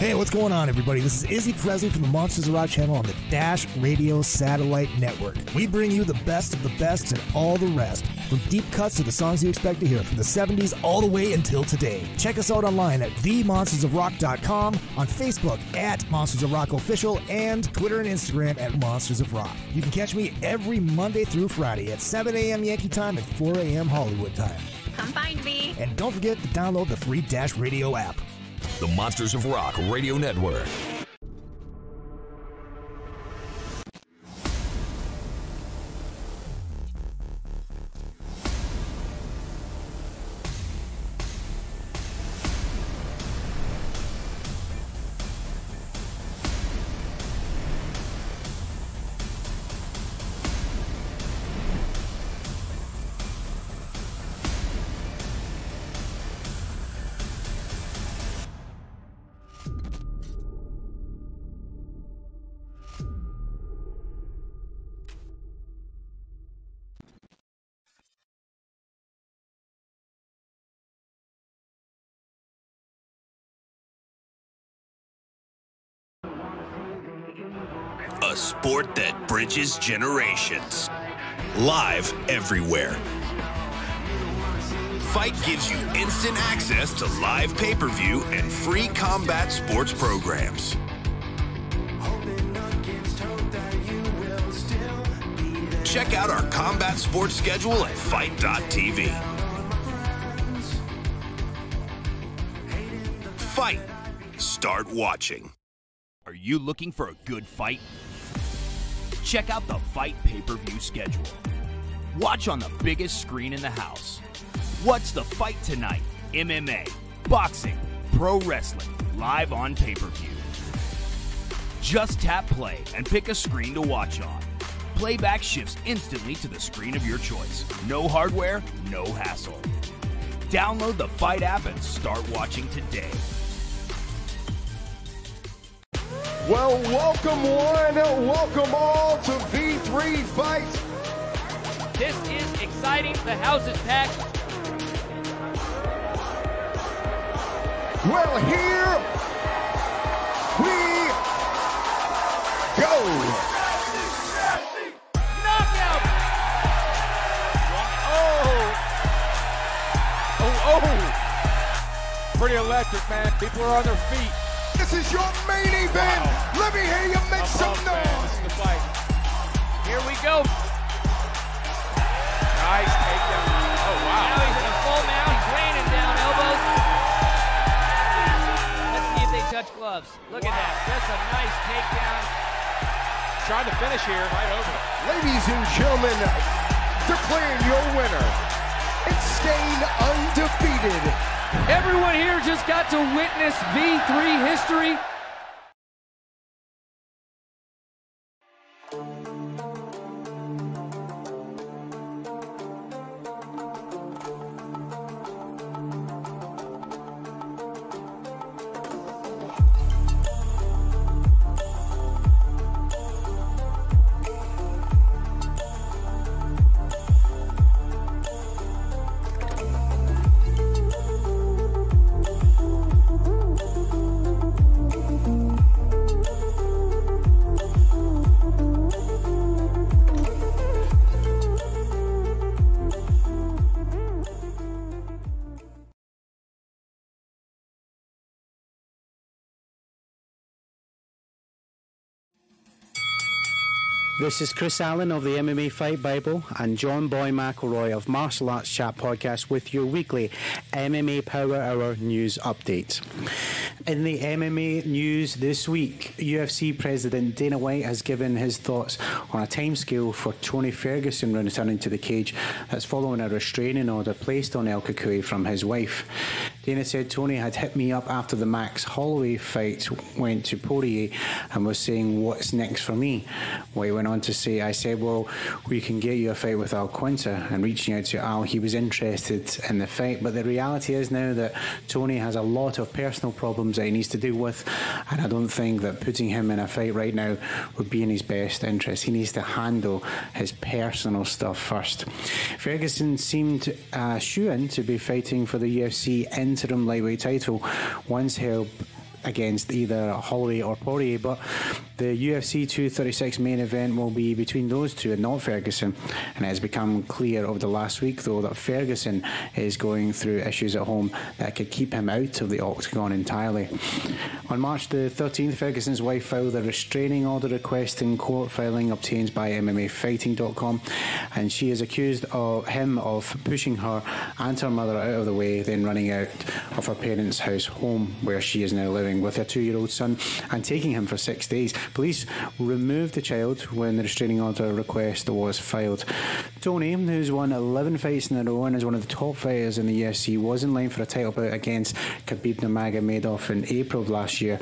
Hey, what's going on, everybody? This is Izzy Presley from the Monsters of Rock channel on the Dash Radio Satellite Network. We bring you the best of the best and all the rest, from deep cuts to the songs you expect to hear from the 70s all the way until today. Check us out online at themonstersofrock.com, on Facebook at Monsters of Rock Official, and Twitter and Instagram at Monsters of Rock. You can catch me every Monday through Friday at 7 a.m. Yankee time and 4 a.m. Hollywood time. Come find me. And don't forget to download the free Dash Radio app. The Monsters of Rock Radio Network. A sport that bridges generations. Live everywhere. Fight gives you instant access to live pay-per-view and free combat sports programs. Check out our combat sports schedule at fight.tv. Fight. Start watching. Are you looking for a good fight? Check out the Fight pay-per-view schedule. Watch on the biggest screen in the house. What's the fight tonight? MMA, boxing, pro wrestling, live on pay-per-view. Just tap play and pick a screen to watch on. Playback shifts instantly to the screen of your choice. No hardware, no hassle. Download the Fight app and start watching today. Well, welcome one, welcome all to V3 Fights. This is exciting. The house is packed. Well, here we go. Knockout! Oh! Pretty electric, man. People are on their feet. This is your main event. Wow. Let me hear you make some noise. This is the fight. Here we go. Nice takedown. Oh, wow. Now he's in a full mount. He's raining down elbows. Let's see if they touch gloves. Look at that. That's a nice takedown. Trying to finish here. Right over. Ladies and gentlemen, declaring your winner and staying undefeated. Everyone here just got to witness V3 history. This is Chris Allen of the MMA Fight Bible and John Boy McElroy of Martial Arts Chat Podcast with your weekly MMA Power Hour news update. In the MMA news this week, UFC President Dana White has given his thoughts on a timescale for Tony Ferguson returning to the cage that's following a restraining order placed on El Kakui from his wife. Dana said Tony had hit me up after the Max Holloway fight went to Poirier and was saying, "What's next for me?" White went on to say, "I said, well, we can get you a fight with Al Quinta," and reaching out to Al, he was interested in the fight. But the reality is now that Tony has a lot of personal problems that he needs to deal with, and I don't think that putting him in a fight right now would be in his best interest. He needs to handle his personal stuff first. Ferguson seemed shoo-in to be fighting for the UFC interim lightweight title once held against either Holloway or Poirier, but the UFC 236 main event will be between those two and not Ferguson. And it has become clear over the last week, though, that Ferguson is going through issues at home that could keep him out of the octagon entirely. On March the 13th, Ferguson's wife filed a restraining order requesting court filing obtained by MMAfighting.com, and she is accused of him of pushing her and her mother out of the way, then running out of her parents' house home, where she is now living with her 2-year-old son, and taking him for 6 days. Police removed the child when the restraining order request was filed. Tony, who's won 11 fights in a row and is one of the top fighters in the UFC, was in line for a title bout against Khabib Nurmagomedov in April of last year,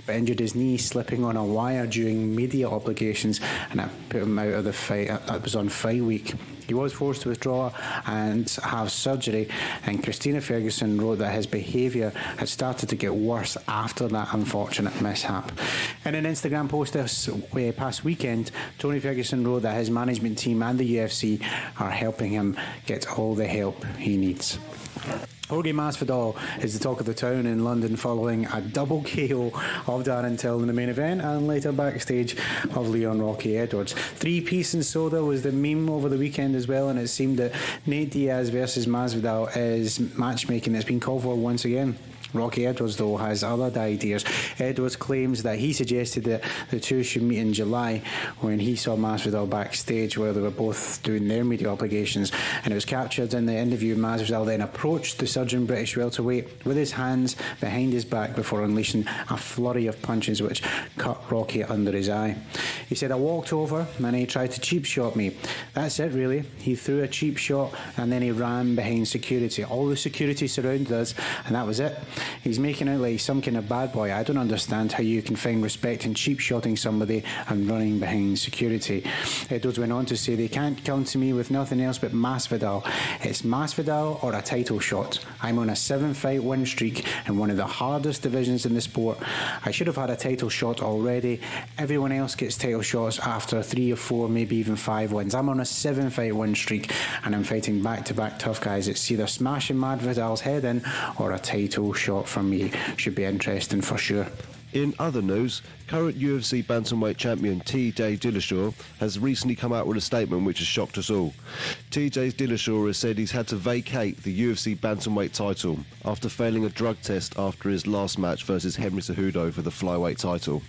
but injured his knee slipping on a wire during media obligations, and that put him out of the fight. That was on fight week. He was forced to withdraw and have surgery, and Christina Ferguson wrote that his behaviour had started to get worse after that unfortunate mishap. In an Instagram post this past weekend, Tony Ferguson wrote that his management team and the UFC are helping him get all the help he needs. Jorge Masvidal is the talk of the town in London following a double KO of Darren Till in the main event and later backstage of Leon Rocky Edwards. 3-piece and soda was the meme over the weekend as well, and it seemed that Nate Diaz versus Masvidal is matchmaking that's been called for once again. Rocky Edwards, though, has other ideas. Edwards claims that he suggested that the two should meet in July when he saw Masvidal backstage where they were both doing their media obligations, and it was captured in the interview. Masvidal then approached the surging British welterweight with his hands behind his back before unleashing a flurry of punches which cut Rocky under his eye. He said, "I walked over and he tried to cheap shot me. That's it really. He threw a cheap shot and then he ran behind security. All the security surrounded us and that was it. He's making out like some kind of bad boy. I don't understand how you can find respect in cheap-shotting somebody and running behind security." Edwards went on to say, "They can't come to me with nothing else but Masvidal. It's Masvidal or a title shot. I'm on a 7-fight win streak in one of the hardest divisions in the sport. I should have had a title shot already. Everyone else gets title shots after 3 or 4, maybe even 5 wins. I'm on a 7-fight win streak and I'm fighting back-to-back tough guys. It's either smashing Masvidal's head in or a title shot from me. Should be interesting for sure." In other news, current UFC bantamweight champion TJ Dillashaw has recently come out with a statement which has shocked us all. TJ Dillashaw has said he's had to vacate the UFC bantamweight title after failing a drug test after his last match versus Henry Cejudo for the flyweight title.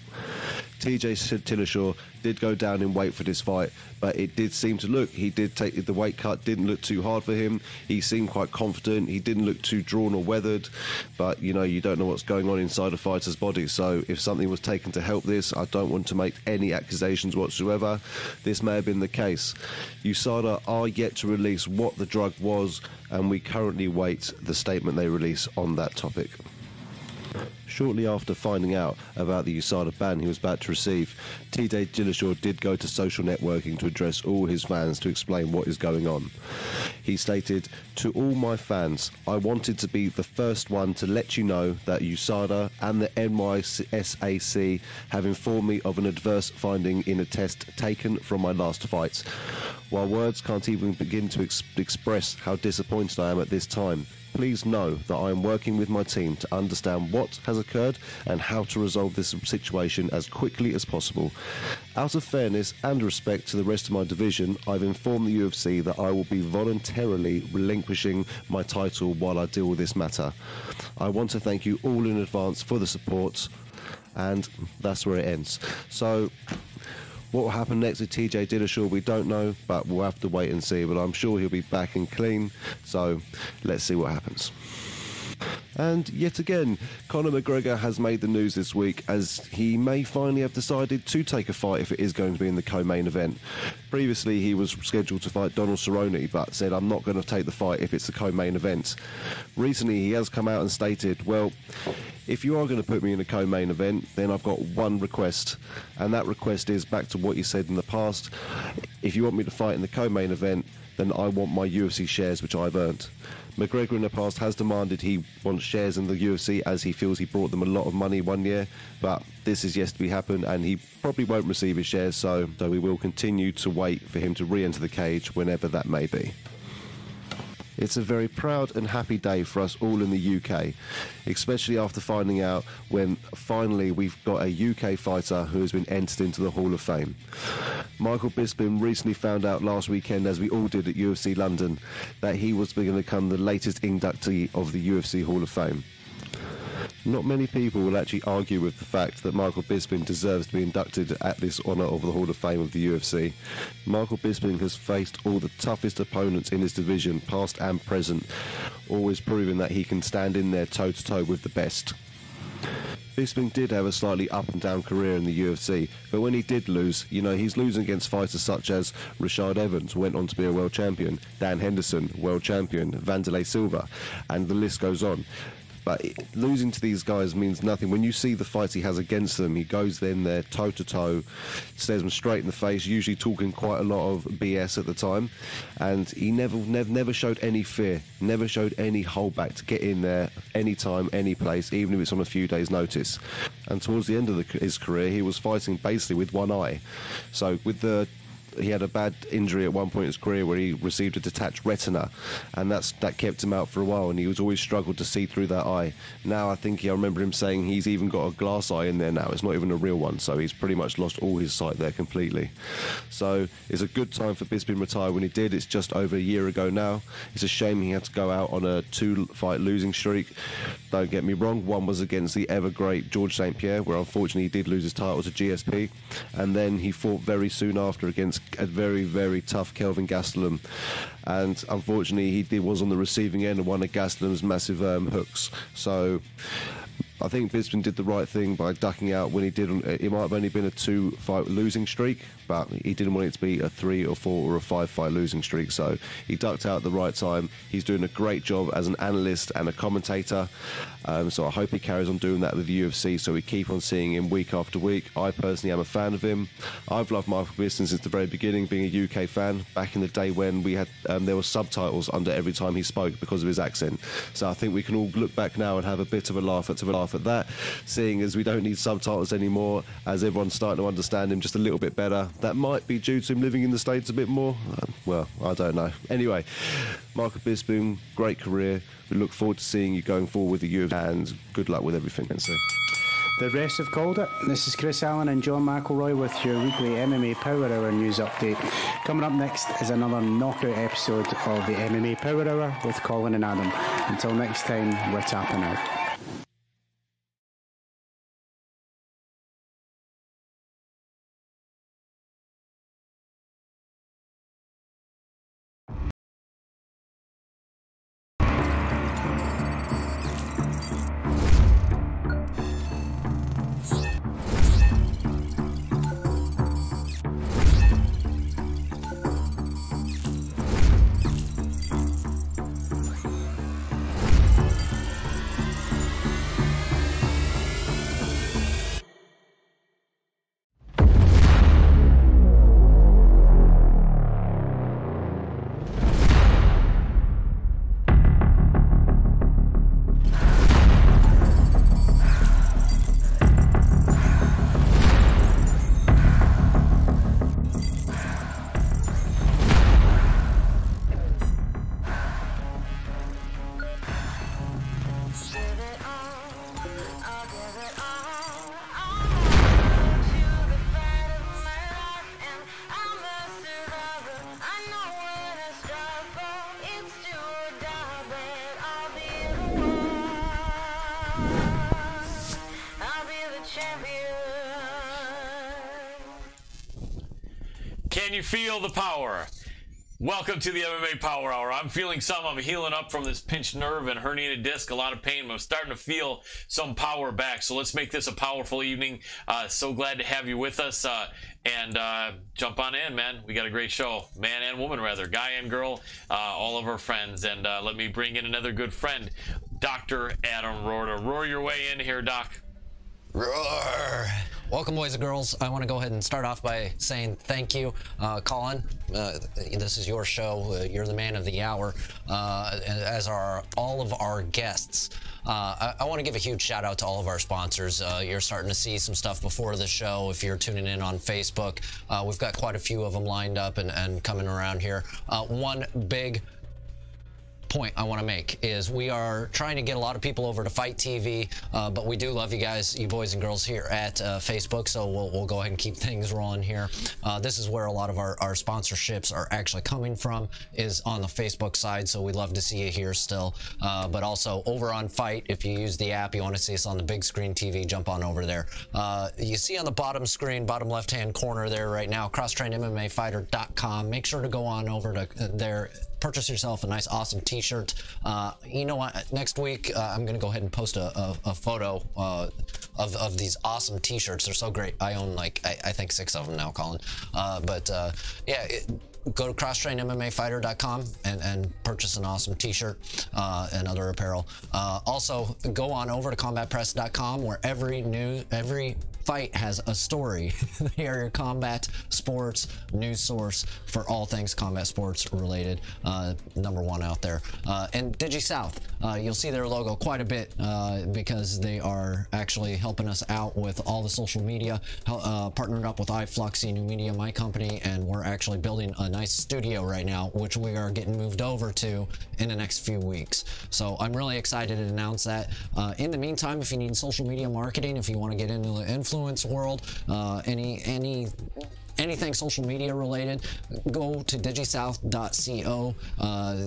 TJ Dillashaw did go down in weight for this fight, but it did seem to look, he did take the weight cut, didn't look too hard for him. He seemed quite confident, he didn't look too drawn or weathered, but you know, you don't know what's going on inside a fighter's body, so if something was taken to help this, I don't want to make any accusations whatsoever. This may have been the case. USADA are yet to release what the drug was, and we currently wait the statement they release on that topic. Shortly after finding out about the USADA ban he was about to receive, TJ Dillashaw did go to social networking to address all his fans to explain what is going on. He stated, "To all my fans, I wanted to be the first one to let you know that USADA and the NYSAC have informed me of an adverse finding in a test taken from my last fight. While words can't even begin to express how disappointed I am at this time, please know that I am working with my team to understand what has occurred and how to resolve this situation as quickly as possible. Out of fairness and respect to the rest of my division, I've informed the UFC that I will be voluntarily relinquishing my title while I deal with this matter. I want to thank you all in advance for the support," and that's where it ends. So what will happen next with TJ Dillashaw, we don't know, but we'll have to wait and see. But I'm sure he'll be back and clean, so let's see what happens. And yet again, Conor McGregor has made the news this week as he may finally have decided to take a fight if it is going to be in the co-main event. Previously, he was scheduled to fight Donald Cerrone, but said, "I'm not going to take the fight if it's the co-main event." Recently, he has come out and stated, "Well, if you are going to put me in a co-main event, then I've got one request, and that request is back to what you said in the past. If you want me to fight in the co-main event, then I want my UFC shares, which I've earned." McGregor in the past has demanded he wants shares in the UFC as he feels he brought them a lot of money one year, but this is yet to be happen and he probably won't receive his shares, so we will continue to wait for him to re-enter the cage whenever that may be. It's a very proud and happy day for us all in the UK, especially after finding out when finally we've got a UK fighter who has been entered into the Hall of Fame. Michael Bisping recently found out last weekend, as we all did at UFC London, that he was going to become the latest inductee of the UFC Hall of Fame. Not many people will actually argue with the fact that Michael Bisping deserves to be inducted at this honour of the Hall of Fame of the UFC. Michael Bisping has faced all the toughest opponents in his division, past and present, always proving that he can stand in there toe-to-toe with the best. Bisping did have a slightly up and down career in the UFC, but when he did lose, he's losing against fighters such as Rashad Evans, who went on to be a world champion, Dan Henderson, world champion, Wanderlei Silva, and the list goes on. But losing to these guys means nothing. When you see the fights he has against them, he goes in there toe-to-toe, stares them straight in the face, usually talking quite a lot of BS at the time. And he never showed any fear, never showed any holdback to get in there anytime, any place, even if it's on a few days' notice. And towards the end of his career, he was fighting basically with one eye. So he had a bad injury at one point in his career where he received a detached retina, and that kept him out for a while, and he was always struggled to see through that eye. Now I remember him saying he's even got a glass eye in there now. It's not even a real one, so he's pretty much lost all his sight there completely. So it's a good time for Bisping to retire when he did. It's just over a year ago now. It's a shame he had to go out on a 2-fight losing streak. Don't get me wrong, one was against the ever great George St. Pierre, where unfortunately he did lose his title to GSP, and then he fought very soon after against a very, very tough Kelvin Gastelum, and unfortunately he was on the receiving end of one of Gastelum's massive hooks. So I think Bisping did the right thing by ducking out when he did. It might have only been a 2-fight losing streak, but he didn't want it to be a 3 or 4 or a 5-fight losing streak, so he ducked out at the right time. He's doing a great job as an analyst and a commentator, so I hope he carries on doing that with the UFC, so we keep on seeing him week after week. I personally am a fan of him. I've loved Michael Bisping since the very beginning, being a UK fan, back in the day when we had there were subtitles under every time he spoke because of his accent. So I think we can all look back now and have a bit of a laugh at that, seeing as we don't need subtitles anymore, as everyone's starting to understand him just a little bit better. That might be due to him living in the States a bit more. Well, I don't know. Anyway, Michael Bisping, great career. We look forward to seeing you going forward with the UFC, and good luck with everything. So, the refs have called it. This is Chris Allen and John McElroy with your weekly MMA Power Hour news update. Coming up next is another knockout episode of the MMA Power Hour with Colin and Adam. Until next time, we're tapping out. Can you feel the power? Welcome to the MMA Power Hour. I'm feeling some. I'm healing up from this pinched nerve and herniated disc. A lot of pain. I'm starting to feel some power back. So let's make this a powerful evening. So glad to have you with us. And jump on in, man. We got a great show. Man and woman, rather. Guy and girl. All of our friends. And let me bring in another good friend, Dr. Adam Rohr. Roar your way in here, Doc. Roar. Welcome, boys and girls. I want to go ahead and start off by saying thank you, Colin. This is your show. You're the man of the hour, as are all of our guests. I want to give a huge shout out to all of our sponsors. You're starting to see some stuff before the show if you're tuning in on Facebook. We've got quite a few of them lined up and coming around here. One big point I want to make is we are trying to get a lot of people over to Fight TV, but we do love you guys, you boys and girls here at Facebook, so we'll go ahead and keep things rolling here. This is where a lot of our sponsorships are actually coming from, is on the Facebook side, so we'd love to see you here still. But also over on Fight, if you use the app, you want to see us on the big screen TV, jump on over there. You see on the bottom screen, bottom left-hand corner there right now, crosstrainmmafighter.com. Make sure to go on over to there, purchase yourself a nice, awesome t-shirt. You know what? Next week, I'm going to go ahead and post a photo of these awesome t-shirts. They're so great. I own, like, I think 6 of them now, Colin. Yeah, go to crosstrainmmafighter.com and purchase an awesome t-shirt and other apparel. Also, go on over to combatpress.com, where every fight has a story. They are your combat sports news source for all things combat sports related. #1 out there. And DigiSouth, you'll see their logo quite a bit because they are actually helping us out with all the social media, partnered up with iFluxy New Media, my company, and we're actually building a nice studio right now, which we are getting moved over to in the next few weeks. So I'm really excited to announce that. In the meantime, if you need social media marketing, if you want to get into the influence world, anything social media related, go to digisouth.co.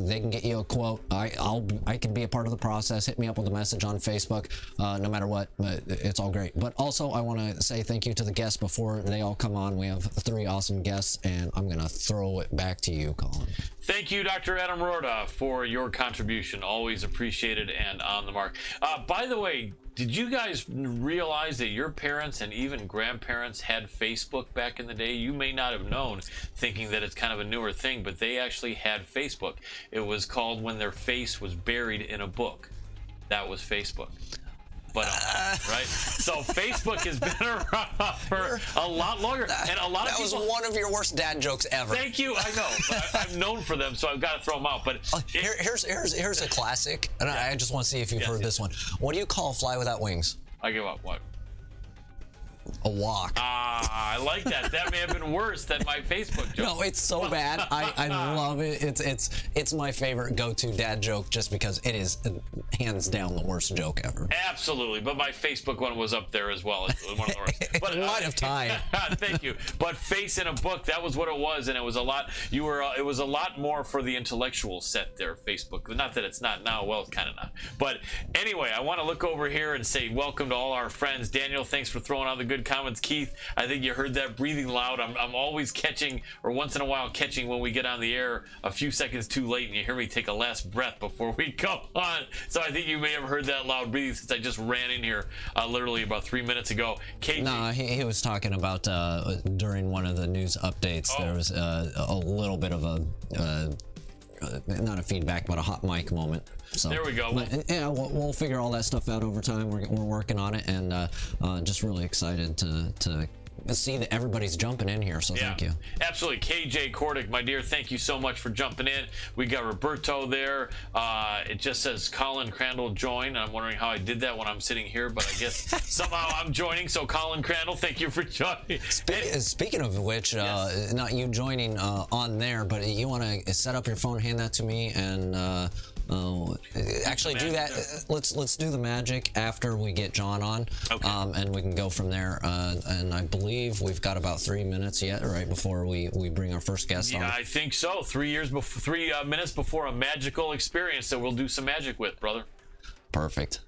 They can get you a quote. I can be a part of the process. Hit me up with a message on Facebook, no matter what. It's all great. But also, I want to say thank you to the guests before they all come on. We have 3 awesome guests, and I'm going to throw it back to you, Colin. Thank you, Dr. Adam Rorda, for your contribution. Always appreciated and on the mark. By the way, did you guys realize that your parents and even grandparents had Facebook back in the day? You may not have known, thinking that it's kind of a newer thing, but they actually had Facebook. It was called When Their Face Was Buried in a Book. That was Facebook. But right, so Facebook has been around for a lot longer, and a lot of people. That was one of your worst dad jokes ever. Thank you. I know, but I'm known for them, so I've got to throw them out. But here's a classic, and I just want to see if you've heard this one. What do you call a fly without wings? I give up. What? A walk. I like that. That may have been worse than my Facebook joke. No, it's so bad. I love it. It's my favorite go-to dad joke, just because it is hands down the worst joke ever. Absolutely, but my Facebook one was up there as well. It was one of the worst. But might have tied. Thank you. But face in a book, that was what it was, and it was a lot. It was a lot more for the intellectual set there. Facebook. Not that it's not now. Well, it's kind of not. But anyway, I want to look over here and say welcome to all our friends. Daniel, thanks for throwing out the good comments. Keith, I think you heard that breathing loud. I'm always catching, or once in a while catching, when we get on the air a few seconds too late and you hear me take a last breath before we come on. So I think you may have heard that loud breathing since I just ran in here literally about 3 minutes ago. KJ. No, he was talking about during one of the news updates, there was a little bit of a not a feedback, but a hot mic moment. So there we go. But, yeah, we'll figure all that stuff out over time. We're working on it, and just really excited to see that everybody's jumping in here, so thank you. Absolutely. KJ Kordick, my dear, thank you so much for jumping in. We got Roberto there. It just says Colin Crandall join. I'm wondering how I did that when I'm sitting here, but I guess somehow I'm joining. So Colin Crandall, thank you for joining. Speaking of which, yes. Not you joining on there, but you want to set up your phone, hand that to me, and actually do that. Let's do the magic after we get John on, okay. And we can go from there. And I believe we've got about 3 minutes yet, right before we bring our first guest on. Yeah, I think so. 3 minutes before a magical experience that we'll do some magic with, brother. Perfect.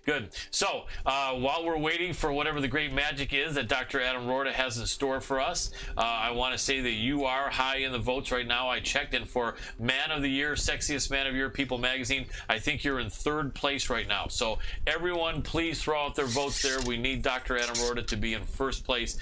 Good. So while we're waiting for whatever the great magic is that Dr. Adam Rorda has in store for us, I want to say that you are high in the votes right now. I checked, and for Man of the Year, Sexiest Man of the Year, People Magazine, I think you're in 3rd place right now. So everyone, please throw out their votes there. We need Dr. Adam Rorda to be in 1st place.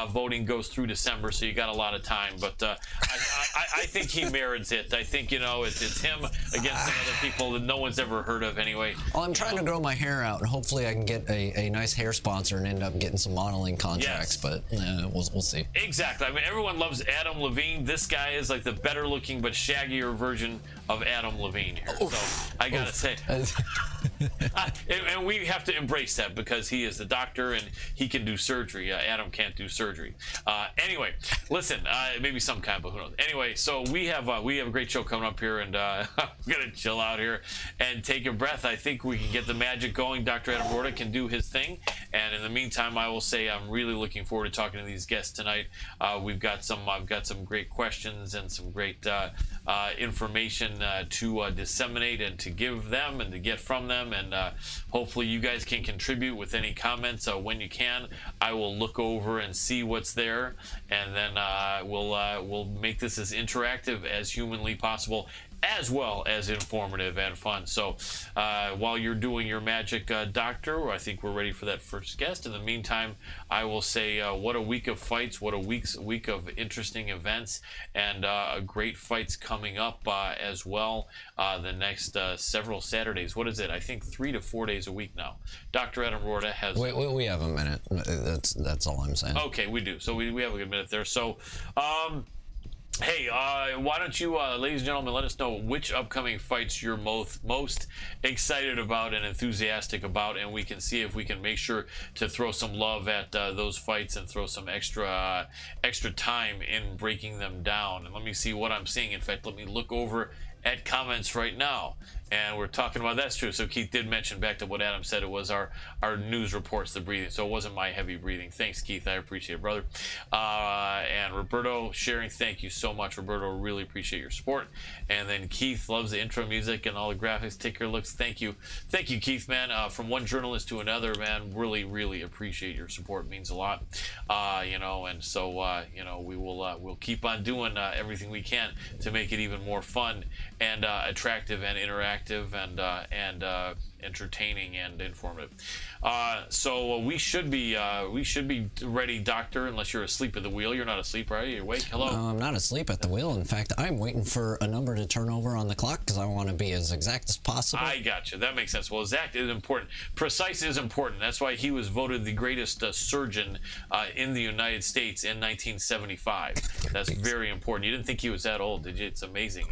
Voting goes through December, so you got a lot of time. But I think he merits it. I think, it's him against some other people that no one's ever heard of anyway. Well, I'm trying to grow my hair out. Hopefully I can get a nice hair sponsor and end up getting some modeling contracts, yes. But we'll see. Exactly. I mean, everyone loves Adam Levine. This guy is like the better looking but shaggier version of Adam Levine here. Oof. So I gotta say. And we have to embrace that because he is the doctor and he can do surgery. Adam can't do surgery. Anyway, listen, maybe some kind, but who knows? Anyway, so we have a great show coming up here, and I'm gonna chill out here and take a breath. I think we can get the magic going. Dr. Adam Rorta can do his thing, and in the meantime, I will say I'm really looking forward to talking to these guests tonight. I've got some great questions and some great information to disseminate and to give them and to get from them, and hopefully you guys can contribute with any comments when you can. I will look over and see what's there, and then we'll make this as interactive as humanly possible, as well as informative and fun. So while you're doing your magic, Doctor, I think we're ready for that first guest. In the meantime, I will say what a week of fights, what a week of interesting events, and great fights coming up as well the next several Saturdays. What is it? I think 3 to 4 days a week now. Dr. Adam Rorta has... We have a minute. That's all I'm saying. Okay, we do. So we have a good minute there. So... hey, why don't you, ladies and gentlemen, let us know which upcoming fights you're most excited about and enthusiastic about, and we can see if we can make sure to throw some love at those fights and throw some extra time in breaking them down. And let me see what I'm seeing. In fact, let me look over at comments right now. And we're talking about, that's true. So Keith did mention, back to what Adam said, it was our news reports, the breathing. So it wasn't my heavy breathing. Thanks, Keith. I appreciate it, brother. And Roberto sharing, thank you so much, Roberto. Really appreciate your support. And then Keith loves the intro music and all the graphics. Take your looks. Thank you, Keith, man. From one journalist to another, man. Really appreciate your support. It means a lot. And so we will we'll keep on doing everything we can to make it even more fun and attractive and interactive and entertaining and informative. So we should be ready, Doctor, unless you're asleep at the wheel. You're not asleep, right? You're awake. Hello. No, I'm not asleep at the wheel. In fact, I'm waiting for a number to turn over on the clock because I want to be as exact as possible. I got you. That makes sense. Well, exact is important. Precise is important. That's why he was voted the greatest surgeon in the United States in 1975. That's very important. You didn't think he was that old, did you? It's amazing.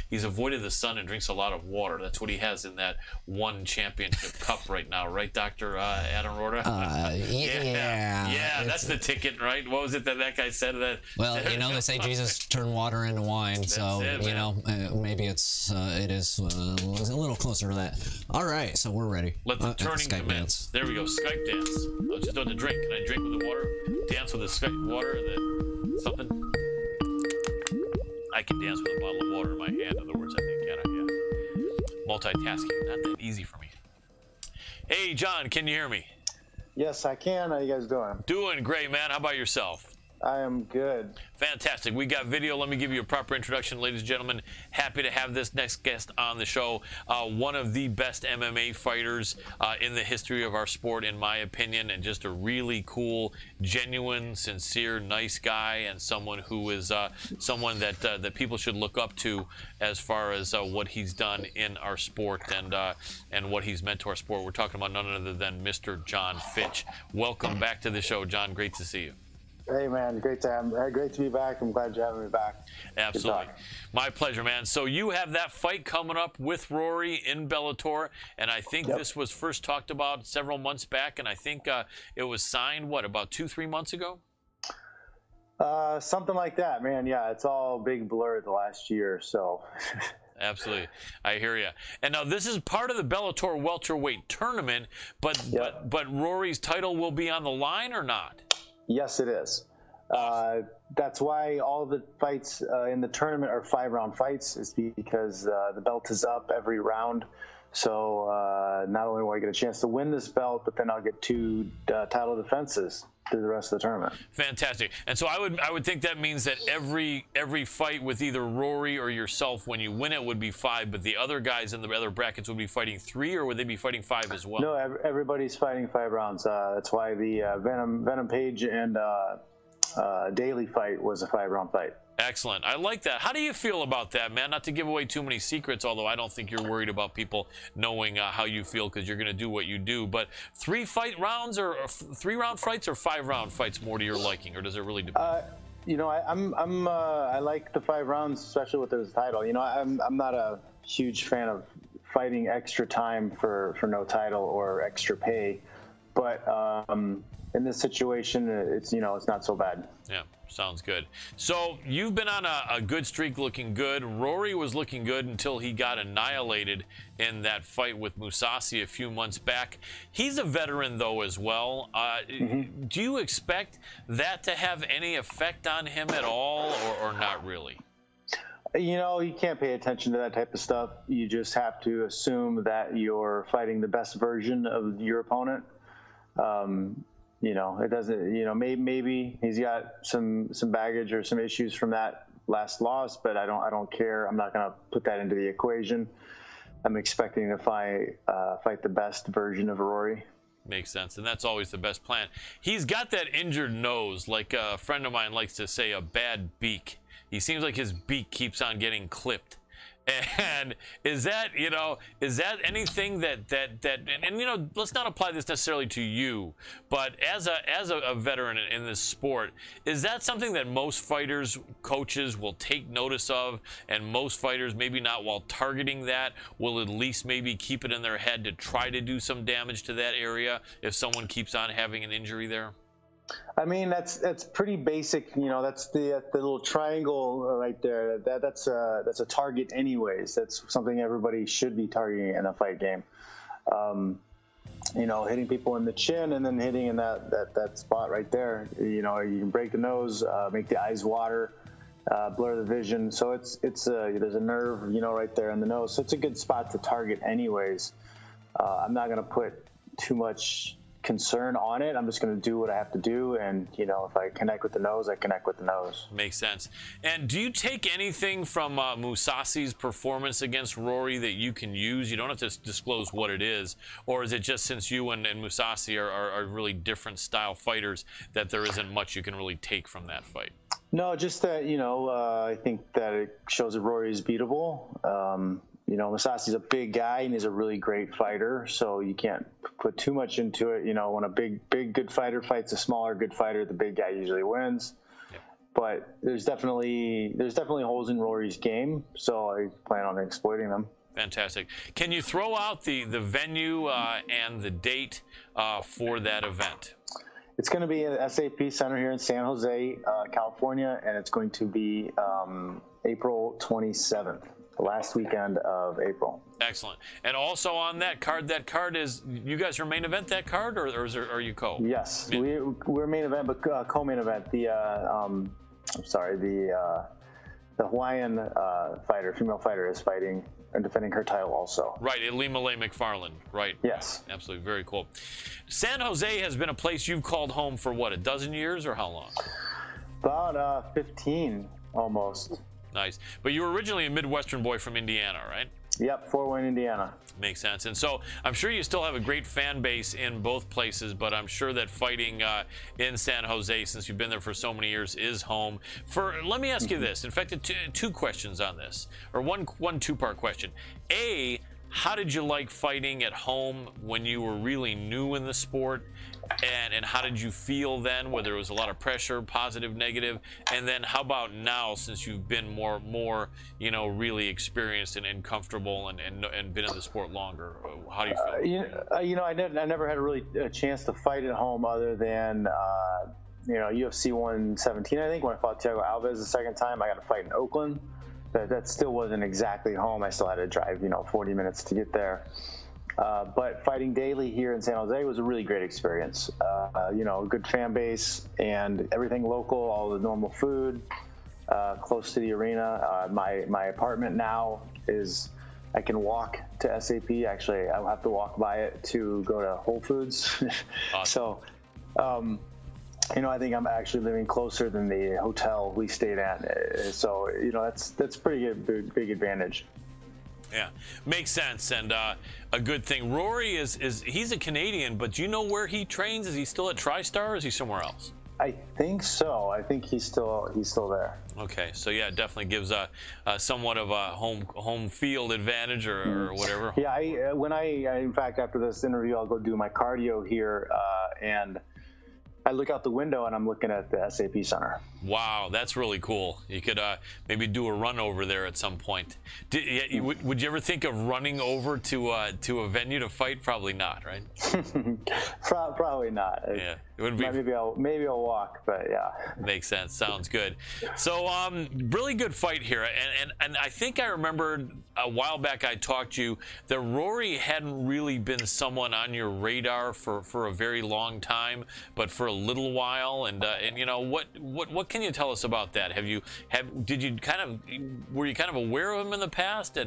He's avoided the sun and drinks a lot of water. That's what he has in that one championship cup right now, right, Dr. Adam Rorta? Yeah, that's the ticket, right? What was it that guy said? Well, they say Jesus turned water into wine, so maybe it is a little closer to that. All right, so we're ready. Let the turning commence. There we go. Skype dance. I just don't have to drink. Can I drink with the water? Dance with the Skype water and then something? I can dance with a bottle of water in my hand. In other words, I think, can I? Yeah. Multitasking, not that easy for me. Hey, John, can you hear me? Yes, I can. How you guys doing? Doing great, man. How about yourself? I am good. Fantastic. We got video. Let me give you a proper introduction, ladies and gentlemen. Happy to have this next guest on the show. One of the best MMA fighters in the history of our sport, in my opinion, and just a really cool, genuine, sincere, nice guy, and someone who is someone that people should look up to as far as what he's done in our sport and what he's meant to our sport. We're talking about none other than Mr. John Fitch. Welcome back to the show, John. Great to see you. Hey, man, great to be back. I'm glad you're having me back. Absolutely. My pleasure, man. So you have that fight coming up with Rory in Bellator, and I think this was first talked about several months back, and I think it was signed, about 2-3 months ago? Something like that, man. Yeah, it's all big blur the last year, so... Absolutely. I hear you. And now this is part of the Bellator welterweight tournament, but Rory's title will be on the line or not? Yes, it is. That's why all the fights in the tournament are 5-round fights, is because the belt is up every round. So not only will I get a chance to win this belt, but then I'll get 2 title defenses through the rest of the tournament. Fantastic. And so I would think that means that every fight with either Rory or yourself, when you win it, would be 5, but the other guys in the other brackets would be fighting 3, or would they be fighting 5 as well? No, everybody's fighting 5 rounds. That's why the Venom Page and Daly fight was a 5-round fight. Excellent. I like that. How do you feel about that, man? Not to give away too many secrets, although I don't think you're worried about people knowing how you feel, because you're going to do what you do. But 3-fight rounds, or 3-round fights, or 5-round fights more to your liking, or does it really depend? I like the 5 rounds, especially with this title. I'm not a huge fan of fighting extra time for no title or extra pay. But in this situation, it's not so bad. Yeah, sounds good. So you've been on a good streak, looking good. Rory was looking good until he got annihilated in that fight with Mousasi a few months back. He's a veteran, though, as well. Do you expect that to have any effect on him at all, or not really? You can't pay attention to that type of stuff. You just have to assume that you're fighting the best version of your opponent. It doesn't, maybe he's got some baggage or some issues from that last loss, but I don't care. I'm not going to put that into the equation. I'm expecting to fight the best version of Rory. Makes sense, and that's always the best plan. He's got that injured nose, like a friend of mine likes to say, a bad beak. He seems like his beak keeps on getting clipped. And is that anything that let's not apply this necessarily to you, but as a veteran in this sport, is that something that most fighters, coaches will take notice of, and most fighters, maybe not while targeting that, will at least maybe keep it in their head to try to do some damage to that area if someone keeps on having an injury there? I mean, that's pretty basic. That's the little triangle right there. That's a target anyways. That's something everybody should be targeting in a fight game. Hitting people in the chin and then hitting in that spot right there. You can break the nose, make the eyes water, blur the vision. So there's a nerve, right there in the nose. So it's a good spot to target anyways. I'm not going to put too much concern on it. I'm just going to do what I have to do, and if I connect with the nose, I connect with the nose. Makes sense. And do you take anything from Mousasi's performance against Rory that you can use? You don't have to disclose what it is, or is it just since you and Mousasi are really different style fighters that there isn't much you can really take from that fight? No, just that I think that it shows that Rory is beatable. Mousasi's a big guy and he's a really great fighter, so you can't put too much into it. When a big good fighter fights a smaller good fighter, the big guy usually wins. Yeah. But there's definitely holes in Rory's game, so I plan on exploiting them. Fantastic. Can you throw out the venue and the date for that event? It's going to be at the SAP Center here in San Jose, California, and it's going to be April 27th. The last weekend of April. Excellent. And also on that card is, you guys are main event that card, or are you co? Yes, we're main event, but co-main event. The Hawaiian female fighter is fighting and defending her title also. Right, Ilima-Lei McFarland, right. Yes. Absolutely, very cool. San Jose has been a place you've called home for what, a dozen years, or how long? About 15, almost. Nice. But you were originally a Midwestern boy from Indiana, right? Yep, Fort Wayne, Indiana. Makes sense. And so I'm sure you still have a great fan base in both places, but I'm sure that fighting in San Jose, since you've been there for so many years, is home. Let me ask you this. In fact, two questions on this, or one two-part question. A, how did you like fighting at home when you were really new in the sport? And how did you feel then, whether it was a lot of pressure, positive, negative? And then how about now, since you've been more really experienced and comfortable and been in the sport longer? How do you feel? I never had a chance to fight at home other than UFC 117, I think, when I fought Thiago Alves the second time. I got to fight in Oakland. That still wasn't exactly home. I still had to drive 40 minutes to get there. But fighting daily here in San Jose was a really great experience. Good fan base and everything local, all the normal food, close to the arena. My apartment now is, I can walk to SAP. Actually, I'll have to walk by it to go to Whole Foods. Awesome. So, I think I'm actually living closer than the hotel we stayed at. So, that's pretty good, big advantage. Yeah, makes sense, and a good thing. Rory he's a Canadian, but do you know where he trains? Is he still at TriStar, or is he somewhere else? I think so. I think he's still there. Okay, so yeah, it definitely gives a somewhat of a home field advantage or whatever. Yeah, in fact, after this interview, I'll go do my cardio here, and I look out the window and I'm looking at the SAP Center. Wow, that's really cool. You could maybe do a run over there at some point. Would you ever think of running over to a venue to fight? Probably not, right? Probably not. Yeah, it would be. Maybe I'll walk, but yeah. Makes sense. Sounds good. So, really good fight here, and I think I remembered a while back I talked to you that Rory hadn't really been someone on your radar for a very long time, but for a little while. And you know what can you tell us about that? were you kind of aware of him in the past,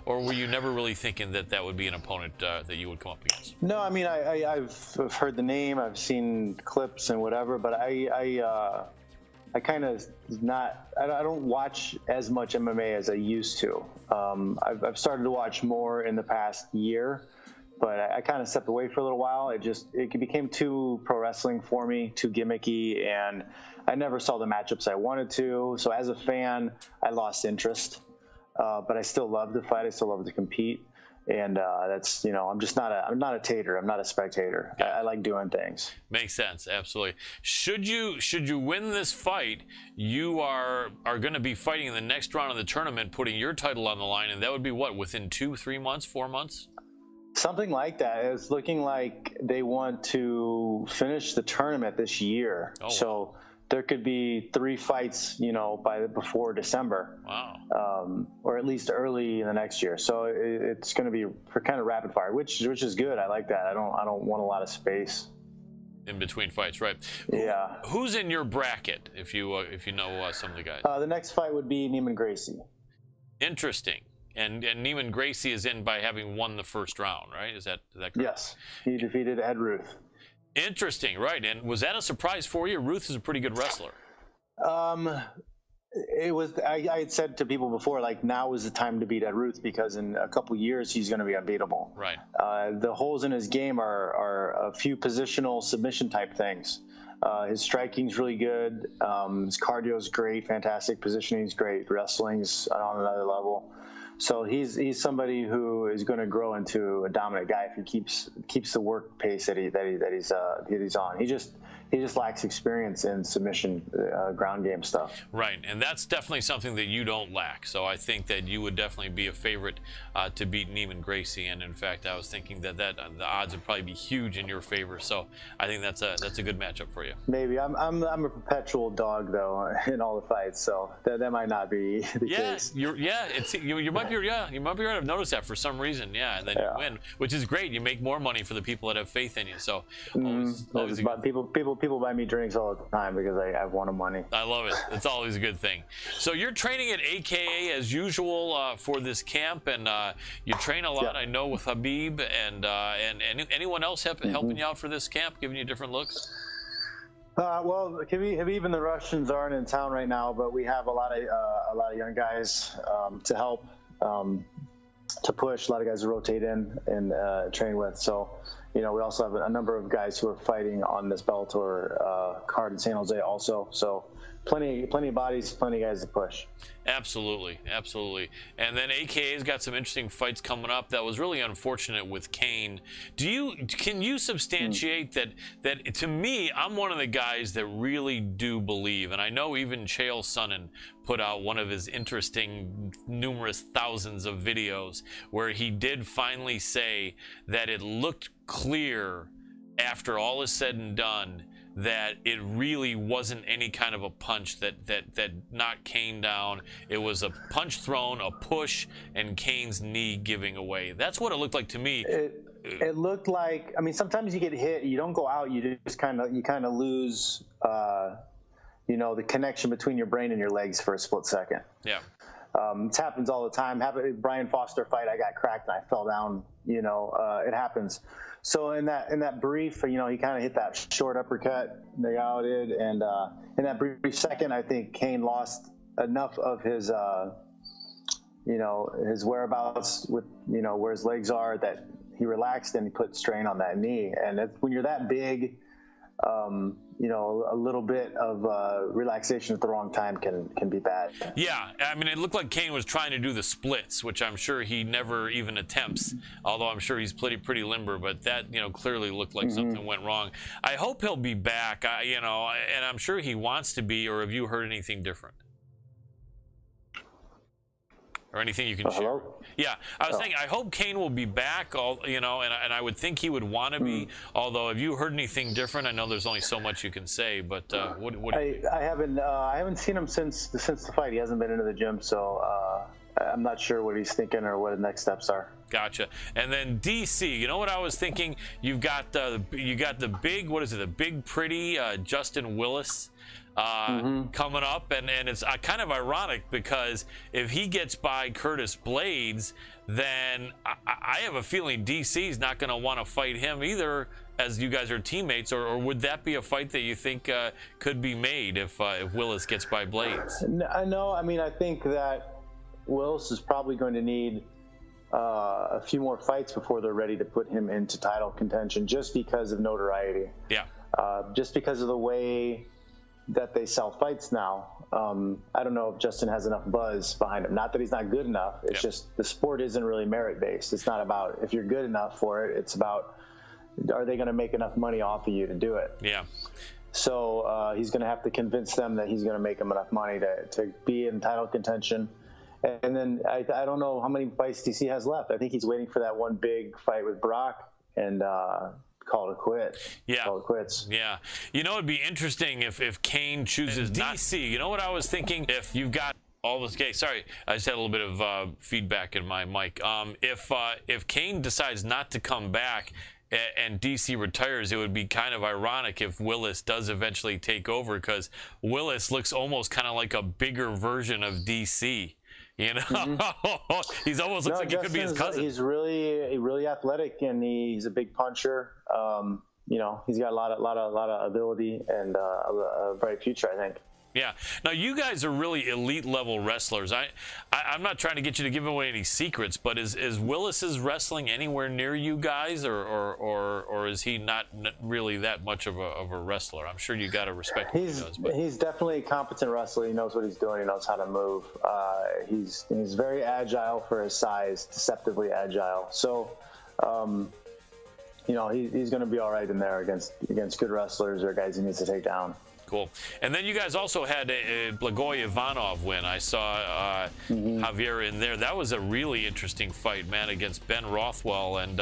or were you never really thinking that would be an opponent that you would come up against? No, I mean I've heard the name, I've seen clips and whatever, but I kind of I don't watch as much MMA as I used to. I've started to watch more in the past year, but I kind of stepped away for a little while. It became too pro wrestling for me, too gimmicky, and I never saw the matchups I wanted to. So as a fan, I lost interest. But I still love to fight. I still love to compete. And that's, I'm not a tater. I'm not a spectator. Yeah. I like doing things. Makes sense. Absolutely. Should you win this fight, you are going to be fighting in the next round of the tournament, putting your title on the line. And that would be what, within 2, 3 months, 4 months? Something like that. It's looking like they want to finish the tournament this year. Oh, so there could be 3 fights, before December. Wow. Or at least early in the next year. So it's going to be kind of rapid fire, which is good. I like that. I don't want a lot of space in between fights, right? Yeah. Who's in your bracket? If you know some of the guys. The next fight would be Neiman Gracie. Interesting. And Neiman Gracie is in by having won the first round, right? Is that correct? Yes. He defeated Ed Ruth. Interesting, right? And was that a surprise for you? Ruth is a pretty good wrestler. It was. I had said to people before, like, now is the time to beat Ed Ruth because in a couple years he's going to be unbeatable. Right. The holes in his game are a few positional submission type things. His striking's really good. His cardio's great. Fantastic. Positioning's great. Wrestling's on another level. So he's somebody who is going to grow into a dominant guy if he keeps the work pace that he's on. He just lacks experience in submission, ground game stuff. Right, and that's definitely something that you don't lack. So I think that you would definitely be a favorite to beat Neiman Gracie. And in fact, I was thinking that the odds would probably be huge in your favor. So I think that's a good matchup for you. Maybe I'm a perpetual dog though in all the fights, so that might not be the case. You might be right. I've noticed that for some reason. Yeah, and then you win, which is great. You make more money for the people that have faith in you. So always people buy me drinks all the time because I've won them money. I love it. It's always a good thing. So you're training at AKA as usual for this camp, and you train a lot. Yeah. I know with Habib and anyone else helping you out for this camp, giving you different looks. Well, Habib and the Russians aren't in town right now, but we have a lot of young guys to help, to push. A lot of guys to rotate in and train with. So, we also have a number of guys who are fighting on this Bellator card in San Jose also. So plenty of bodies, plenty of guys to push. Absolutely. And then AKA's got some interesting fights coming up. That was really unfortunate with Kane. Can you substantiate that to me, I'm one of the guys that really do believe, and I know even Chael Sonnen put out one of his interesting numerous thousands of videos where he did finally say that it looked clear after all is said and done that it really wasn't any kind of a punch that knocked Kane down. It was a punch thrown, a push, and Kane's knee giving away. That's what it looked like to me. It looked like, sometimes you get hit, you don't go out, you just kind of lose, the connection between your brain and your legs for a split second. Yeah. It happens all the time. Brian Foster fight, I got cracked and I fell down. It happens. So in that brief, he kind of hit that short uppercut, Nagao did, and in that brief second, I think Kane lost enough of his, his whereabouts with, where his legs are, that he relaxed and he put strain on that knee. And when you're that big, you know, a little bit of relaxation at the wrong time can be bad. Yeah, I mean, it looked like Kane was trying to do the splits, which I'm sure he never even attempts, although I'm sure he's pretty limber, but that, you know, clearly looked like something went wrong. I hope he'll be back, you know, and I'm sure he wants to be, or have you heard anything different? Or anything you can share? Hello? Yeah, I was saying I hope Kane will be back, you know, and I would think he would want to be. Although, have you heard anything different? I know there's only so much you can say, but what I haven't seen him since the fight. He hasn't been into the gym, so I'm not sure what he's thinking or what the next steps are. Gotcha. And then DC, you know what I was thinking? You've got the big, what is it? The big pretty Justin Willis. Coming up, and it's kind of ironic because if he gets by Curtis Blades, then I have a feeling DC's not going to want to fight him either, as you guys are teammates, or would that be a fight that you think could be made if Willis gets by Blades? No, I mean, I think that Willis is probably going to need a few more fights before they're ready to put him into title contention, just because of notoriety. Yeah. Just because of the way that they sell fights now. I don't know if Justin has enough buzz behind him. Not that he's not good enough. It's just the sport isn't really merit-based. It's not about if you're good enough for it. It's about, are they going to make enough money off of you to do it? Yeah. So he's going to have to convince them that he's going to make them enough money to be in title contention. And then I don't know how many fights DC has left. I think he's waiting for that one big fight with Brock and call it quits. Yeah. Call it quits. Yeah. You know, it'd be interesting if Kane chooses DC. You know what I was thinking? If you've got all this, okay, sorry, I just had a little bit of feedback in my mic. If Kane decides not to come back and DC retires, it would be kind of ironic if Willis does eventually take over, because Willis looks almost kind of like a bigger version of DC. You know, he's almost looks like he could be his cousin. He's really athletic, and he's a big puncher. You know, he's got a lot of ability and a bright future, I think. Yeah. Now, you guys are really elite level wrestlers. I'm not trying to get you to give away any secrets, but is Willis's wrestling anywhere near you guys, or is he not really that much of a wrestler? I'm sure you got to respect what he does. But he's definitely a competent wrestler. He knows what he's doing. He knows how to move. He's very agile for his size, deceptively agile. So, you know, he's going to be all right in there against good wrestlers or guys he needs to take down. Cool. And then you guys also had a Blagoy Ivanov win. I saw Javier in there. That was a really interesting fight, man, against Ben Rothwell. And,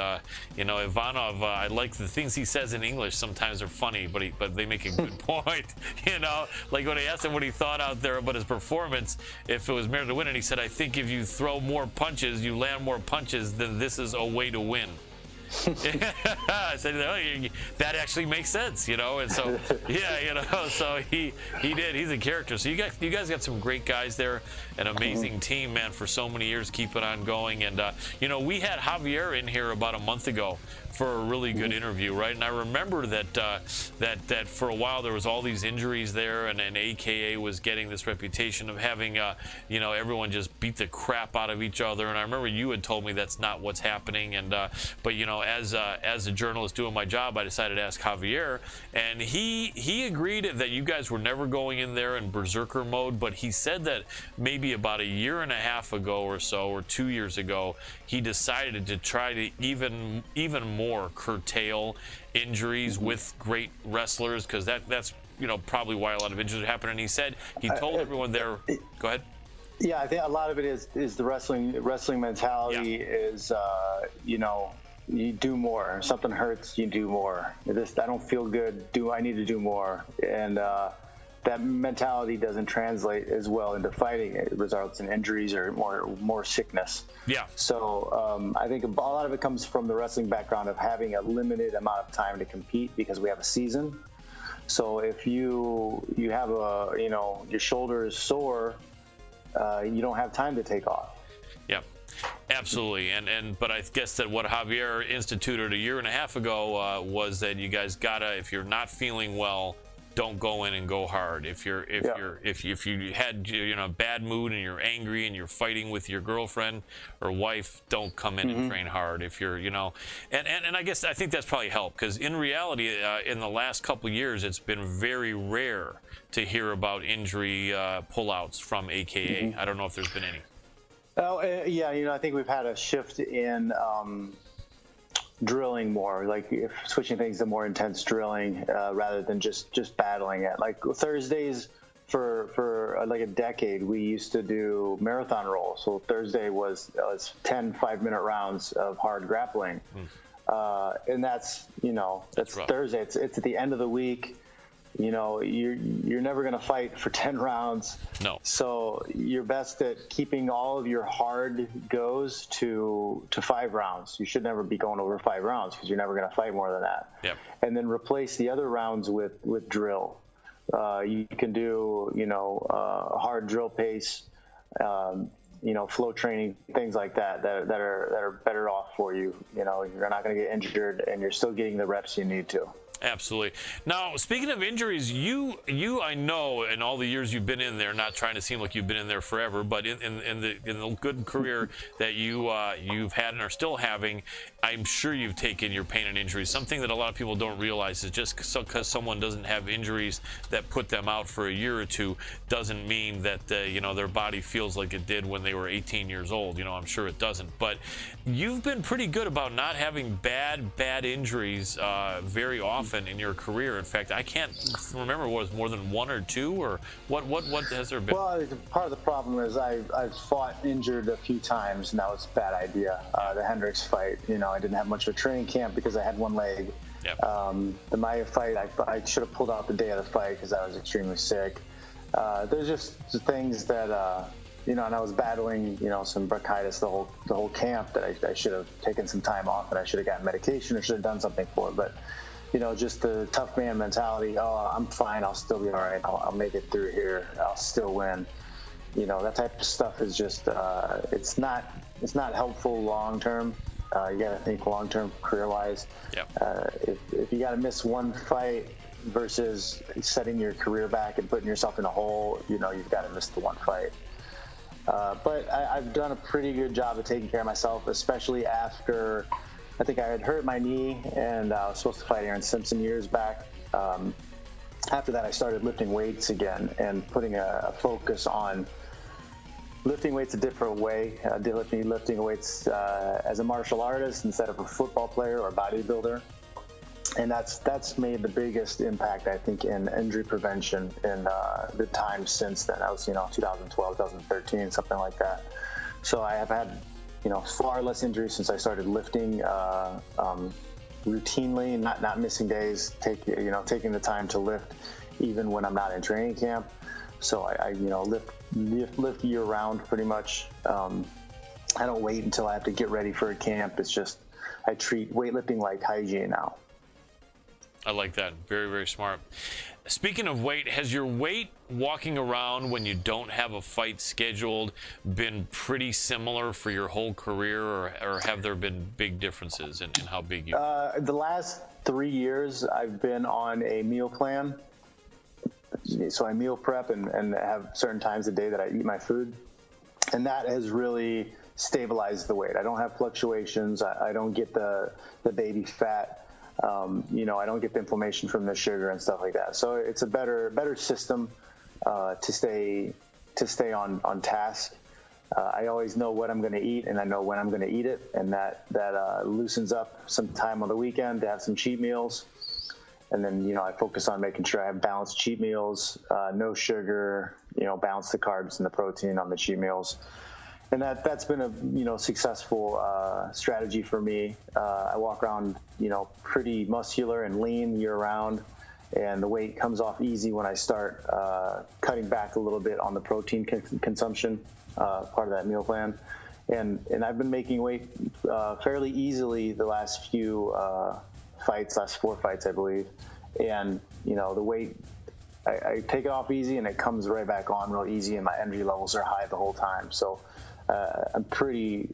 you know, Ivanov, I like the things he says in English. Sometimes are funny, but they make a good point. You know, like when I asked him what he thought out there about his performance, if it was merited to win, and he said, I think if you throw more punches, you land more punches, then this is a way to win. I said, oh, that actually makes sense, you know, and so yeah, you know, so he did. He's a character. So you guys got some great guys there, an amazing team, man, for so many years. Keep it on going. And you know, we had Javier in here about a month ago for a really good interview, right? And I remember that that for a while there was all these injuries there, and AKA was getting this reputation of having you know, everyone just beat the crap out of each other. And I remember you had told me that's not what's happening. And but you know, as a journalist doing my job, I decided to ask Javier, and he agreed that you guys were never going in there in berserker mode, but he said that maybe about a year and a half ago or so, or 2 years ago, he decided to try to even more curtail injuries with great wrestlers, because that's, you know, probably why a lot of injuries happen. And he said he told everyone there. Go ahead. Yeah, I think a lot of it is the wrestling mentality. Is you know, you do more. If something hurts, you do more. I don't feel good. I need to do more? And that mentality doesn't translate as well into fighting. It results in injuries or more sickness. Yeah. So I think a lot of it comes from the wrestling background of having a limited amount of time to compete, because we have a season. So if you have you know, your shoulder is sore, you don't have time to take off. Yeah. Absolutely, but I guess that what Javier instituted a year and a half ago was that you guys gotta, if you're not feeling well, don't go in and go hard. If you had a bad mood and you're angry and you're fighting with your girlfriend or wife, don't come in and train hard. If you're and I think that's probably helped, because in reality, in the last couple of years, it's been very rare to hear about injury pullouts from AKA. I don't know if there's been any. Oh, yeah, I think we've had a shift in drilling more, like switching things to more intense drilling rather than just battling it. Like Thursdays for like a decade, we used to do marathon rolls. So Thursday was 10 5-minute rounds of hard grappling. And that's Thursday. It's at the end of the week. You're never going to fight for 10 rounds. No. So you're best at keeping all of your hard goes to 5 rounds. You should never be going over 5 rounds, because you're never going to fight more than that. Yep. And then replace the other rounds with drill. You can do, hard drill pace, flow training, things like that are better off for you. You're not going to get injured, and you're still getting the reps you need to. Absolutely. Now, speaking of injuries, you I know, in all the years you've been in there, not trying to seem like you've been in there forever, but in the good career that you've had and are still having, I'm sure you've taken your pain and injuries. Something that a lot of people don't realize is just because someone doesn't have injuries that put them out for a year or two doesn't mean that their body feels like it did when they were 18 years old. I'm sure it doesn't. But you've been pretty good about not having bad injuries very often in your career. In fact, I can't remember what was more than 1 or 2, or what has there been? Well, part of the problem is I've fought injured a few times, and that was a bad idea. The Hendricks fight, I didn't have much of a training camp because I had one leg. Yep. The Maia fight, I should have pulled out the day of the fight because I was extremely sick. There's just things that and I was battling some bronchitis the whole camp that I should have taken some time off, and I should have gotten medication or should have done something for it. But just the tough man mentality. Oh, I'm fine. I'll still be all right. I'll make it through here. I'll still win. That type of stuff is just it's not helpful long term. You got to think long term, career wise. Yep. If you got to miss one fight versus setting your career back and putting yourself in a hole, you've got to miss the one fight. But I've done a pretty good job of taking care of myself, especially after. I think I had hurt my knee, and I was supposed to fight Aaron Simpson years back. After that, I started lifting weights again and putting a focus on lifting weights a different way, lifting weights as a martial artist instead of a football player or bodybuilder. And that's made the biggest impact, I think, in injury prevention in the time since then. That was 2012, 2013, something like that. So I have had far less injuries since I started lifting routinely, not missing days, taking the time to lift even when I'm not in training camp. So I lift year round pretty much. I don't wait until I have to get ready for a camp. It's just I treat weightlifting like hygiene now. I like that. Very, very smart. Speaking of weight, has your weight walking around when you don't have a fight scheduled been pretty similar for your whole career, or have there been big differences in how big you are? The last 3 years, I've been on a meal plan. So I meal prep and have certain times a day that I eat my food. And that has really stabilized the weight. I don't have fluctuations. I don't get the baby fat. I don't get the inflammation from the sugar and stuff like that. So it's a better system to stay on task. I always know what I'm going to eat, and I know when I'm going to eat it, and that loosens up some time on the weekend to have some cheat meals. And then I focus on making sure I have balanced cheat meals, no sugar, balance the carbs and the protein on the cheat meals. And that's been a successful strategy for me. I walk around pretty muscular and lean year round, and the weight comes off easy when I start cutting back a little bit on the protein consumption, part of that meal plan. And I've been making weight fairly easily the last few last 4 fights, I believe. And the weight, I take it off easy and it comes right back on real easy, and my energy levels are high the whole time. So I'm pretty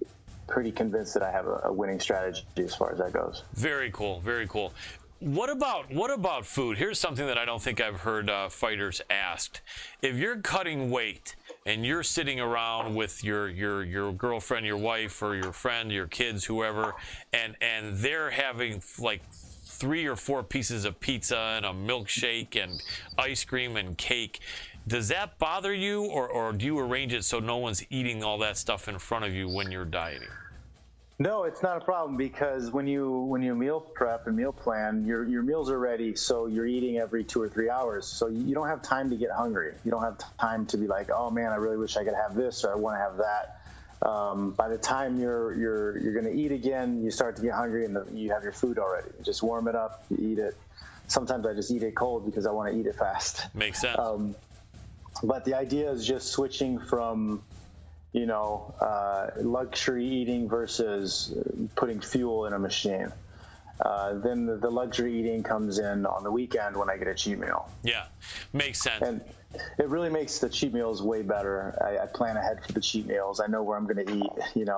convinced that I have a winning strategy as far as that goes. Very cool, very cool. What about food? Here's something that I don't think I've heard fighters asked. If you're cutting weight and you're sitting around with your girlfriend, your wife, or your friend, your kids, whoever, and they're having like 3 or 4 pieces of pizza and a milkshake and ice cream and cake, does that bother you, or do you arrange it so no one's eating all that stuff in front of you when you're dieting? No, it's not a problem, because when you meal prep and meal plan, your meals are ready, so you're eating every 2 or 3 hours. So you don't have time to get hungry. You don't have time to be like, oh man, I really wish I could have this, or I want to have that. By the time you're going to eat again, you start to get hungry, and you have your food already. You just warm it up, you eat it. Sometimes I just eat it cold because I want to eat it fast. Makes sense. But the idea is just switching from luxury eating versus putting fuel in a machine. Then the luxury eating comes in on the weekend when I get a cheat meal. Yeah, makes sense. And it really makes the cheat meals way better. I plan ahead for the cheat meals. I know where I'm going to eat.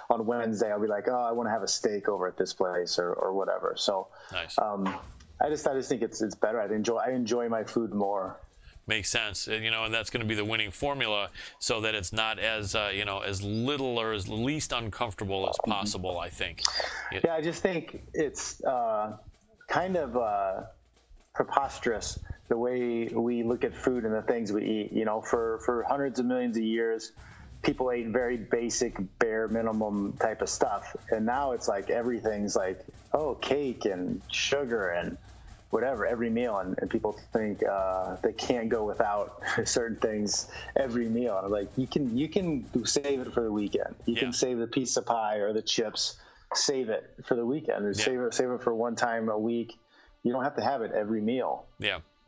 On Wednesday, I'll be like, oh, I want to have a steak over at this place or whatever. So nice. I just think it's better. I enjoy my food more. Makes sense, and that's going to be the winning formula, so that it's not as as little or as least uncomfortable as possible. I think. Yeah, I just think it's kind of preposterous the way we look at food and the things we eat. For hundreds of millions of years, people ate very basic, bare minimum type of stuff, and now it's like everything's like, oh, cake and sugar and whatever every meal, and people think they can't go without certain things every meal. And I'm like, you can save it for the weekend. You can save the pizza pie or the chips, save it for the weekend, or save it for one time a week. You don't have to have it every meal.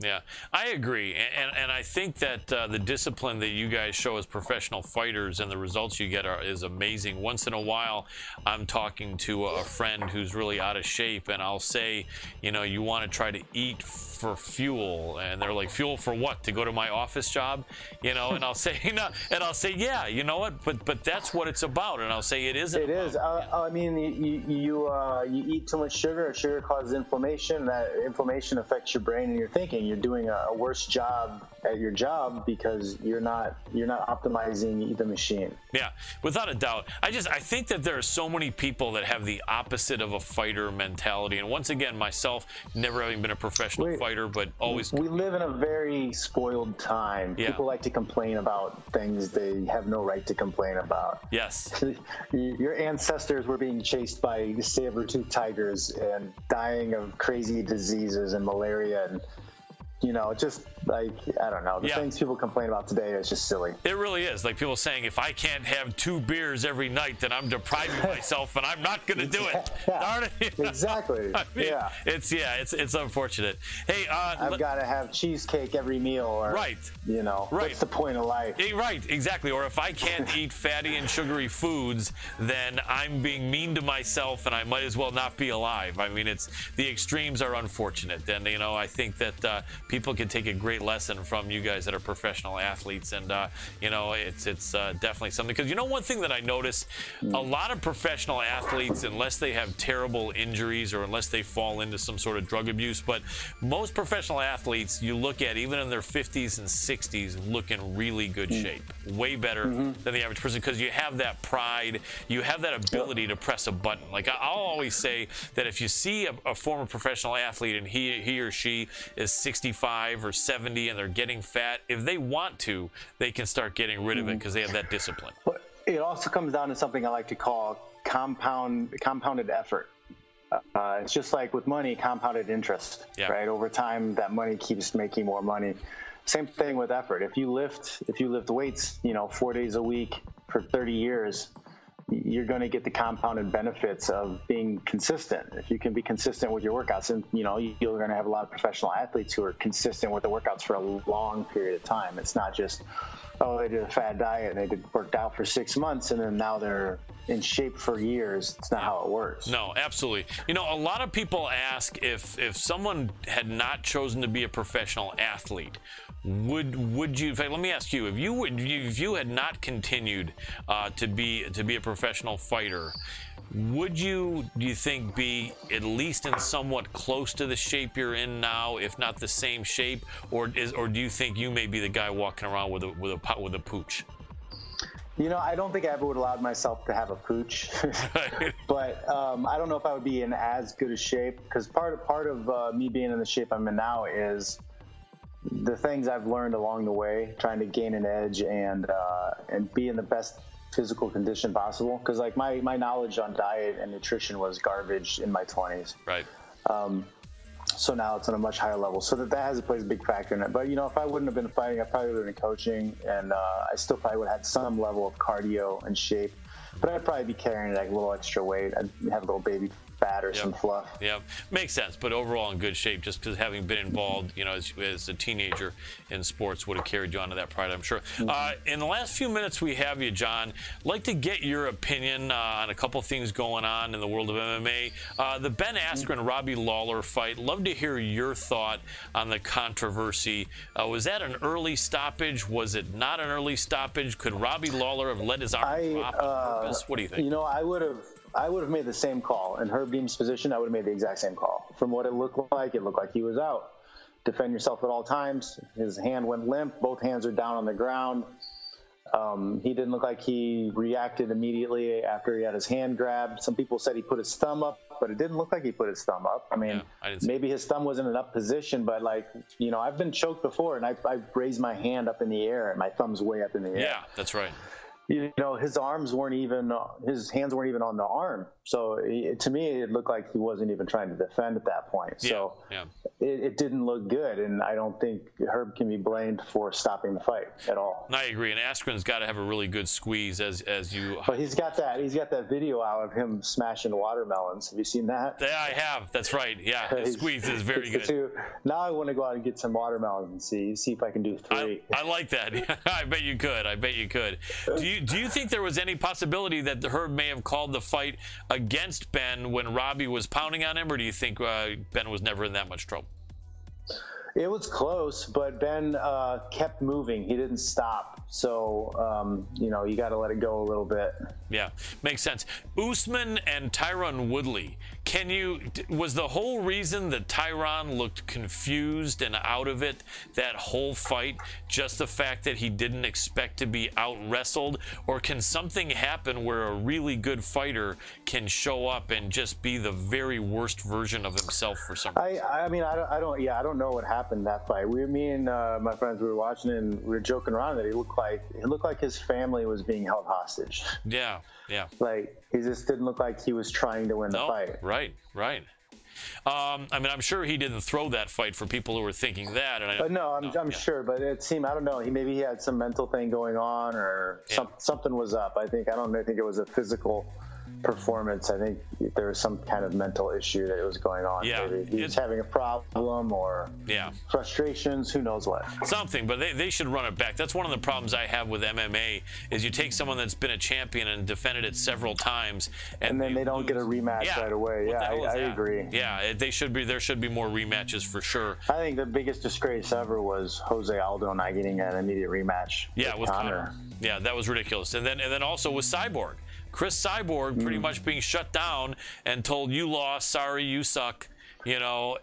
Yeah, I agree, and I think that the discipline that you guys show as professional fighters and the results you get is amazing. Once in a while, I'm talking to a friend who's really out of shape, and I'll say, you want to try to eat for fuel, and they're like, fuel for what? To go to my office job, and I'll say, yeah, you know what? But that's what it's about, and I'll say it isn't. It is. I mean, you eat too much sugar. Sugar causes inflammation. That inflammation affects your brain and your thinking. You're doing a worse job at your job because you're not optimizing the machine. Yeah, without a doubt. I think that there are so many people that have the opposite of a fighter mentality. And once again, myself, never having been a professional fighter, but always. We live in a very spoiled time. Yeah. People like to complain about things they have no right to complain about. Yes. Your ancestors were being chased by saber-toothed tigers and dying of crazy diseases and malaria and just like, I don't know. The things people complain about today is just silly. It really is. Like people saying, if I can't have 2 beers every night, then I'm depriving myself and I'm not going to do it. Darn it. Exactly. I mean, it's unfortunate. Hey, I've got to have cheesecake every meal, or what's the point of life? Right, exactly. Or if I can't eat fatty and sugary foods, then I'm being mean to myself and I might as well not be alive. I mean, the extremes are unfortunate, and I think that people can take a great lesson from you guys that are professional athletes, and it's definitely something, because one thing that I notice, a lot of professional athletes, unless they have terrible injuries or unless they fall into some sort of drug abuse, but most professional athletes you look at, even in their 50s and 60s, look in really good shape, way better than the average person, because you have that pride, you have that ability to press a button. Like I'll always say that if you see a former professional athlete and he or she is 65 or 70 and they're getting fat, if they want to, they can start getting rid of it because they have that discipline. It also comes down to something I like to call compounded effort. It's just like with money, compounded interest, right? Over time, that money keeps making more money. Same thing with effort. If you lift weights, 4 days a week for 30 years, you're going to get the compounded benefits of being consistent. If you can be consistent with your workouts, and you're going to have a lot of professional athletes who are consistent with the workouts for a long period of time. It's not just, they did a fad diet and they worked out for 6 months and then now they're in shape for years. It's not how it works. No, absolutely. A lot of people ask if someone had not chosen to be a professional athlete, Would you? In fact, let me ask you: if you had not continued to be a professional fighter, would you, do you think, be at least in somewhat close to the shape you're in now, if not the same shape, or do you think you may be the guy walking around with a pooch? You know, I don't think I ever would allowed myself to have a pooch, but I don't know if I would be in as good a shape, because part of me being in the shape I'm in now is the things I've learned along the way, trying to gain an edge and be in the best physical condition possible. Because like my knowledge on diet and nutrition was garbage in my 20s. Right. So now it's on a much higher level. So that plays a big factor in it. But, you know, if I wouldn't have been fighting, I probably would have been coaching, and I still probably would have had some level of cardio and shape. But I'd probably be carrying like a little extra weight. I'd have a little baby fat or some fluff. Yeah, makes sense. But overall in good shape, just because having been involved, you know, as a teenager in sports would have carried you onto that pride, I'm sure. In the last few minutes we have you, John, I'd like to get your opinion on a couple things going on in the world of MMA. The Ben Askren Robbie Lawler fight. Love to hear your thought on the controversy. Was that an early stoppage? Was it not an early stoppage? Could Robbie Lawler have let his arm drop on purpose? What do you think? You know, I would have made the same call. In Herb Dean's position, I would have made the exact same call. From what it looked like he was out. Defend yourself at all times. His hand went limp. Both hands are down on the ground. He didn't look like he reacted immediately after he had his hand grabbed. Some people said he put his thumb up, but it didn't look like he put his thumb up. I mean, maybe his thumb wasn't in up position, but like, you know, I've been choked before, and I've raised my hand up in the air, and my thumb's way up in the air. Yeah, that's right. You know, his hands weren't even on the arm. So to me, it looked like he wasn't even trying to defend at that point. So it didn't look good. And I don't think Herb can be blamed for stopping the fight at all. I agree. And Askren's got to have a really good squeeze as you. But he's got that video out of him smashing watermelons. Have you seen that? Yeah, I have. That's right. Yeah, his squeeze is very good. Now I want to go out and get some watermelons and see if I can do 3. I like that. I bet you could. Do you think there was any possibility that Herb may have called the fight against Ben when Robbie was pounding on him, or do you think Ben was never in that much trouble? It was close, but Ben kept moving. He didn't stop. So, you know, you got to let it go a little bit. Yeah, makes sense. Usman and Tyron Woodley. Was the whole reason that Tyron looked confused and out of it that whole fight just the fact that he didn't expect to be out-wrestled? Or can something happen where a really good fighter can show up and just be the very worst version of himself for some reason? I mean, I don't know what happened that fight. Me and my friends, we were watching it, and we were joking around that it looked like his family was being held hostage. Yeah. Like, he just didn't look like he was trying to win the fight. Right. I mean, I'm sure he didn't throw that fight for people who were thinking that. And I'm sure, but it seemed, I don't know, maybe he had some mental thing going on, or something was up. I think it was a physical performance. I think there was some kind of mental issue that was going on. Yeah, maybe he was having a problem, or frustrations, who knows what. Something, but they should run it back. That's one of the problems I have with MMA, is you take someone that's been a champion and defended it several times, and then they don't get a rematch right away. Yeah, I agree. Yeah, there should be more rematches for sure. I think the biggest disgrace ever was Jose Aldo not getting an immediate rematch. Yeah, with Conor. Yeah, that was ridiculous. And then also with Cyborg. Chris Cyborg pretty much being shut down and told, you lost, sorry, you suck. You know,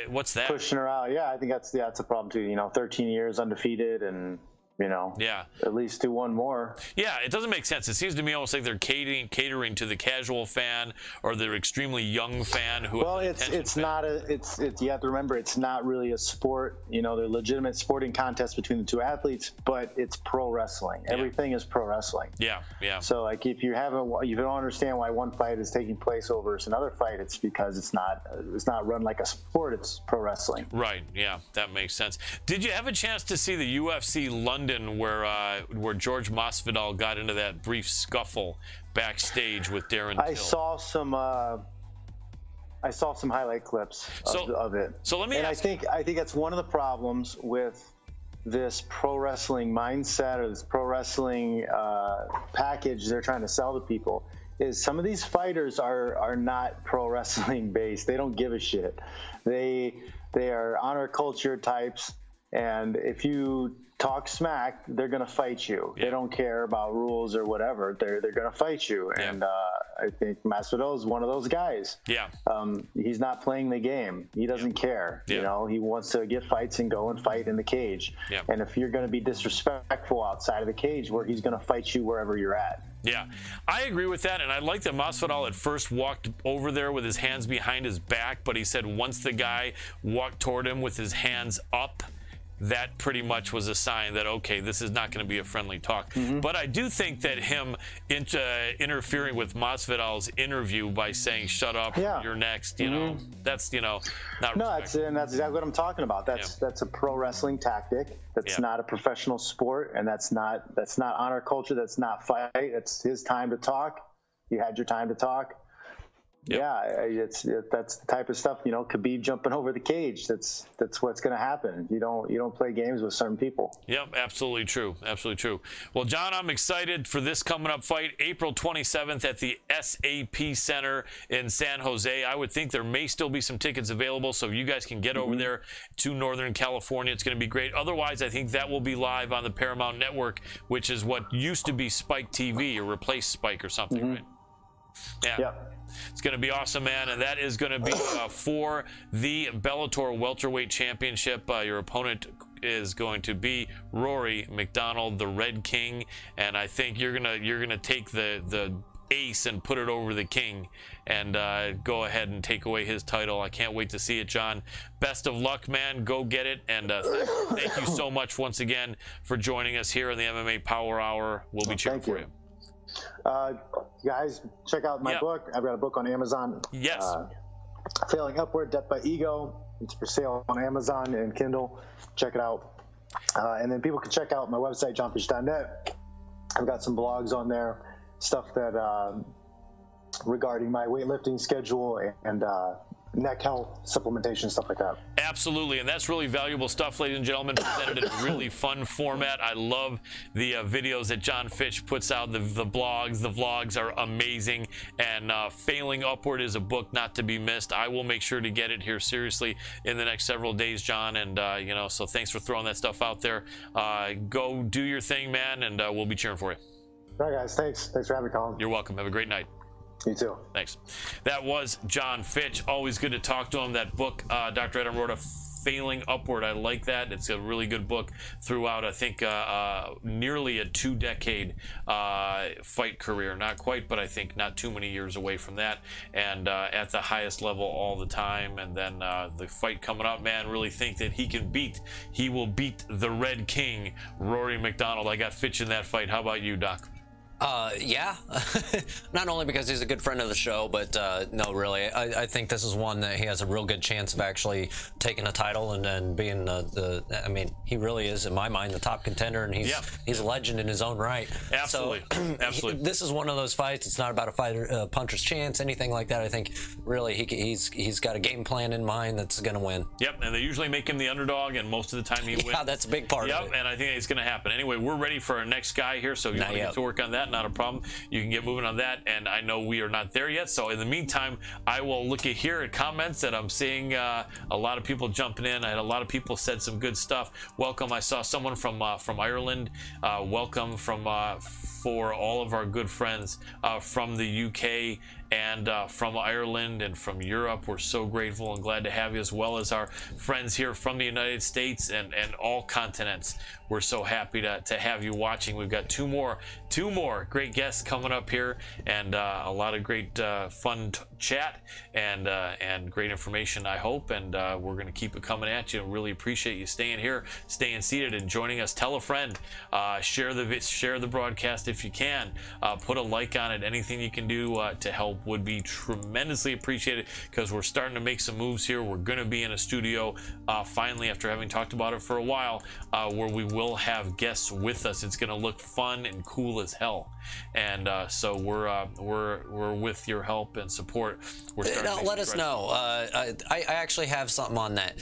what's that? Pushing her out. Yeah, I think that's a problem too. You know, 13 years undefeated, and you know, at least do one more. Yeah, it doesn't make sense. It seems to me almost like they're catering to the casual fan or the extremely young fan who. Well, it's not you have to remember, it's not really a sport. You know, they're legitimate sporting contests between the two athletes, but it's pro wrestling. Everything is pro wrestling. Yeah. So like, if you don't understand why one fight is taking place over another fight, it's because it's not run like a sport. It's pro wrestling. Right. Yeah, that makes sense. Did you have a chance to see the UFC London where George Masvidal got into that brief scuffle backstage with Darren Till? I saw some highlight clips of it. So let me ask. I think that's one of the problems with this pro wrestling mindset, or this pro wrestling package they're trying to sell to people, is some of these fighters are not pro wrestling based. They don't give a shit. They are honor culture types. And if you talk smack, they're going to fight you. They don't care about rules or whatever. They're going to fight you. And I think Masvidal is one of those guys. He's not playing the game. He doesn't care. You know, he wants to get fights and go and fight in the cage. And if you're going to be disrespectful outside of the cage, where he's going to fight you wherever you're at. Yeah, I agree with that, and I like that Masvidal at first walked over there with his hands behind his back, but he said once the guy walked toward him with his hands up, that pretty much was a sign that, okay, this is not going to be a friendly talk. But I do think that him interfering with Masvidal's interview by saying, shut up, you're next, you know, that's, you know, not that's exactly what I'm talking about. That's a pro wrestling tactic. That's not a professional sport, and that's not honor culture. That's not fight. It's his time to talk. You had your time to talk. That's the type of stuff, you know, Khabib jumping over the cage. That's what's going to happen. You don't play games with certain people. Yep, absolutely true. Absolutely true. Well, John, I'm excited for this coming up fight, April 27th at the SAP Center in San Jose. I would think there may still be some tickets available, so you guys can get over there to Northern California. It's going to be great. Otherwise, I think that will be live on the Paramount Network, which is what used to be Spike TV or replaced Spike or something, right? It's going to be awesome, man, and that is going to be for the Bellator welterweight championship. Your opponent is going to be Rory McDonald, the Red King, and I think you're gonna take the ace and put it over the king and go ahead and take away his title. I can't wait to see it, John. Best of luck, man. Go get it, and thank you so much once again for joining us here in the MMA Power Hour. We'll be cheering for you. Guys, check out my book. I've got a book on Amazon. Failing Upward, Death by Ego. It's for sale on Amazon and Kindle. Check it out. And then people can check out my website, johnfish.net. I've got some blogs on there, stuff that regarding my weightlifting schedule and neck health, supplementation, stuff like that. Absolutely, and that's really valuable stuff, ladies and gentlemen, presented in a really fun format. I love the videos that John Fitch puts out, the blogs. The vlogs are amazing, and Failing Upward is a book not to be missed. I will make sure to get it here seriously in the next several days, John, and you know, so thanks for throwing that stuff out there. Go do your thing, man, and we'll be cheering for you. All right, guys, thanks for having me, Colin. You're welcome. Have a great night. You too. Thanks. That was John Fitch. Always good to talk to him. That book, Dr. Adam wrote, Failing Upward. I like that. It's a really good book throughout, I think, nearly a 2-decade fight career. Not quite, but I think not too many years away from that. And at the highest level all the time. And then the fight coming up, man, really think that he will beat the Red King, Rory McDonald. I got Fitch in that fight. How about you, Doc? Yeah, not only because he's a good friend of the show, but no, really, I think this is one that he has a real good chance of actually taking a title and then being I mean, he really is, in my mind, the top contender, and he's a legend in his own right. Absolutely. So, absolutely. This is one of those fights. It's not about a fighter, puncher's chance, anything like that. I think really he's got a game plan in mind that's going to win. Yep, and they usually make him the underdog, and most of the time he wins. Yeah, that's a big part of it. Yep, and I think it's going to happen. Anyway, we're ready for our next guy here, so if you want to get to work on that, not a problem. You can get moving on that, and I know we are not there yet, so in the meantime, I will look at here at comments that I'm seeing a lot of people jumping in. I had a lot of people said some good stuff. Welcome. I saw someone from Ireland. Welcome for all of our good friends from the UK and from Ireland and from Europe. We're so grateful and glad to have you, as well as our friends here from the United States and all continents. We're so happy to have you watching. We've got two more great guests coming up here, and a lot of great fun chat and great information, I hope, and we're going to keep it coming at you. Really appreciate you staying here, staying seated, and joining us. Tell a friend, share the broadcast if you can, put a like on it. Anything you can do to help would be tremendously appreciated, because we're starting to make some moves here. We're going to be in a studio finally, after having talked about it for a while, where we will have guests with us. It's going to look fun and cool as hell, and so we're with your help and support. Let us know. I actually have something on that.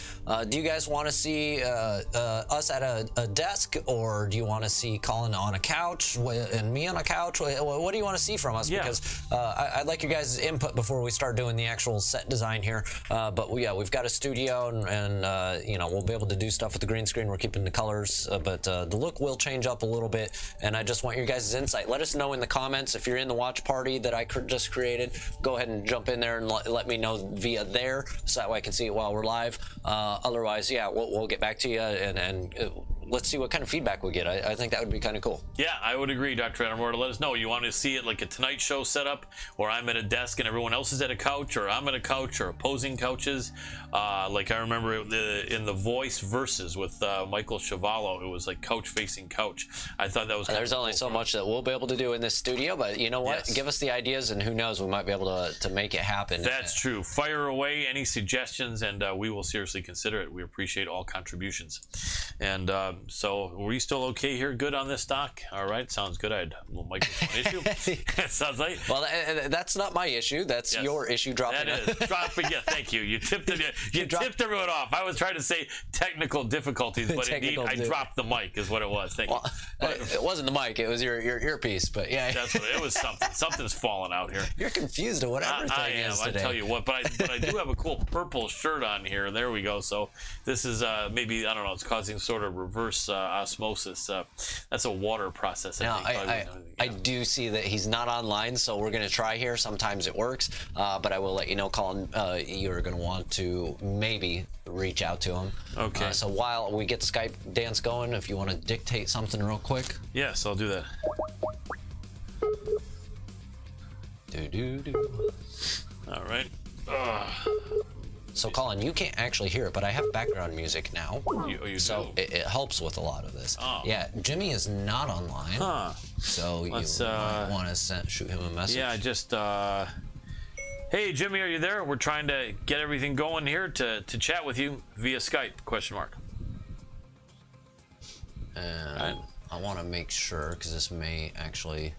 Do you guys want to see us at a desk, or do you want to see Colin on a couch? television, me on a couch? What do you want to see from us? Yeah. Because I'd like your guys' input before we start doing the actual set design here. But we've got a studio, and you know, we'll be able to do stuff with the green screen. We're keeping the colors, but the look will change up a little bit. And I just want your guys' insight. Let us know in the comments if you're in the watch party that I just created. Go ahead and jump in there and let me know via there, so that way I can see it while we're live. Otherwise, yeah, we'll get back to you, and let's see what kind of feedback we get. I think that would be kind of cool. Yeah, I would agree, Dr. Adam Rohr. Let us know. You want to see it like a Tonight Show setup, or I'm at a desk and everyone else is at a couch, or I'm at a couch, or opposing couches. Like I remember in the Voice Versus with Michael Chavallo, it was like couch facing couch. I thought that was There's only so much that we'll be able to do in this studio, but you know what? Yes. Give us the ideas, and who knows, we might be able to make it happen. That's true. Fire away any suggestions, and we will seriously consider it. We appreciate all contributions. And so, were you still okay here? Good on this, Doc? All right, sounds good. I had a little microphone issue. Sounds like. Well, that's not my issue. That's your issue. Dropping. That is dropping. Yeah, thank you. You tipped it. You tipped everyone off. I was trying to say technical difficulties, but indeed I dropped the mic. Is what it was. Thank you. It wasn't the mic. It was your earpiece. But yeah, that's what it was. Something's falling out here. You're confused at what everything is today. I tell you what, but I do have a cool purple shirt on here. There we go. So this is maybe, I don't know, it's causing sort of reverse osmosis. That's a water process. I do see that he's not online, so we're going to try here. Sometimes it works, but I will let you know, Colin, you're going to want to maybe reach out to him. Okay. So while we get Skype dance going, if you want to dictate something real quick. Yes, I'll do that. All right. So, Colin, you can't actually hear it, but I have background music now. So it helps with a lot of this. Oh. Yeah, Jimmy is not online. Huh. So you might want to shoot him a message. Yeah, just... hey, Jimmy, are you there? We're trying to get everything going here to chat with you via Skype, question mark. And I want to make sure, because this may actually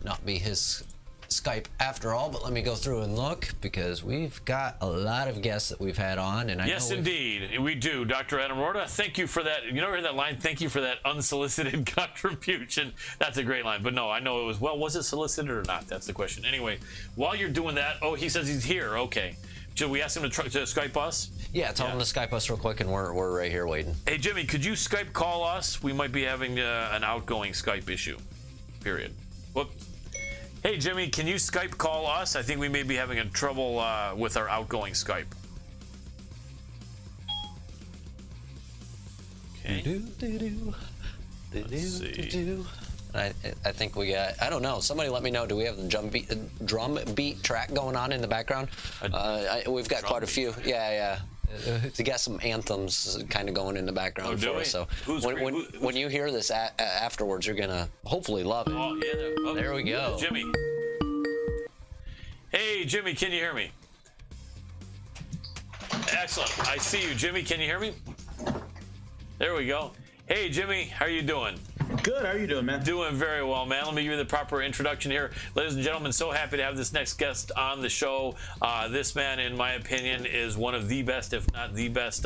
not be his Skype after all, but let me go through and look, because we've got a lot of guests that we've had on, and yes, indeed, we do. Dr. Adam Rohr, thank you for that. You never heard that line? Thank you for that unsolicited contribution. That's a great line. But no, I know it was. Well, was it solicited or not? That's the question. Anyway, while you're doing that, he says he's here. Okay. Should we ask him to Skype us? Yeah, tell him to Skype us real quick, and we're right here waiting. Hey, Jimmy, could you Skype call us? We might be having an outgoing Skype issue. Period. Whoops. Hey, Jimmy, can you Skype call us? I think we may be having a trouble with our outgoing Skype. Okay. Let's see. I think we got, I don't know, somebody let me know, do we have the drum beat track going on in the background? We've got quite a few. Yeah. To get some anthems kind of going in the background for us. So when you hear this afterwards, you're gonna hopefully love it. Oh yeah, there we go. Jimmy. Hey Jimmy, can you hear me? Excellent. I see you, Jimmy. Can you hear me? There we go. Hey Jimmy, how are you doing? Good. How are you doing, man? Doing very well, man. Let me give you the proper introduction here. Ladies and gentlemen, so happy to have this next guest on the show. This man, in my opinion, is one of the best, if not the best,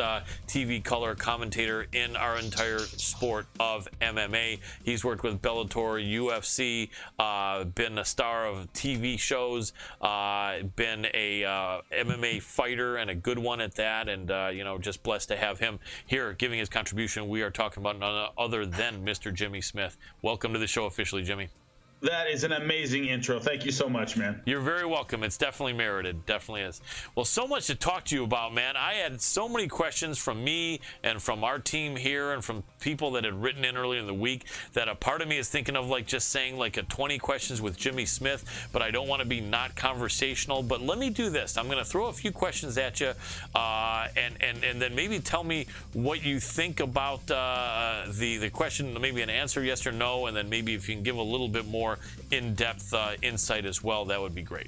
TV color commentator in our entire sport of MMA. He's worked with Bellator, UFC, been a star of TV shows, been a MMA fighter, and a good one at that, and just blessed to have him here giving his contribution. We are talking about none other than Mr. Jimmy Smith. Welcome to the show officially, Jimmy. That is an amazing intro. Thank you so much, man. You're very welcome. It's definitely merited. Definitely is. Well, so much to talk to you about, man. I had so many questions from me and from our team here and from people that had written in earlier in the week that a part of me is thinking of just saying a 20 questions with Jimmy Smith, but I don't want to be not conversational. But let me do this. I'm going to throw a few questions at you and then maybe tell me what you think about the question, maybe an answer yes or no, and then maybe if you can give a little bit more in-depth insight as well, that would be great.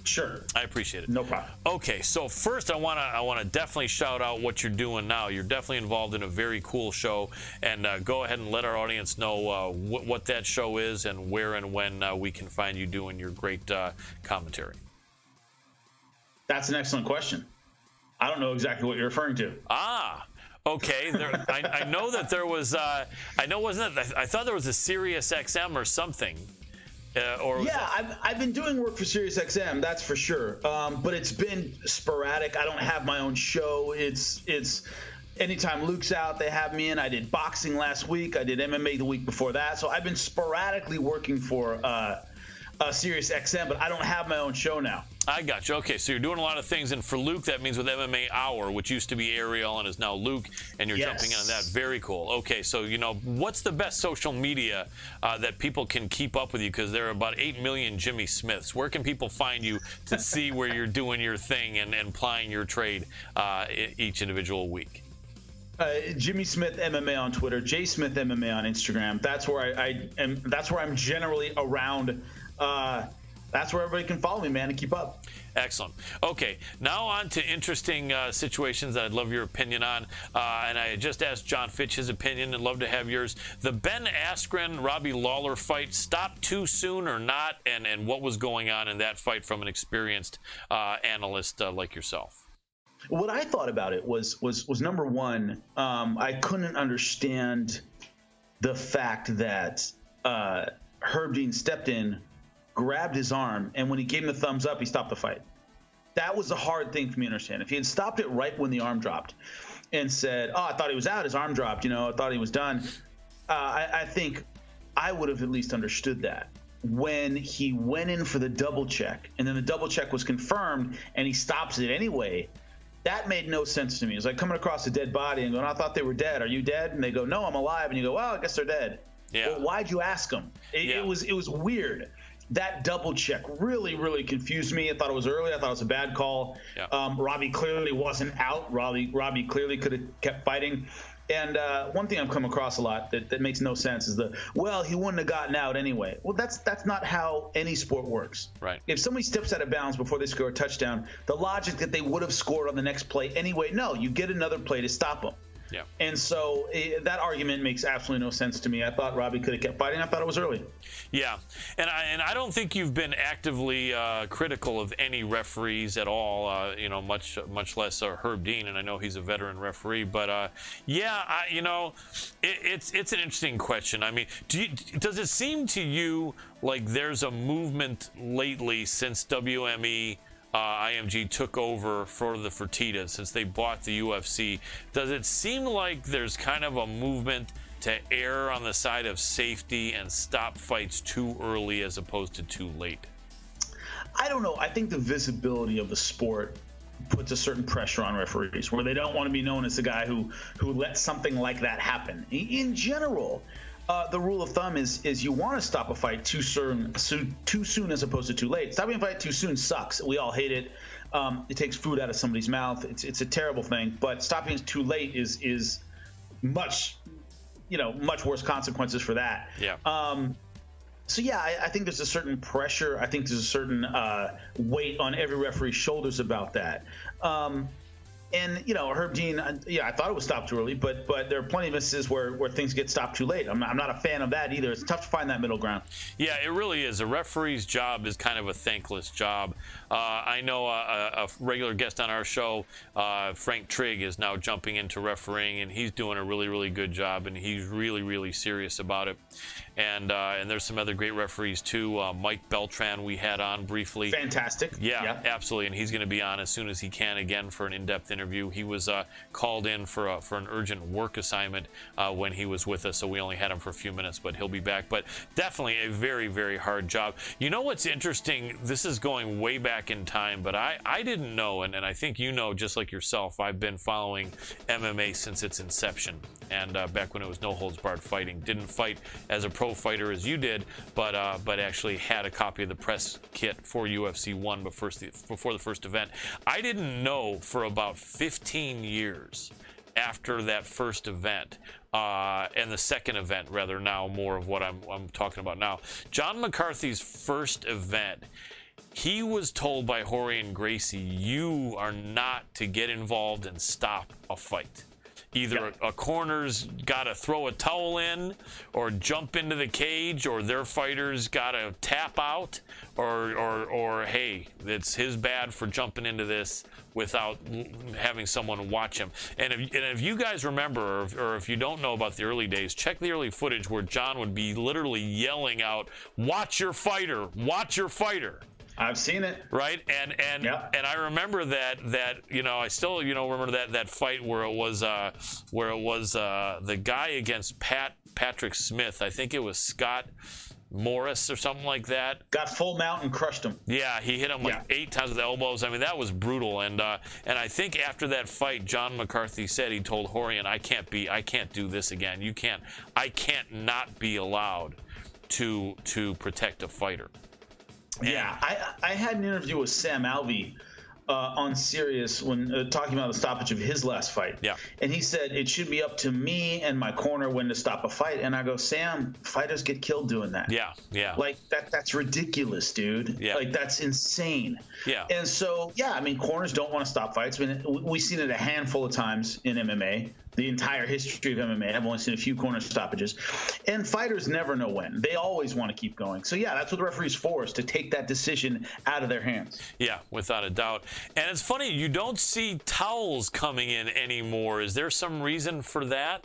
Sure. I appreciate it. No problem. Okay, so first I want to definitely shout out what you're doing now. You're definitely involved in a very cool show, and go ahead and let our audience know what that show is and where and when we can find you doing your great commentary. That's an excellent question. I don't know exactly what you're referring to. Okay, I know that there was. I know wasn't it? I thought there was a Sirius XM or something. I've been doing work for Sirius XM, that's for sure. But it's been sporadic. I don't have my own show. It's anytime Luke's out, they have me in. I did boxing last week. I did MMA the week before that. So I've been sporadically working for Sirius XM, but I don't have my own show now. I got you. Okay, so you're doing a lot of things, and for Luke, that means with MMA Hour, which used to be Ariel and is now Luke, and you're jumping in on that. Very cool. Okay, so, what's the best social media that people can keep up with you? Because there are about 8 million Jimmy Smiths. Where can people find you to see where you're doing your thing and plying your trade each individual week? Jimmy Smith MMA on Twitter, J Smith MMA on Instagram. That's where I am. That's where I'm generally around. That's where everybody can follow me, man, and keep up. Excellent. Okay, now on to interesting situations that I'd love your opinion on. And I just asked John Fitch his opinion and love to have yours. The Ben Askren, Robbie Lawler fight stopped too soon or not? And what was going on in that fight from an experienced analyst like yourself? What I thought about it was number one, I couldn't understand the fact that Herb Dean stepped in, grabbed his arm, and when he gave him the thumbs up, he stopped the fight. That was a hard thing for me to understand. If he had stopped it right when the arm dropped and said, I thought he was out, his arm dropped, I thought he was done, I think I would have at least understood that. When he went in for the double check, and then the double check was confirmed, and he stops it anyway, that made no sense to me. It's like coming across a dead body and going, I thought they were dead. Are you dead? And they go, no, I'm alive. And you go, well, I guess they're dead. Yeah. Well, why'd you ask them? It was weird. That double check really, really confused me. I thought it was early. I thought it was a bad call. Yeah. Robbie clearly wasn't out. Robbie clearly could have kept fighting. And one thing I've come across a lot that makes no sense is he wouldn't have gotten out anyway. Well, that's not how any sport works. Right. If somebody steps out of bounds before they score a touchdown, the logic that they would have scored on the next play anyway, no, you get another play to stop them. Yeah. And so that argument makes absolutely no sense to me. I thought Robbie could have kept fighting. I thought it was early. Yeah, and I don't think you've been actively critical of any referees at all. Much less Herb Dean, and I know he's a veteran referee. But it's an interesting question. I mean, does it seem to you like there's a movement lately since WME? IMG took over for the Fertitas since they bought the UFC. Does it seem like there's kind of a movement to err on the side of safety and stop fights too early as opposed to too late? I don't know. I think the visibility of the sport puts a certain pressure on referees where they don't want to be known as the guy who let something like that happen. In general, the rule of thumb is you want to stop a fight too soon as opposed to too late. Stopping a fight too soon sucks. We all hate it. It takes food out of somebody's mouth. It's a terrible thing. But stopping it too late is much worse consequences for that. Yeah. I think there's a certain pressure. I think there's a certain weight on every referee's shoulders about that. And Herb Dean, I thought it was stopped too early, but there are plenty of instances where things get stopped too late. I'm not a fan of that either. It's tough to find that middle ground. Yeah, it really is. A referee's job is kind of a thankless job. I know a regular guest on our show, Frank Trigg, is now jumping into refereeing, and he's doing a really, really good job, and he's really, really serious about it. And there's some other great referees too. Mike Beltran we had on briefly. Fantastic. Yeah, absolutely. And he's going to be on as soon as he can again for an in-depth interview. He was called in for an urgent work assignment when he was with us, so we only had him for a few minutes, but he'll be back. But definitely a very, very hard job. You know what's interesting? This is going way back in time, but I didn't know, and I think you know just like yourself, I've been following MMA since its inception. And back when it was no holds barred fighting. Didn't fight as a pro fighter as you did, but actually had a copy of the press kit for UFC 1 before the first event. I didn't know for about 15 years after that first event, and the second event, rather, now more of what I'm talking about now. John McCarthy's first event, he was told by Rorion Gracie, you are not to get involved and stop a fight. either a corner's got to throw a towel in or jump into the cage, or their fighter's got to tap out, or hey, it's his bad for jumping into this without having someone watch him. And if you guys remember, or if you don't know about the early days, check the early footage where John would be literally yelling out, "Watch your fighter! Watch your fighter!" I've seen it. Right, and I remember that I still remember that fight where it was the guy against Patrick Smith. I think it was Scott Morris or something like that. Got full mount and crushed him. Yeah, he hit him like 8 times with elbows. I mean, that was brutal. And I think after that fight, John McCarthy said, he told Horian, I can't do this again. I can't not be allowed to protect a fighter. Yeah, I had an interview with Sam Alvey on Sirius when talking about the stoppage of his last fight. Yeah. And he said, it should be up to me and my corner when to stop a fight. And I go, Sam, fighters get killed doing that. Yeah, yeah. Like, that's ridiculous, dude. Yeah. Like, that's insane. Yeah. And so, yeah, I mean, corners don't want to stop fights. I mean, we've seen it a handful of times in MMA. The entire history of MMA, I've only seen a few corner stoppages. And fighters never know when. They always want to keep going. So, yeah, that's what the referee's for, is to take that decision out of their hands. Yeah, without a doubt. And it's funny, you don't see towels coming in anymore. Is there some reason for that?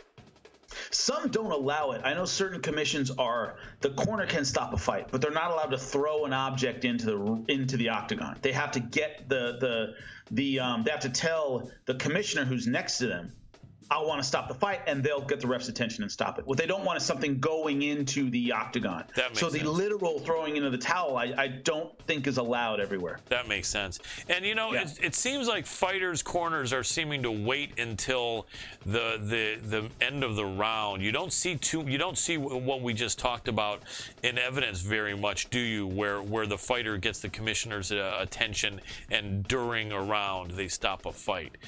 Some don't allow it. I know certain commissions the corner can stop a fight, but they're not allowed to throw an object into the octagon. They have to get they have to tell the commissioner who's next to them, I want to stop the fight, and they'll get the ref's attention and stop it. What they don't want is something going into the octagon. That makes sense. The literal throwing into the towel, I don't think is allowed everywhere. That makes sense. And it seems like fighters' corners are seeming to wait until the end of the round. You don't see what we just talked about in evidence very much, do you? Where the fighter gets the commissioner's attention, and during a round they stop a fight.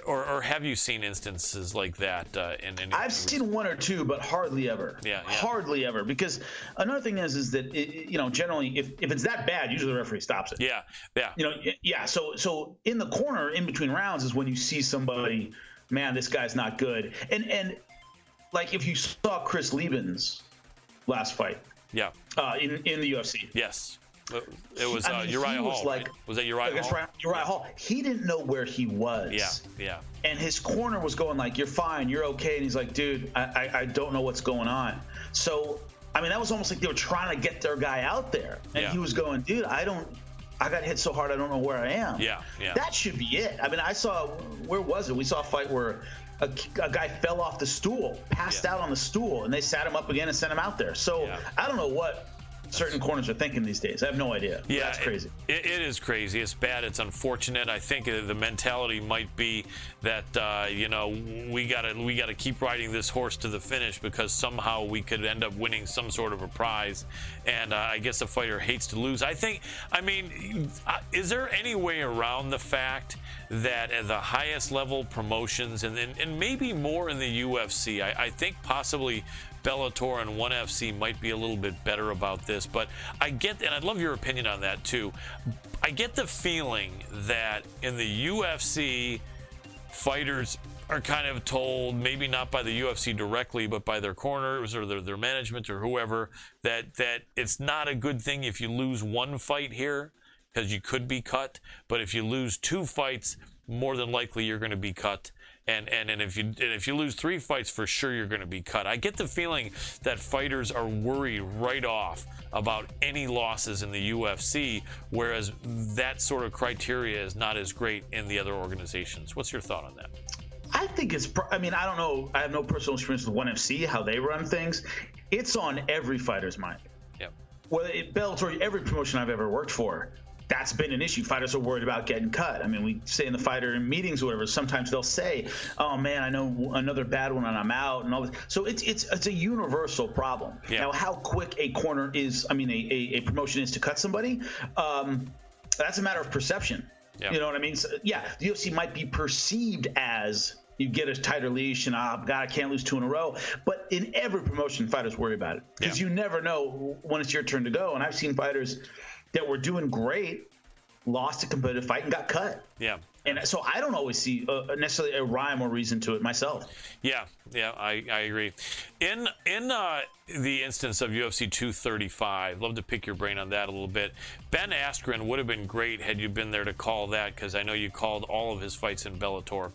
Or have you seen instances like that in any? I've seen one or two, but hardly ever. Yeah. Hardly ever. Because another thing is that generally if it's that bad, usually the referee stops it. Yeah. So in the corner, in between rounds, is when you see somebody, man, this guy's not good. And like if you saw Chris Liebman's last fight. Yeah. In the UFC. Yes. It was Uriah Hall. Was that Uriah Hall? Uriah Hall. He didn't know where he was. Yeah. And his corner was going like, "You're fine, you're okay." And he's like, "Dude, I don't know what's going on." So, I mean, that was almost like they were trying to get their guy out there, and he was going, "Dude, I got hit so hard, I don't know where I am." Yeah. That should be it. I mean, where was it? We saw a fight where a guy fell off the stool, passed out on the stool, and they sat him up again and sent him out there. So I don't know what certain corners are thinking these days. I have no idea. Yeah, that's crazy. It is crazy. It's bad. It's unfortunate. I think the mentality might be that we gotta keep riding this horse to the finish, because somehow we could end up winning some sort of a prize. And I guess a fighter hates to lose. Is there any way around the fact that at the highest level promotions, and maybe more in the UFC, I think possibly Bellator and ONE FC might be a little bit better about this, but and I'd love your opinion on that too. I get the feeling that in the UFC, fighters are kind of told, maybe not by the UFC directly, but by their corners or their management or whoever, that it's not a good thing if you lose one fight here, because you could be cut, but if you lose 2 fights, more than likely you're going to be cut. And if you lose 3 fights, for sure you're going to be cut. I get the feeling that fighters are worried right off about any losses in the UFC, whereas that sort of criteria is not as great in the other organizations. What's your thought on that? I think I don't know. I have no personal experience with ONE FC, how they run things. It's on every fighter's mind. Yeah. Whether Bellator, every promotion I've ever worked for, that's been an issue. Fighters are worried about getting cut. I mean, we say in the fighter meetings or whatever, sometimes they'll say, "Oh man, I know another bad one and I'm out," and all this. So it's a universal problem. Yeah. Now, how quick a corner is, a promotion is to cut somebody, that's a matter of perception. Yeah. You know what I mean? So, yeah, the UFC might be perceived as, you get a tighter leash and, God, I can't lose 2 in a row. But in every promotion, fighters worry about it, because you never know when it's your turn to go. And I've seen fighters that were doing great, lost a competitive fight, and got cut. Yeah. And so I don't always see necessarily a rhyme or reason to it myself. Yeah, I agree. In the instance of UFC 235, love to pick your brain on that a little bit. Ben Askren would have been great had you been there to call that, because I know you called all of his fights in Bellator.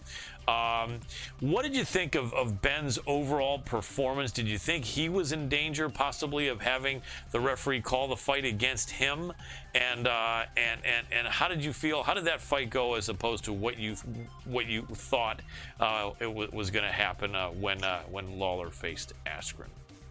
What did you think of Ben's overall performance? Did you think he was in danger possibly of having the referee call the fight against him? And how did you feel? How did that fight go as opposed to what you thought was going to happen when Lawler faced Askren?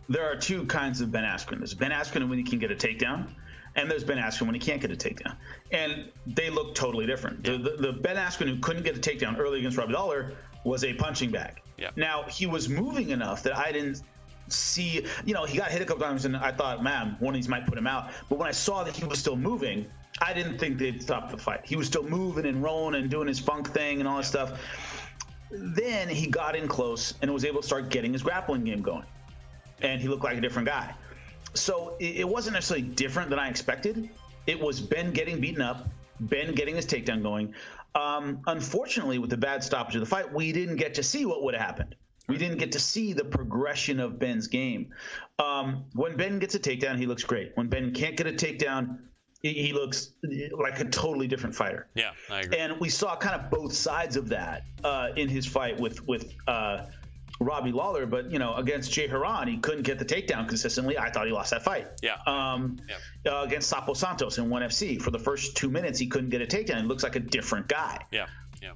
There are two kinds of Ben Askren. There's Ben Askren when he can get a takedown, and there's Ben Askren when he can't get a takedown. And they look totally different. Yeah. The Ben Askren who couldn't get a takedown early against Robbie Lawler was a punching bag. Yeah. Now, he was moving enough that I didn't see, he got hit a couple times, and I thought, man, one of these might put him out. But when I saw that he was still moving, I didn't think they'd stop the fight. He was still moving and rolling and doing his funk thing and all that stuff. Then he got in close and was able to start getting his grappling game going. And he looked like a different guy. So it wasn't necessarily different than I expected. It was Ben getting beaten up, Ben getting his takedown going. Unfortunately, with the bad stoppage of the fight, we didn't get to see what would have happened. We didn't get to see the progression of Ben's game. When Ben gets a takedown, he looks great. When Ben can't get a takedown, he looks like a totally different fighter. Yeah, I agree. And we saw kind of both sides of that in his fight with Robbie Lawler, but against Jay Haran, he couldn't get the takedown consistently. I thought he lost that fight. Yeah. Against Sapo Santos in 1FC, for the first 2 minutes, he couldn't get a takedown. He looks like a different guy. Yeah.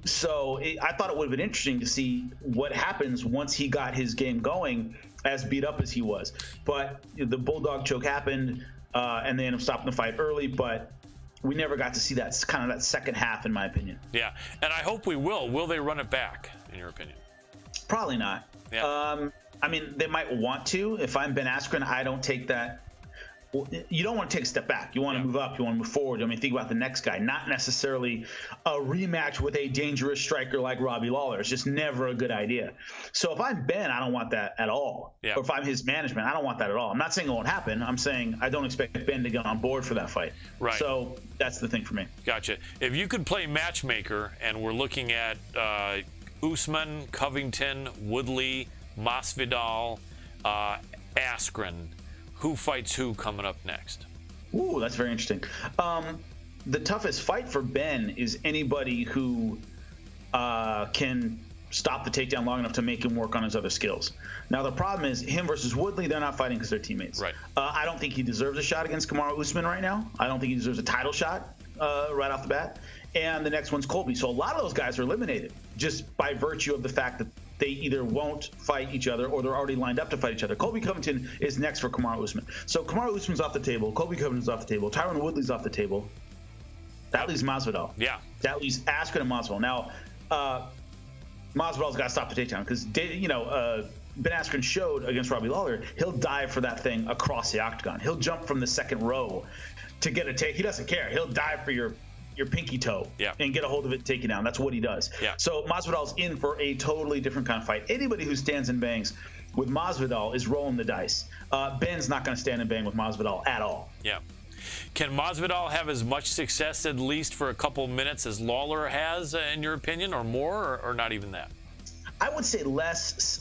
So I thought it would have been interesting to see what happens once he got his game going, as beat up as he was. But the Bulldog choke happened, and they ended up stopping the fight early, but we never got to see that second half, in my opinion. Yeah, and I hope we will. Will they run it back, in your opinion? Probably not. Yeah. I mean, they might want to. If I'm Ben Askren, I don't take that. Well, you don't want to take a step back. You want to move up. You want to move forward. I mean, think about the next guy. Not necessarily a rematch with a dangerous striker like Robbie Lawler. It's just never a good idea. So if I'm Ben, I don't want that at all. Yeah. Or if I'm his management, I don't want that at all. I'm not saying it won't happen. I'm saying I don't expect Ben to get on board for that fight. Right. So that's the thing for me. Gotcha. If you could play matchmaker, and we're looking at Usman, Covington, Woodley, Masvidal, Askren, who fights who coming up next? Ooh, that's very interesting. The toughest fight for Ben is anybody who can stop the takedown long enough to make him work on his other skills. Now, the problem is him versus Woodley, they're not fighting because they're teammates. Right. I don't think he deserves a shot against Kamaru Usman right now. I don't think he deserves a title shot right off the bat. And the next one's Colby. So a lot of those guys are eliminated just by virtue of the fact that they either won't fight each other or they're already lined up to fight each other. Colby Covington is next for Kamaru Usman. So Kamaru Usman's off the table. Colby Covington's off the table. Tyron Woodley's off the table. That leaves Masvidal. Yeah. That leaves Askren and Masvidal. Now, Masvidal's got to stop the takedown because, Ben Askren showed against Robbie Lawler, he'll dive for that thing across the octagon. He'll jump from the second row to get a take. He doesn't care. He'll dive for your pinky toe and get a hold of it and take you down. That's what he does. Yeah. So Masvidal's in for a totally different kind of fight. Anybody who stands and bangs with Masvidal is rolling the dice. Ben's not going to stand and bang with Masvidal at all. Yeah. Can Masvidal have as much success, at least for a couple minutes, as Lawler has, in your opinion, or more, or not even that? I would say less.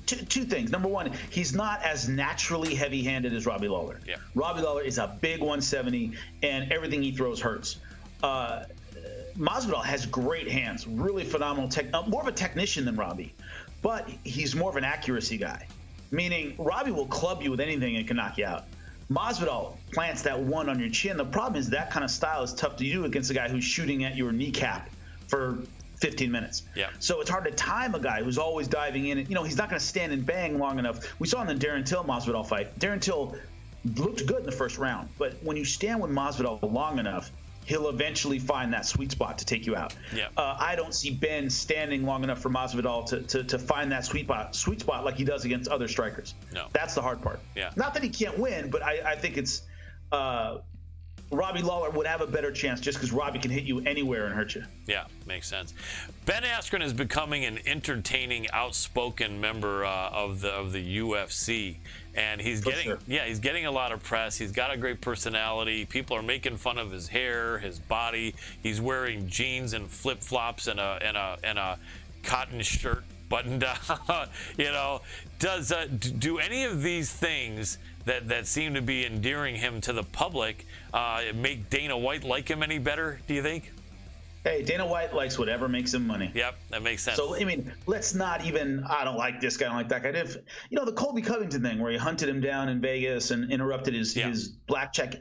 Two things. Number one, he's not as naturally heavy-handed as Robbie Lawler. Yeah. Robbie Lawler is a big 170, and everything he throws hurts. Masvidal has great hands, really phenomenal more of a technician than Robbie, but he's more of an accuracy guy, meaning Robbie will club you with anything and can knock you out. Masvidal plants that one on your chin. The problem is that kind of style is tough to do against a guy who's shooting at your kneecap for 15 minutes. Yeah. So it's hard to time a guy who's always diving in. He's not going to stand and bang long enough. We saw in the Darren Till Masvidal fight. Darren Till looked good in the first round, but when you stand with Masvidal long enough, he'll eventually find that sweet spot to take you out. Yeah. I don't see Ben standing long enough for Masvidal to find that sweet spot like he does against other strikers. No. That's the hard part. Yeah. Not that he can't win, but I think it's Robbie Lawler would have a better chance just because Robbie can hit you anywhere and hurt you. Yeah, makes sense. Ben Askren is becoming an entertaining, outspoken member of the UFC, and he's getting a lot of press. He's got a great personality. People are making fun of his hair, his body. He's wearing jeans and flip flops and a cotton shirt buttoned down. Do any of these things that seem to be endearing him to the public make Dana White like him any better, do you think? Hey, Dana White likes whatever makes him money. Yep, that makes sense. So, I mean, let's not even, I don't like this guy, I don't like that guy. The Colby Covington thing where he hunted him down in Vegas and interrupted his blackjack.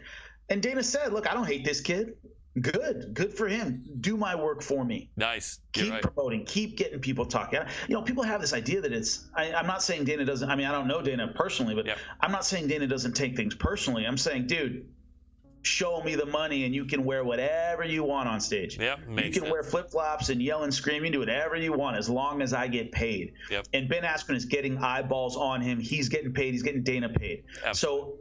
And Dana said, look, I don't hate this kid. Good for him. Do my work for me. Nice. Keep promoting. Keep getting people talking. People have this idea that I'm not saying Dana doesn't. I mean, I don't know Dana personally, but I'm not saying Dana doesn't take things personally. I'm saying, dude, show me the money and you can wear whatever you want on stage. Yep, you can wear flip-flops and yell and scream. You can do whatever you want as long as I get paid. Yep. And Ben Askren is getting eyeballs on him. He's getting paid. He's getting Dana paid. Absolutely. So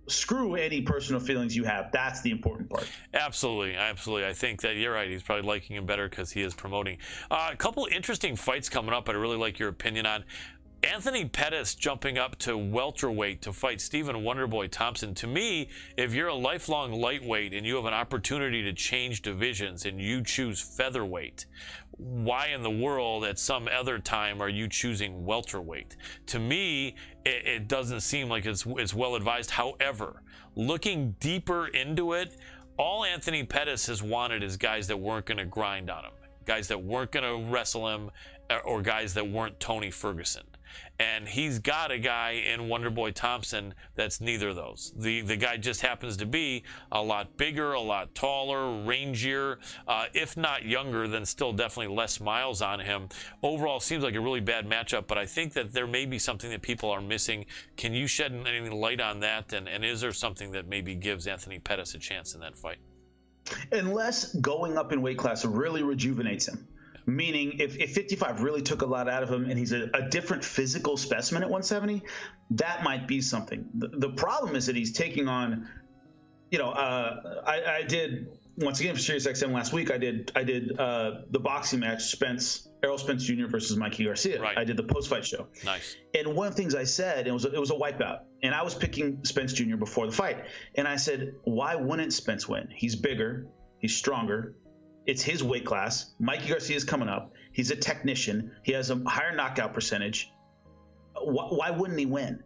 screw any personal feelings you have. That's the important part. Absolutely. I think that you're right. He's probably liking him better because he is promoting. A couple interesting fights coming up I'd really like your opinion on. Anthony Pettis jumping up to welterweight to fight Stephen Wonderboy Thompson. To me, if you're a lifelong lightweight and you have an opportunity to change divisions and you choose featherweight, why in the world at some other time are you choosing welterweight? To me, it doesn't seem like it's well advised. However, looking deeper into it, all Anthony Pettis has wanted is guys that weren't going to grind on him, guys that weren't going to wrestle him, or guys that weren't Tony Ferguson. And he's got a guy in Wonderboy Thompson that's neither of those. The guy just happens to be a lot bigger, a lot taller, rangier, if not younger, then still definitely less miles on him. Overall, seems like a really bad matchup, but I think that there may be something that people are missing. Can you shed any light on that? And is there something that maybe gives Anthony Pettis a chance in that fight? Unless going up in weight class really rejuvenates him. Meaning, if 55 really took a lot out of him and he's a different physical specimen at 170, that might be something. The problem is that he's taking on, I did, once again for SiriusXM last week, I did the boxing match, Errol Spence Jr. versus Mikey Garcia. Right. I did the post-fight show. Nice. And one of the things I said, it was a wipeout, and I was picking Spence Jr. before the fight. And I said, why wouldn't Spence win? He's bigger, he's stronger. It's his weight class. Mikey Garcia is coming up. He's a technician. He has a higher knockout percentage. Why wouldn't he win?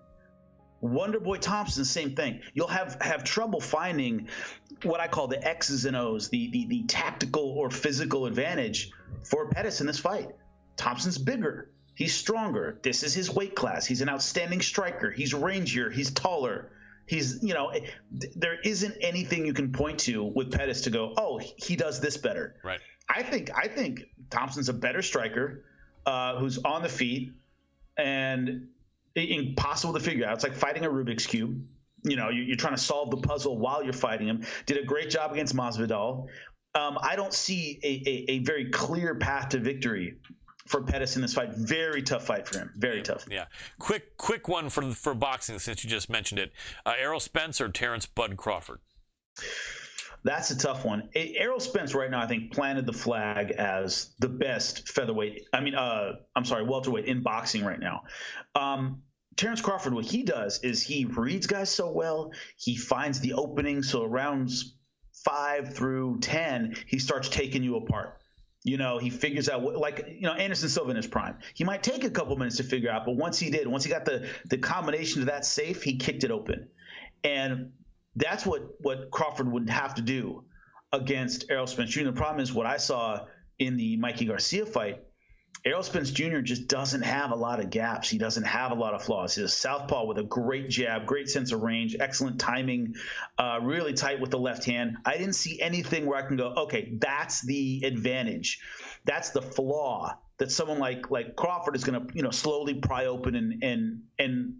Wonderboy Thompson, the same thing. You'll have trouble finding what I call the X's and O's, the tactical or physical advantage for Pettis in this fight. Thompson's bigger. He's stronger. This is his weight class. He's an outstanding striker. He's rangier. He's taller. He's, there isn't anything you can point to with Pettis to go, oh, he does this better. Right. I think Thompson's a better striker who's on the feet and impossible to figure out. It's like fighting a Rubik's Cube. You're trying to solve the puzzle while you're fighting him. Did a great job against Masvidal. I don't see a very clear path to victory for Pettis in this fight. Very tough fight for him. Very tough. Yeah. Quick one for boxing, since you just mentioned it. Errol Spence or Terrence Bud Crawford? That's a tough one. Errol Spence right now, I think, planted the flag as the best welterweight in boxing right now. Terrence Crawford, what he does is he reads guys so well. He finds the opening. So rounds 5 through 10, he starts taking you apart. He figures out Anderson Silva in his prime. He might take a couple minutes to figure out, but once he got the combination of that safe, he kicked it open. And that's what Crawford would have to do against Errol Spence Jr. The problem is what I saw in the Mikey Garcia fight, Errol Spence Jr. just doesn't have a lot of gaps. He doesn't have a lot of flaws. He's a southpaw with a great jab, great sense of range, excellent timing, really tight with the left hand. I didn't see anything where I can go, okay, that's the advantage. That's the flaw that someone like Crawford is going to, slowly pry open and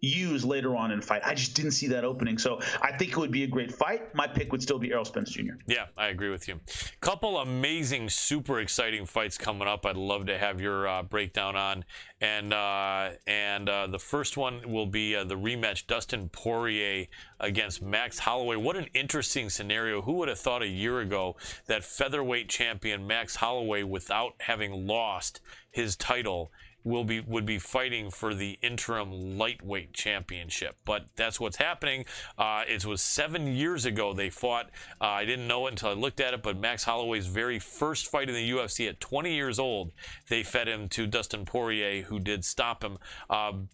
use later on in the fight. I just didn't see that opening. So I think it would be a great fight. My pick would still be Errol Spence Jr. Yeah, I agree with you. Couple amazing, super exciting fights coming up. I'd love to have your breakdown on. And the first one will be the rematch, Dustin Poirier against Max Holloway. What an interesting scenario. Who would have thought a year ago that featherweight champion Max Holloway, without having lost his title, would be fighting for the interim lightweight championship? But that's what's happening. It was 7 years ago they fought. I didn't know it until I looked at it, but Max Holloway's very first fight in the UFC at 20 years old, they fed him to Dustin Poirier, who did stop him.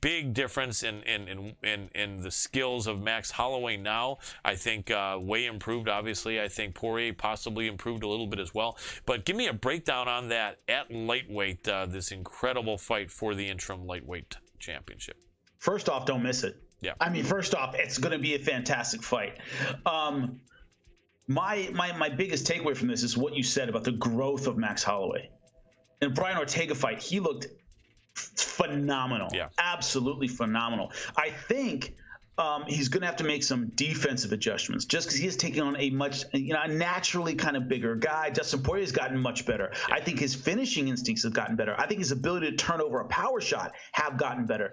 Big difference in the skills of Max Holloway now. I think way improved, obviously. I think Poirier possibly improved a little bit as well. But give me a breakdown on that at lightweight, this incredible fight for the interim lightweight championship. First off, don't miss it. Yeah. I mean, first off, it's going to be a fantastic fight. My biggest takeaway from this is what you said about the growth of Max Holloway. In the Brian Ortega fight, he looked phenomenal. Yeah. Absolutely phenomenal. I think he's going to have to make some defensive adjustments just because he is taking on a much, a naturally kind of bigger guy. Dustin Poirier has gotten much better. Yeah. I think his finishing instincts have gotten better. I think his ability to turn over a power shot have gotten better.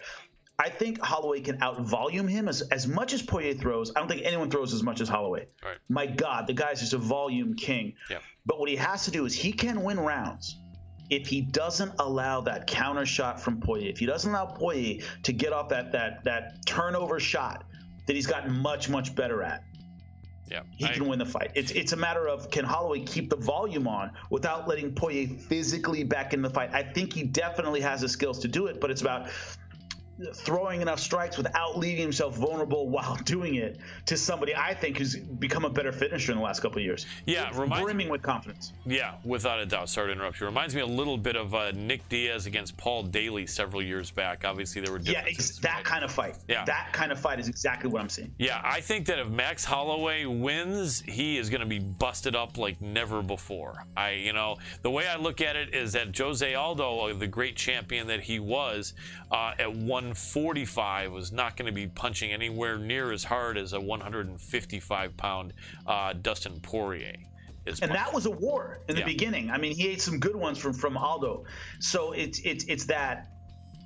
I think Holloway can out-volume him as much as Poirier throws. I don't think anyone throws as much as Holloway. Right. My God, the guy's just a volume king. Yeah. But what he has to do is he can win rounds if he doesn't allow that counter shot from Poirier, if he doesn't allow Poirier to get off that turnover shot that he's gotten much, much better at, he can win the fight. It's a matter of, can Holloway keep the volume on without letting Poirier physically back in the fight? I think he definitely has the skills to do it, but it's about throwing enough strikes without leaving himself vulnerable while doing it to somebody I think who's become a better finisher in the last couple of years. Yeah, brimming with confidence. Yeah, without a doubt. Sorry to interrupt you. Reminds me a little bit of Nick Diaz against Paul Daly several years back. Obviously, there were differences. Yeah, that kind of fight. Yeah, that kind of fight is exactly what I'm seeing. Yeah, I think that if Max Holloway wins, he is going to be busted up like never before. The way I look at it is that Jose Aldo, the great champion that he was, at 145 was not going to be punching anywhere near as hard as a 155-pound Dustin Poirier. And that was a war in the beginning. I mean, he ate some good ones from Aldo. So it's that,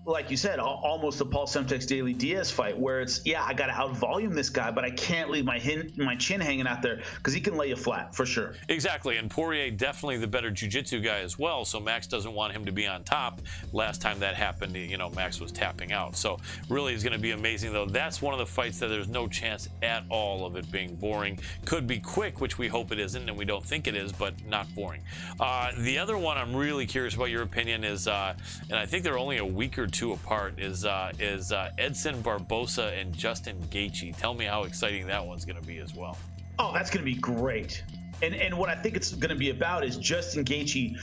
like you said, almost the Paul Semtex Daly Diaz fight, where it's, I got to out-volume this guy, but I can't leave my chin hanging out there because he can lay you flat for sure. Exactly, and Poirier definitely the better jiu-jitsu guy as well, so Max doesn't want him to be on top. Last time that happened, Max was tapping out. So really is going to be amazing, though. That's one of the fights that there's no chance at all of it being boring. Could be quick, which we hope it isn't, and we don't think it is, but not boring. The other one I'm really curious about your opinion is, and I think they're only a week or two apart, is Edson Barboza and Justin Gaethje. Tell me how exciting that one's going to be as well. Oh, that's going to be great. And what I think it's going to be about is Justin Gaethje.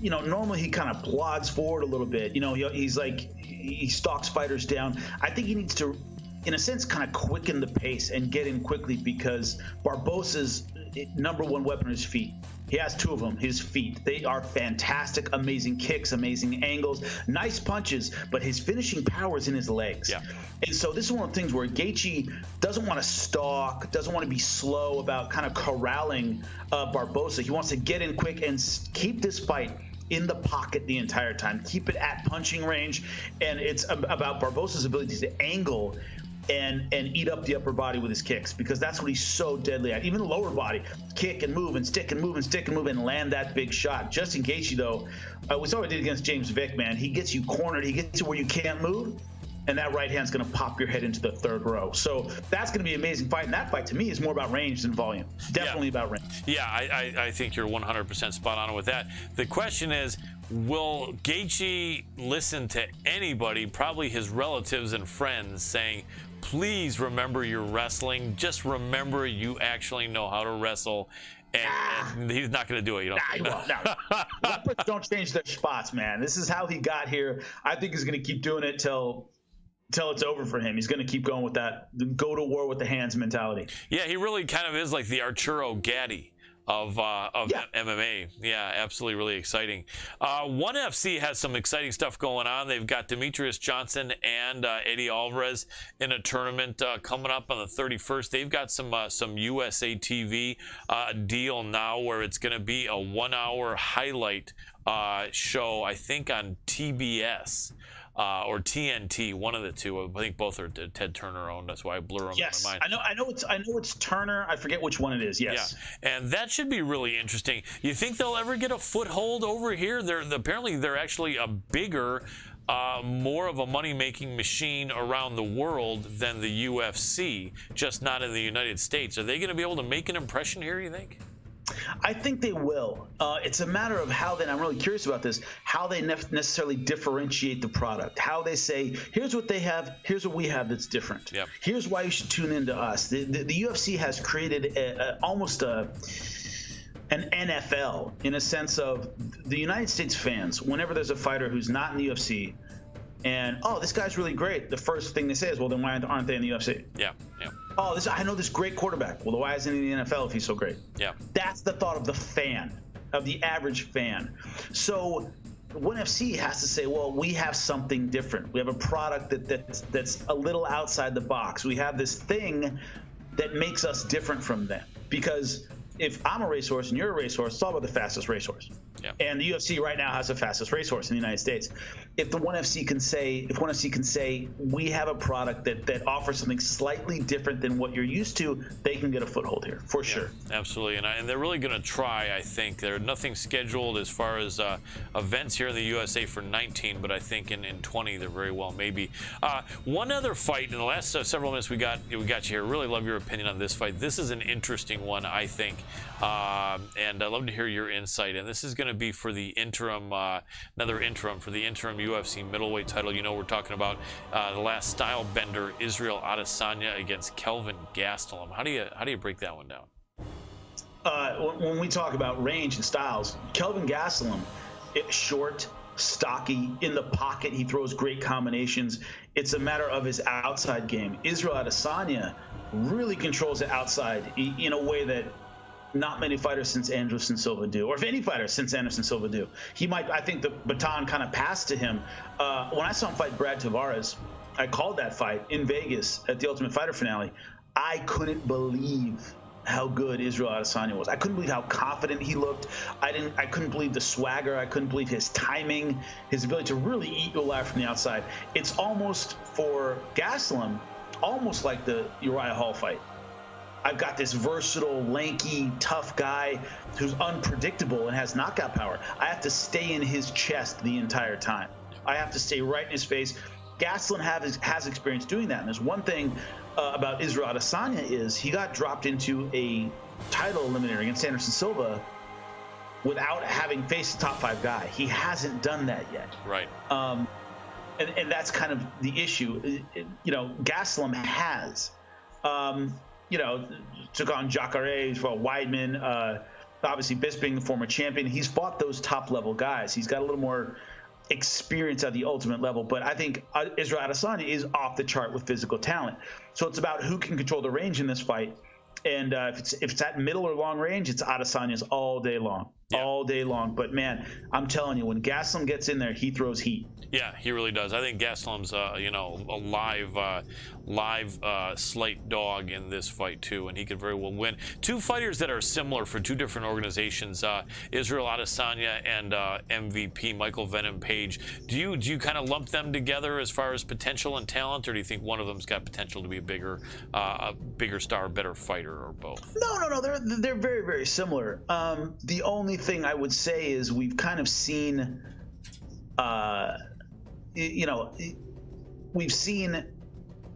Normally he kind of plods forward a little bit. He stalks fighters down. I think he needs to, in a sense, kind of quicken the pace and get in quickly, because Barboza's number one weapon is feet. He has two of them, his feet. They are fantastic, amazing kicks, amazing angles, nice punches, but his finishing power is in his legs. Yeah. And so this is one of the things where Gaethje doesn't want to stalk, doesn't want to be slow about kind of corralling Barboza. He wants to get in quick and keep this fight in the pocket the entire time, keep it at punching range, and it's about Barboza's ability to angle and eat up the upper body with his kicks, because that's what he's so deadly at. Even lower body, kick and move and stick and move and stick and move and land that big shot. Justin Gaethje, though, we saw what he did against James Vick, man. He gets you cornered, he gets you where you can't move, and that right hand's going to pop your head into the third row. So that's going to be an amazing fight, and that fight to me is more about range than volume. Definitely about range. Yeah, I think you're 100% spot on with that. The question is, will Gaethje listen to anybody, probably his relatives and friends, saying, please remember your wrestling. Just remember you actually know how to wrestle. And he's not going to do it. He won't. Leopards don't change their spots, man. This is how he got here. I think he's going to keep doing it till it's over for him. He's going to keep going with that go to war with the hands mentality. Yeah, he really kind of is like the Arturo Gatti of MMA. Yeah, absolutely, really exciting. ONE FC has some exciting stuff going on. They've got Demetrius Johnson and Eddie Alvarez in a tournament coming up on the 31st. They've got some USA TV deal now where it's going to be a 1-hour highlight show, I think on TBS. Or TNT, one of the two. I think both are Ted Turner owned. That's why I blur them in my mind. I know it's Turner. I forget which one it is. Yes. Yeah, and that should be really interesting. You think they'll ever get a foothold over here? Apparently they're actually a bigger, more of a money-making machine around the world than the UFC, just not in the United States. Are they going to be able to make an impression here, you think? I think they will. It's a matter of how then, I'm really curious about this, how they necessarily differentiate the product, how they say, here's what they have, here's what we have that's different. Yep. Here's why you should tune into us. The UFC has created almost an NFL in a sense of the United States fans, whenever there's a fighter who's not in the UFC, and, oh, this guy's really great, the first thing they say is, well, then why aren't they in the UFC? Yeah, yeah. Oh, I know this great quarterback. Well, why isn't he in the NFL if he's so great? Yeah. That's the thought of the fan, of the average fan. So ONE FC has to say, well, we have something different. We have a product that's a little outside the box. We have this thing that makes us different from them. Because if I'm a racehorse and you're a racehorse, it's all about the fastest racehorse. Yeah. And the UFC right now has the fastest racehorse in the United States. If ONE FC can say, we have a product that offers something slightly different than what you're used to, they can get a foothold here for sure. Absolutely, and they're really going to try. I think there's nothing scheduled as far as events here in the USA for 19, but I think in 20 they're very well maybe. One other fight in the last several minutes we got you here. Really love your opinion on this fight. This is an interesting one, I think, and I'd love to hear your insight. And this is going to be for the interim, another interim for the interim UFC middleweight title. You know, we're talking about the last style bender, Israel Adesanya against Kelvin Gastelum. How do you break that one down? When we talk about range and styles, Kelvin Gastelum, short, stocky, in the pocket, he throws great combinations. It's a matter of his outside game. Israel Adesanya really controls the outside in a way that not many fighters since Anderson Silva do, or if any fighter since Anderson Silva do. I think the baton kind of passed to him. When I saw him fight Brad Tavares, I called that fight in Vegas at the Ultimate Fighter finale. I couldn't believe how good Israel Adesanya was. I couldn't believe how confident he looked. I couldn't believe the swagger. I couldn't believe his timing, his ability to really eat you alive from the outside. It's almost, for Gastelum, almost like the Uriah Hall fight. I've got this versatile, lanky, tough guy who's unpredictable and has knockout power. I have to stay in his chest the entire time. I have to stay right in his face. Gastelum has experience doing that. And there's one thing about Israel Adesanya is he got dropped into a title eliminator against Anderson Silva without having faced a top 5 guy. He hasn't done that yet. Right. And that's kind of the issue. Gastelum has. Took on Jacare, Weidman, obviously Bisping, the former champion. He's fought those top-level guys. He's got a little more experience at the ultimate level, but I think Israel Adesanya is off the chart with physical talent. So it's about who can control the range in this fight. And if it's at middle or long range, it's Adesanya's all day long. Yeah. All day long. But, man, I'm telling you, when Gastelum gets in there, he throws heat. Yeah, he really does. I think Gastelum's, a live slate dog in this fight, too, and he could very well win. Two fighters that are similar for two different organizations, Israel Adesanya and MVP Michael Venom Page. Do you kind of lump them together as far as potential and talent, or do you think one of them's got potential to be a bigger star, better fighter, or both? No. They're very, very similar. The only thing I would say is we've kind of seen we've seen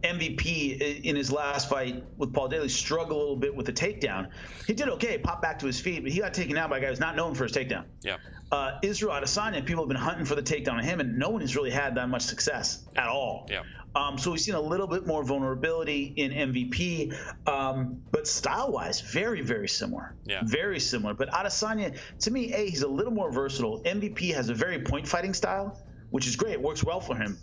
MVP in his last fight with Paul Daly struggle a little bit with the takedown. He did okay, popped back to his feet, but he got taken out by a guy who's not known for his takedown. Yeah. Israel Adesanya, people have been hunting for the takedown on him, and no one has really had that much success at all. Yeah. So we've seen a little bit more vulnerability in MVP, but style-wise, very, very similar. Yeah. Very similar. But Adesanya, to me, he's a little more versatile. MVP has a very point-fighting style, which is great. It works well for him.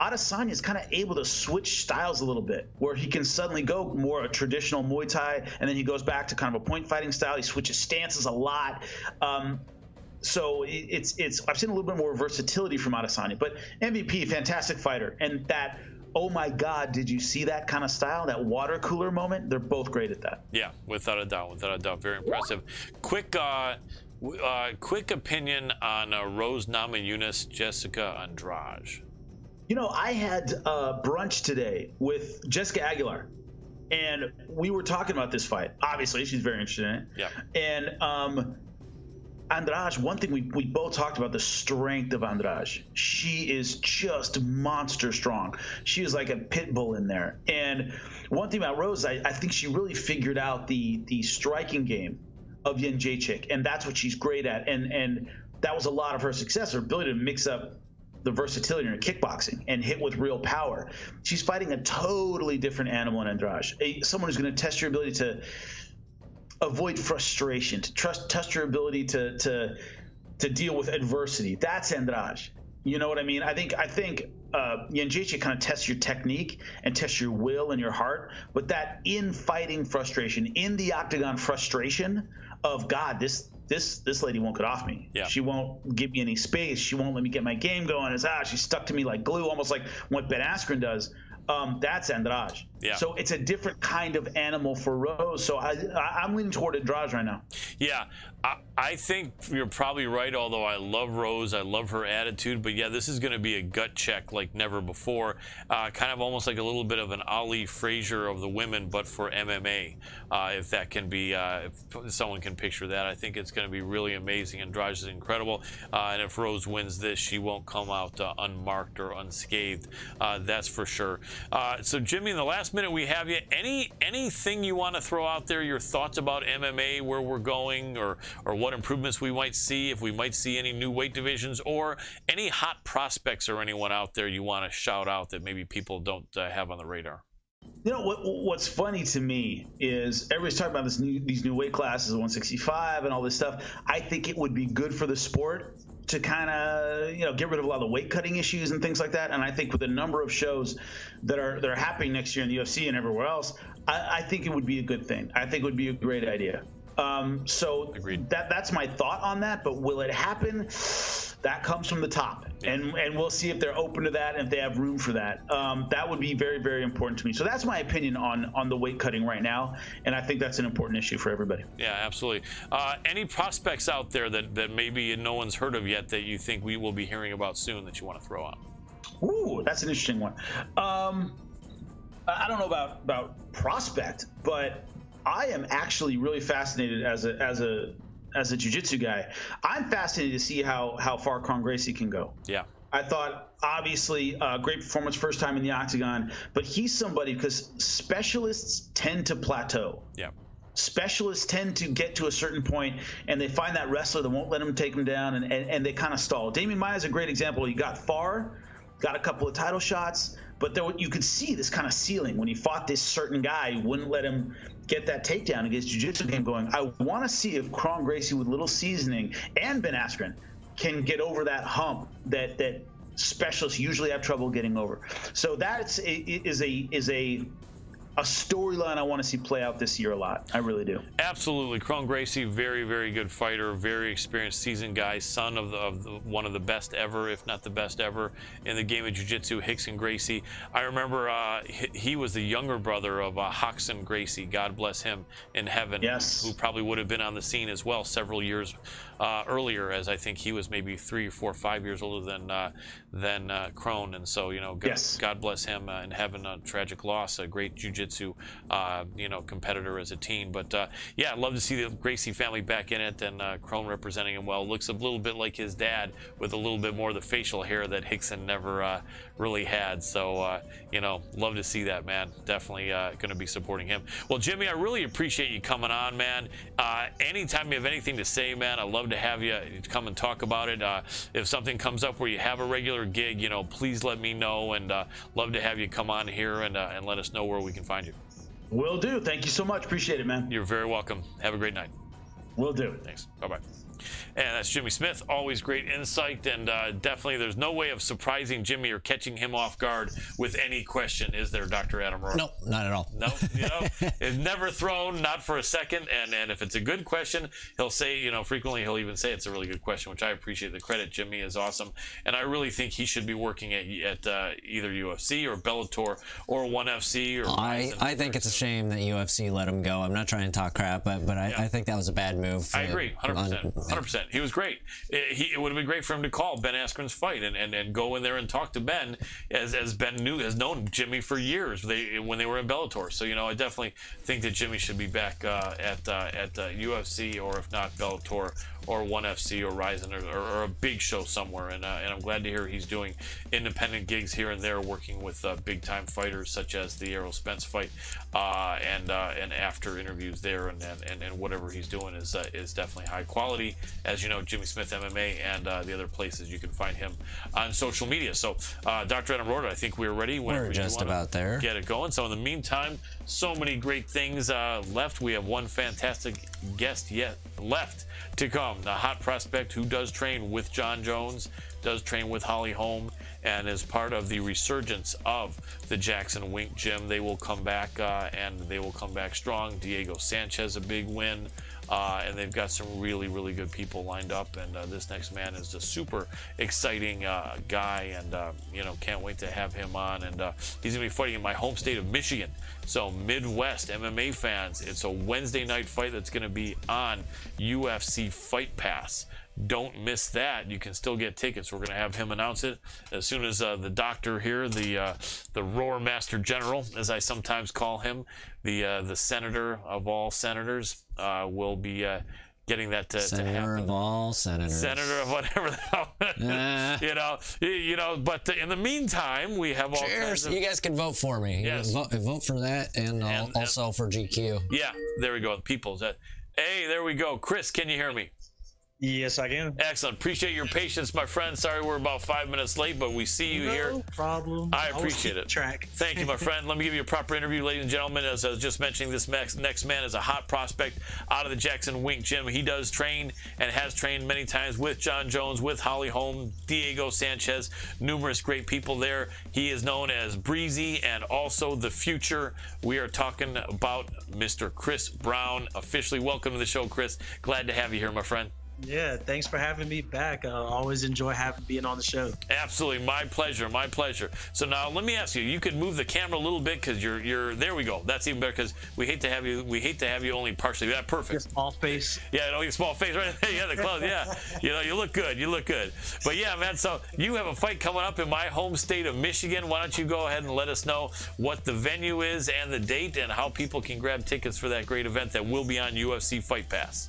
Adesanya is kind of able to switch styles a little bit, where he can suddenly go more a traditional Muay Thai, and then he goes back to kind of a point fighting style. He switches stances a lot. So it's I've seen a little bit more versatility from Adesanya. But MVP, fantastic fighter, and that, oh my God, did you see that kind of style, that water cooler moment? They're both great at that. Yeah, without a doubt, very impressive. Quick opinion on Rose Namajunas, Jessica Andrade. You know, I had brunch today with Jessica Aguilar, and we were talking about this fight. Obviously, she's very interested in it. Yeah. And Andrade, one thing we both talked about, the strength of Andrade. She is just monster strong. She is like a pit bull in there. And one thing about Rose, I think she really figured out the striking game of Jędrzejczyk, and that's what she's great at. And that was a lot of her success, her ability to mix up the versatility in her kickboxing and hit with real power. She's fighting a totally different animal in Andrade, someone who's going to test your ability to avoid frustration, to test your ability to deal with adversity. That's Andrade. You know what I mean? I think Jędrzejczyk kind of tests your technique and tests your will and your heart, but that in fighting frustration, in the octagon frustration of, God, this lady won't get off me. Yeah. She won't give me any space. She won't let me get my game going. She's stuck to me like glue, almost like what Ben Askren does. That's Andrade. Yeah. So it's a different kind of animal for Rose. So I'm leaning toward Andrade right now. Yeah, I think you're probably right, although I love Rose. I love her attitude. But, yeah, this is going to be a gut check like never before. Kind of almost like a little bit of an Ali Frazier of the women, but for MMA, if that can be, if someone can picture that. I think it's going to be really amazing. Andrade is incredible. And if Rose wins this, she won't come out unmarked or unscathed. That's for sure. So, Jimmy, in the last minute we have you, anything you want to throw out there, your thoughts about MMA, where we're going, or what improvements we might see, if we might see any new weight divisions, or any hot prospects or anyone out there you want to shout out that maybe people don't have on the radar? You know what's funny to me is everybody's talking about these new weight classes, 165 and all this stuff. I think it would be good for the sport to kind of get rid of a lot of the weight cutting issues and things like that. And I think with the number of shows that are happening next year in the UFC and everywhere else, I think it would be a good thing. I think it would be a great idea. So agreed. That's my thought on that. But will it happen? That comes from the top, and we'll see if they're open to that and if they have room for that. That would be very, very important to me. So that's my opinion on the weight cutting right now, and I think that's an important issue for everybody. Yeah, absolutely. Any prospects out there that maybe no one's heard of yet that you think we will be hearing about soon that you want to throw out? Ooh, that's an interesting one. I don't know about prospect, but I am actually really fascinated as a jiu-jitsu guy. I'm fascinated to see how far Kron Gracie can go. Yeah. I thought, obviously, great performance first time in the octagon, but he's somebody, because specialists tend to plateau. Yeah. Specialists tend to get to a certain point, and they find that wrestler that won't let them take them down, and they kind of stall. Damian Maia is a great example. He got far, got a couple of title shots, but you could see this kind of ceiling when he fought this certain guy who wouldn't let him get that takedown and get his jiu-jitsu game going. I want to see if Kron Gracie, with little seasoning, and Ben Askren can get over that hump that specialists usually have trouble getting over. So that is a storyline I want to see play out this year a lot. I really do. Absolutely. Kron Gracie, very, very good fighter, very experienced, seasoned guy, son of one of the best ever, if not the best ever, in the game of jiu-jitsu, Rickson Gracie. I remember he was the younger brother of Rickson Gracie, God bless him in heaven, yes, who probably would have been on the scene as well several years earlier, as I think he was maybe 3 or 4 or 5 years older than Kron. And so, God bless him in heaven. A tragic loss, a great jiu-jitsu competitor as a teen. But yeah, I'd love to see the Gracie family back in it, and Kron representing him well. Looks a little bit like his dad, with a little bit more of the facial hair that Rickson never really had. So love to see that, man. Definitely going to be supporting him. Well, Jimmy, I really appreciate you coming on, man. Anytime you have anything to say, man, I'd love to have you come and talk about it. If something comes up where you have a regular gig, please let me know, and love to have you come on here and let us know where we can find you. Will do. Thank you so much. Appreciate it, man. You're very welcome. Have a great night. Will do. Thanks. Bye-bye. And that's Jimmy Smith. Always great insight, and definitely there's no way of surprising Jimmy or catching him off guard with any question, is there, Dr. Adam Rohr? Nope, not at all. No, it's never thrown, not for a second. And if it's a good question, he'll say, frequently he'll even say it's a really good question, which I appreciate the credit. Jimmy is awesome, and I really think he should be working at either UFC or Bellator or ONE FC. Or I think it's a shame that UFC let him go. I'm not trying to talk crap, but I think that was Ben move. I agree, 100%. 100%. He was great. It would have been great for him to call Ben Askren's fight and go in there and talk to Ben, as Ben has known Jimmy for years when they were in Bellator. So I definitely think that Jimmy should be back at UFC, or if not Bellator or ONE FC or Ryzen or a big show somewhere. And I'm glad to hear he's doing independent gigs here and there, working with big time fighters such as the Errol Spence fight, and after interviews there, and whatever he's doing is definitely high quality. As you know, Jimmy Smith MMA and the other places you can find him on social media. So Dr. Adam Rohr, I think we're ready. We're just about there. Get it going. So in the meantime, so many great things left. We have one fantastic guest yet left to come. The hot prospect who does train with John Jones, does train with Holly Holm, and is part of the resurgence of the Jackson Wink Gym. They will come back, and they will come back strong. Diego Sanchez, a big win. And they've got some really, really good people lined up. And this next man is a super exciting guy, and can't wait to have him on. And he's going to be fighting in my home state of Michigan. So Midwest MMA fans, it's a Wednesday night fight that's going to be on UFC Fight Pass. Don't miss that. You can still get tickets. We're going to have him announce it as soon as the doctor here, the Roar Master General, as I sometimes call him, the senator of all senators, will be getting that to happen. Senator of all senators. Senator of whatever the hell. But in the meantime, we have all kinds of... You guys can vote for me. Yes. Vote for that, and also for GQ. Yeah, there we go. People's. Hey, there we go. Chris, can you hear me? Yes, I can. Excellent. Appreciate your patience, my friend. Sorry we're about 5 minutes late, but we see you here. No problem. I appreciate it. Track. Thank you, my friend. Let me give you a proper interview, ladies and gentlemen. As I was just mentioning, this next man is a hot prospect out of the Jackson Wink Gym. He does train and has trained many times with John Jones, with Holly Holm, Diego Sanchez, numerous great people there. He is known as Breezy and also the Future. We are talking about Mr. Chris Brown. Officially welcome to the show, Chris. Glad to have you here, my friend. Yeah, thanks for having me back. I always enjoy being on the show. Absolutely, my pleasure, my pleasure. So now let me ask you. You could move the camera a little bit because you're there. We go. That's even better because we hate to have you only partially. That perfect. Your small face. Yeah, only small face right there. Yeah, the clothes. Yeah, you look good. You look good. But yeah, man. So you have a fight coming up in my home state of Michigan. Why don't you go ahead and let us know what the venue is and the date and how people can grab tickets for that great event that will be on UFC Fight Pass.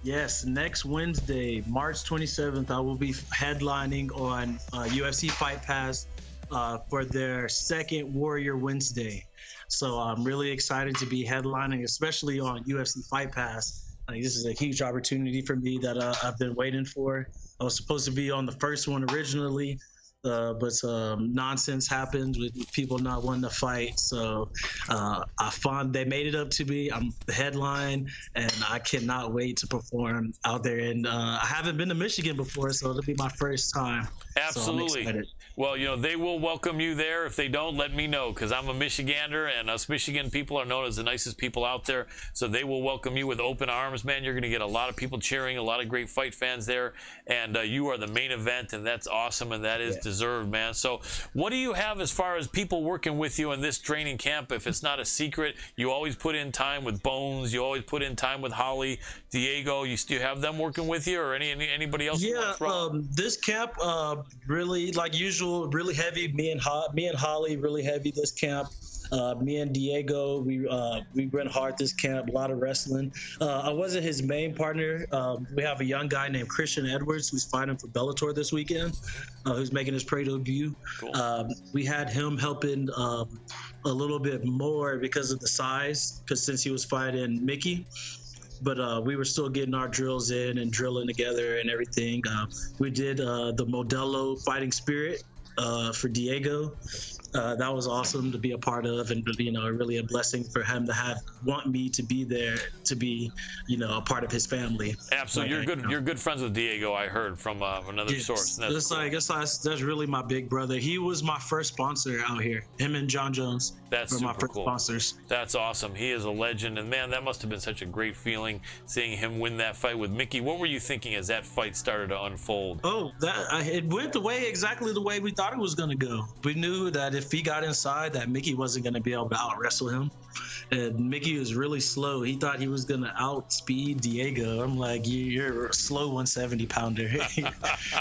Yes, next Wednesday, March 27th, I will be headlining on UFC Fight Pass for their second Warrior Wednesday. So I'm really excited to be headlining, especially on UFC Fight Pass. This is a huge opportunity for me that I've been waiting for. I was supposed to be on the first one originally, but nonsense happened with people not wanting to fight. So they made it up to me. I'm the headline, and I cannot wait to perform out there. And I haven't been to Michigan before, so it'll be my first time. Absolutely. So well, they will welcome you there. If they don't, let me know, because I'm a Michigander, and us Michigan people are known as the nicest people out there. So they will welcome you with open arms, man. You're going to get a lot of people cheering, a lot of great fight fans there, and you are the main event, and that's awesome, and that is deserved, man. So what do you have as far as people working with you in this training camp? If it's not a secret, you always put in time with Bones, you always put in time with Holly, Diego. You still have them working with you, or anybody else? Yeah, this camp really, like usual, really heavy. Me and Holly really heavy this camp. Me and Diego, we went hard this camp, a lot of wrestling. I wasn't his main partner. We have a young guy named Christian Edwards who's fighting for Bellator this weekend, who's making his pro debut. Cool. We had him helping a little bit more because of the size, since he was fighting Mickey. But we were still getting our drills in and drilling together and everything. We did the Modelo Fighting Spirit. for Diego. That was awesome to be a part of, and really a blessing for him to want me to be there, to be a part of his family. Absolutely, you're good friends with Diego. I heard from another source. That's really my big brother. He was my first sponsor out here. Him and John Jones were my first sponsors. That's awesome. He is a legend, and man, that must have been such a great feeling seeing him win that fight with Mickey. What were you thinking as that fight started to unfold? Oh, it went exactly the way we thought it was going to go. We knew that if he got inside, that Mickey wasn't going to be able to out wrestle him. And Mickey was really slow. He thought he was going to outspeed Diego. I'm like, you're a slow 170 pounder.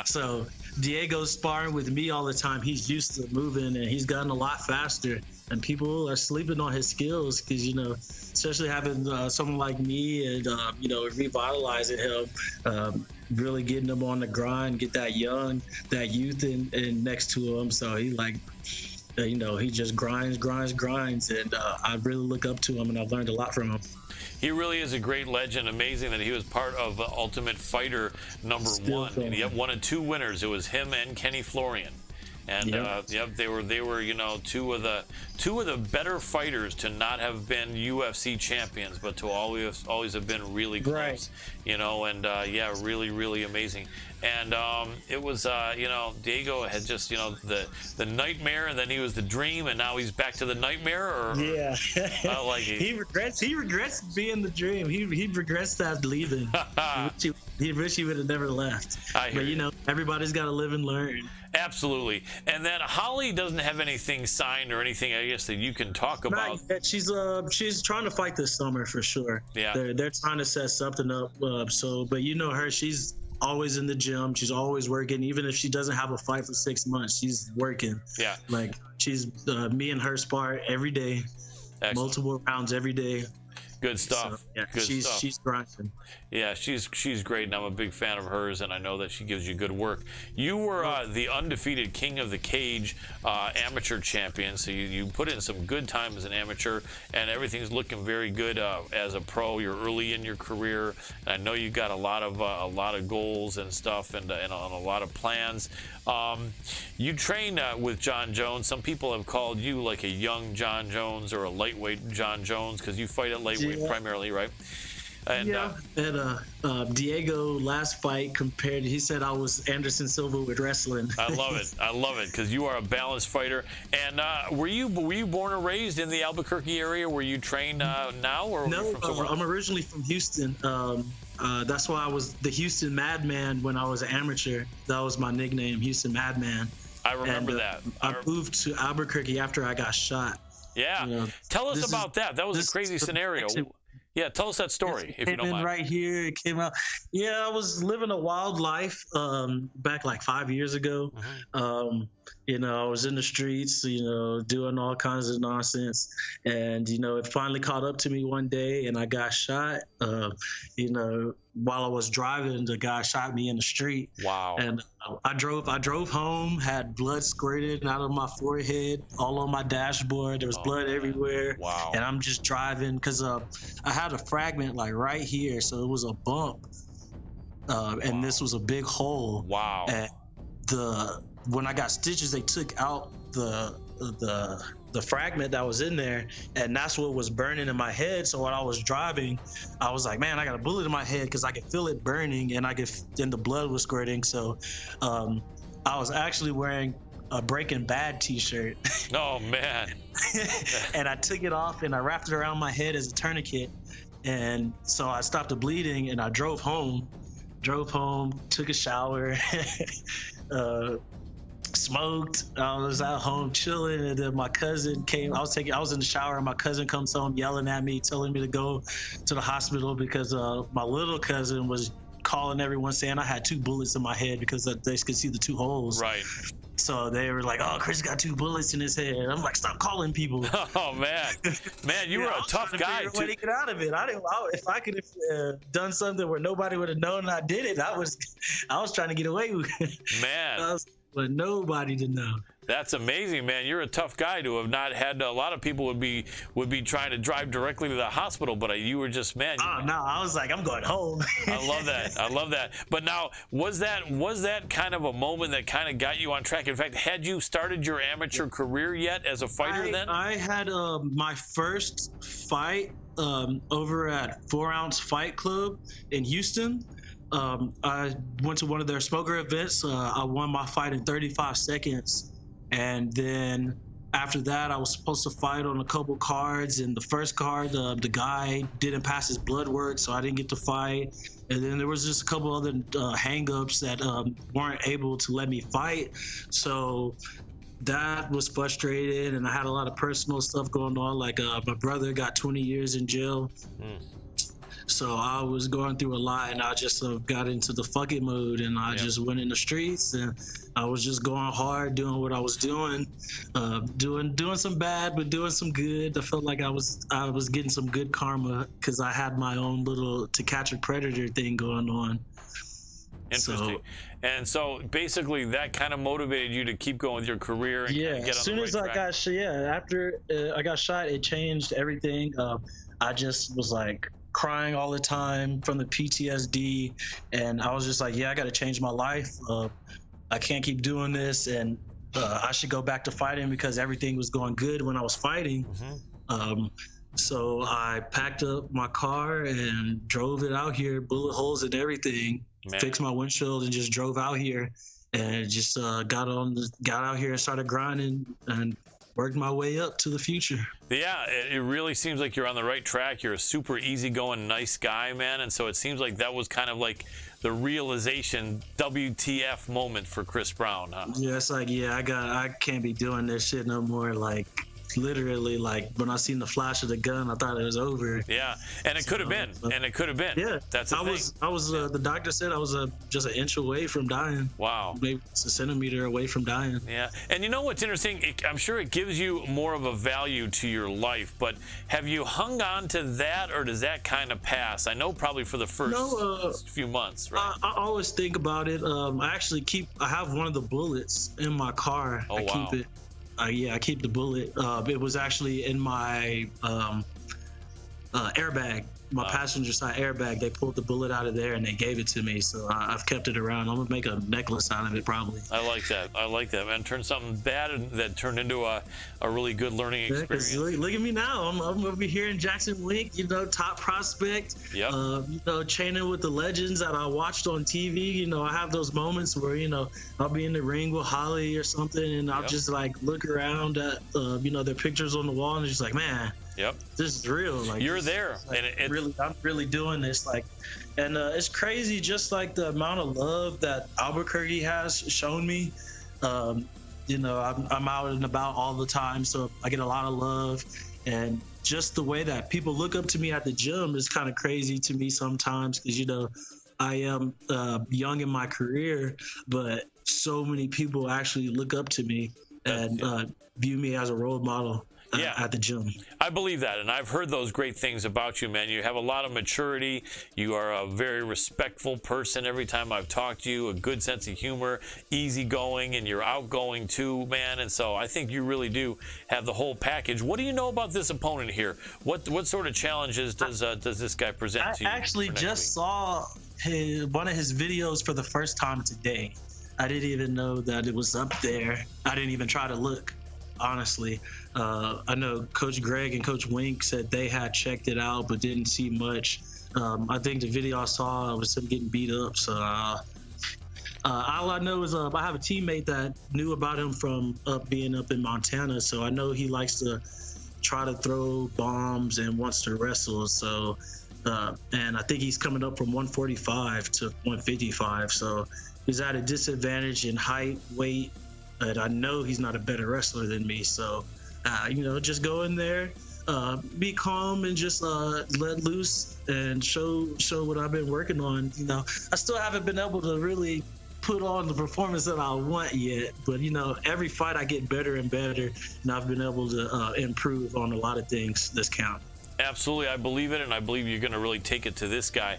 So Diego's sparring with me all the time. He's used to moving, and he's gotten a lot faster. And people are sleeping on his skills because, especially having someone like me and, revitalizing him, really getting him on the grind, get that youth in next to him. So he he just grinds. And I really look up to him, and I've learned a lot from him. He really is a great legend. Amazing that he was part of Ultimate Fighter #1. And he had one of 2 winners. It was him and Kenny Florian. And they were two of the better fighters to not have been UFC champions, but to always have been really close. Right. Really, really amazing. And it was Diego had just the nightmare, and then he was the dream, and now he's back to the nightmare. Yeah, he regrets being the dream. He regrets that leaving. He wish he would have never left. But everybody's got to live and learn. Absolutely. And then Holly doesn't have anything signed or anything, I guess, that you can talk about. She's trying to fight this summer for sure. Yeah, they're trying to set something up. But her, she's always in the gym. She's always working. Even if she doesn't have a fight for 6 months, she's working. Yeah, she's me and her spar every day. Excellent. Multiple rounds every day. Good stuff. So, good stuff. She's grinding. Yeah, she's great, and I'm a big fan of hers, and I know that she gives you good work. You were the undefeated King of the Cage amateur champion, so you put in some good time as an amateur, and everything's looking very good as a pro. You're early in your career, and I know you got a lot of goals and stuff, and a lot of plans. You train with John Jones. Some people have called you like a young John Jones or a lightweight John Jones because you fight at lightweight primarily, right? And, Diego last fight he said I was Anderson Silva with wrestling. I love it because you are a balanced fighter. And were you born or raised in the Albuquerque area where you train now, or no? I'm originally from Houston. That's why I was the Houston Madman when I was an amateur. That was my nickname, Houston Madman. I remember that. I moved to Albuquerque after I got shot. Yeah. Tell us about that. That was a crazy scenario. Yeah, tell us that story, if you don't mind. Right here, it came out. Yeah, I was living a wild life back like 5 years ago. I was in the streets, doing all kinds of nonsense. And, it finally caught up to me one day, and I got shot. While I was driving, the guy shot me in the street. Wow. And I drove home, had blood squirted out of my forehead, all on my dashboard. There was blood everywhere. Wow. And I'm just driving because I had a fragment like right here, so it was a bump. And this was a big hole. Wow. And when I got stitches, they took out the fragment that was in there, and that's what was burning in my head. So when I was driving, I was like, man, I got a bullet in my head because I could feel it burning, and the blood was squirting. So I was actually wearing a Breaking Bad t-shirt. Oh man. And I took it off and I wrapped it around my head as a tourniquet, and so I stopped the bleeding, and I drove home, took a shower, smoked. I was at home chilling, and then my cousin came. I was in the shower, and my cousin comes home yelling at me, telling me to go to the hospital because my little cousin was calling everyone saying I had 2 bullets in my head because they could see the 2 holes. Right. So they were like, "Oh, Chris got 2 bullets in his head." I'm like, "Stop calling people." Oh man, you were a tough guy. To get out of it. If I could have done something where nobody would have known I did it, I was trying to get away with it. Man. But nobody to know. That's amazing, man. You're a tough guy to have not had. A lot of people would be trying to drive directly to the hospital, but you were just, man. Oh no, I was like, I'm going home. I love that. I love that. But now, was that kind of a moment that kind of got you on track? In fact, had you started your amateur career yet as a fighter then? I had my first fight over at 4 Ounce Fight Club in Houston. I went to one of their smoker events. I won my fight in 35 seconds. And then after that, I was supposed to fight on a couple cards. And the first card, the guy didn't pass his blood work, so I didn't get to fight. And then there was just a couple other hang-ups that weren't able to let me fight. So that was frustrated, and I had a lot of personal stuff going on. Like my brother got 20 years in jail. So I was going through a lot, and I just got into the fuck it mode, and I just went in the streets, and I was just going hard, doing what I was doing, doing some bad, but doing some good. I felt like I was getting some good karma because I had my own little To Catch a Predator thing going on. Interesting. And so basically that kind of motivated you to keep going with your career and kind of get on the right track. As soon as I got shot, after I got shot, it changed everything. I just was like crying all the time from the PTSD, and I was just like, I got to change my life. I can't keep doing this, and I should go back to fighting because everything was going good when I was fighting. So I packed up my car and drove it out here, bullet holes and everything, fixed my windshield, and just drove out here, and just got out here and started grinding and worked my way up to the future. Yeah, it really seems like you're on the right track. You're a super easygoing, nice guy, man. And so it seems like that was kind of like the realization, WTF moment for Chris Brown, huh? Yeah, it's like, I can't be doing this shit no more. Like, literally, like when I seen the flash of the gun, I thought it was over. Yeah, and it could have been. And it could have been. Yeah, that's the thing. I was. The doctor said I was just an inch away from dying. Wow. Maybe it's a centimeter away from dying. Yeah, and you know what's interesting? I'm sure it gives you more of a value to your life. But have you hung on to that, or does that kind of pass? I know probably for the first few months, right? I always think about it. I have one of the bullets in my car. Oh, wow. Keep it. I keep the bullet. It was actually in my airbag, my passenger side airbag. They pulled the bullet out of there and they gave it to me. So I've kept it around. I'm gonna make a necklace out of it probably. I like that. I like that, man. Turn something bad that turned into a really good learning experience. Look at me now. I'm over here in Jackson Wink, top prospect. Yep. Training with the legends that I watched on TV. I have those moments where, I'll be in the ring with Holly or something, and I'll just like look around at, their pictures on the wall, and just like, man, this is real. Like, you're there, like, and I'm really doing this. Like, and it's crazy, just like the amount of love that Albuquerque has shown me. I'm out and about all the time, so I get a lot of love, and just the way that people look up to me at the gym is kind of crazy to me sometimes, because I am young in my career, but so many people actually look up to me and view me as a role model. At the gym. I believe that, and I've heard those great things about you, man. You have a lot of maturity. You are a very respectful person. Every time I've talked to you, a good sense of humor, easygoing, and you're outgoing too, man. And so I think you really do have the whole package. What do you know about this opponent here? What sort of challenges does this guy present to you? I actually just saw one of his videos for the first time today. I didn't even know that it was up there. I didn't even try to look. Honestly, I know Coach Greg and Coach Wink said they had checked it out but didn't see much. I think the video I saw was him getting beat up. So all I know is I have a teammate that knew about him from being up in Montana. So I know he likes to try to throw bombs and wants to wrestle. So and I think he's coming up from 145 to 155. So he's at a disadvantage in height, weight. But I know he's not a better wrestler than me. So, just go in there, be calm, and just let loose and show what I've been working on. I still haven't been able to really put on the performance that I want yet. But, every fight I get better and better, and I've been able to improve on a lot of things this count. Absolutely. I believe it, and I believe you're going to really take it to this guy.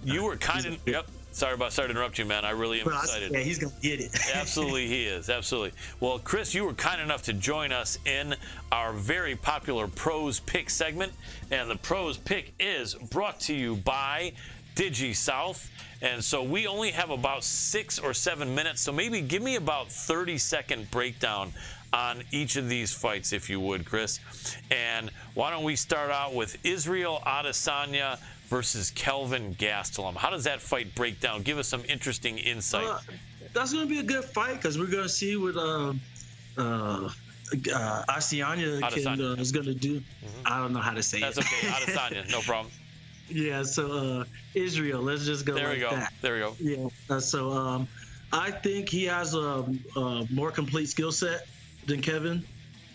You were kind of... Sorry to interrupt you, man. I really am excited. Yeah, he's going to get it. Absolutely, he is. Absolutely. Well, Chris, you were kind enough to join us in our very popular Pros Pick segment. And the Pros Pick is brought to you by DigiSouth. And so we only have about 6 or 7 minutes. So maybe give me about 30-second breakdown on each of these fights, if you would, Chris. And why don't we start out with Israel Adesanya versus Kelvin Gastelum. How does that fight break down? Give us some interesting insight. That's going to be a good fight because we're going to see what Adesanya is going to do. I don't know how to say That's it. That's okay. Adesanya, no problem. Yeah, so Israel, let's just go there like we go. that. There we go. Yeah, so I think he has a more complete skill set than Kevin,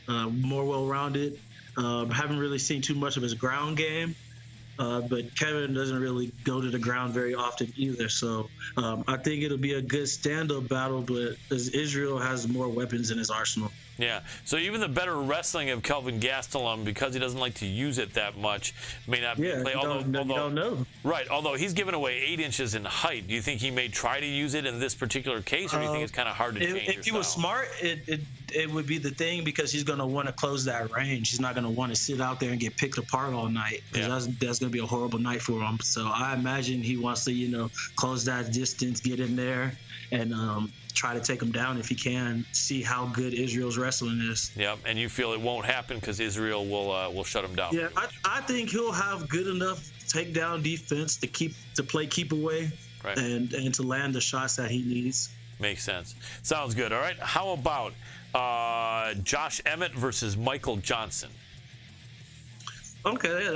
more well-rounded. Haven't really seen too much of his ground game. But Kevin doesn't really go to the ground very often either. So I think it'll be a good stand-up battle, but Israel has more weapons in his arsenal. Yeah, so even the better wrestling of Kelvin Gastelum, because he doesn't like to use it that much, may not be play. You don't know. Right, although he's given away 8 inches in height. Do you think he may try to use it in this particular case, or do you think it's kind of hard to change? If he was smart, it would be the thing because he's going to want to close that range. He's not going to want to sit out there and get picked apart all night. That's going to be a horrible night for him. So I imagine he wants to, close that distance, get in there, and try to take him down if he can. See how good Israel's wrestling is. Yep, and you feel it won't happen because Israel will shut him down. Yeah, I think he'll have good enough takedown defense to play keep away, right, and to land the shots that he needs. Makes sense. Sounds good. All right, how about Josh Emmett versus Michael Johnson? Okay,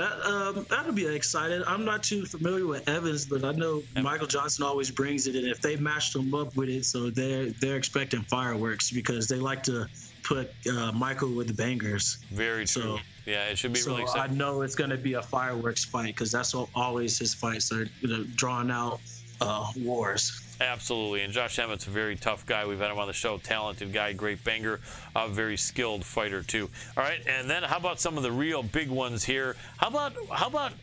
that'll be exciting. I'm not too familiar with Evans, but I know Michael Johnson always brings it, and if they matched him up with it, so they're expecting fireworks because they like to put Michael with the bangers. Very true. Yeah, it should be really exciting. I know it's going to be a fireworks fight because that's what always his fights are, drawn out wars. Absolutely, and Josh Emmett's a very tough guy. We've had him on the show. Talented guy, great banger, very skilled fighter too. All right, and then how about some of the real big ones here? How about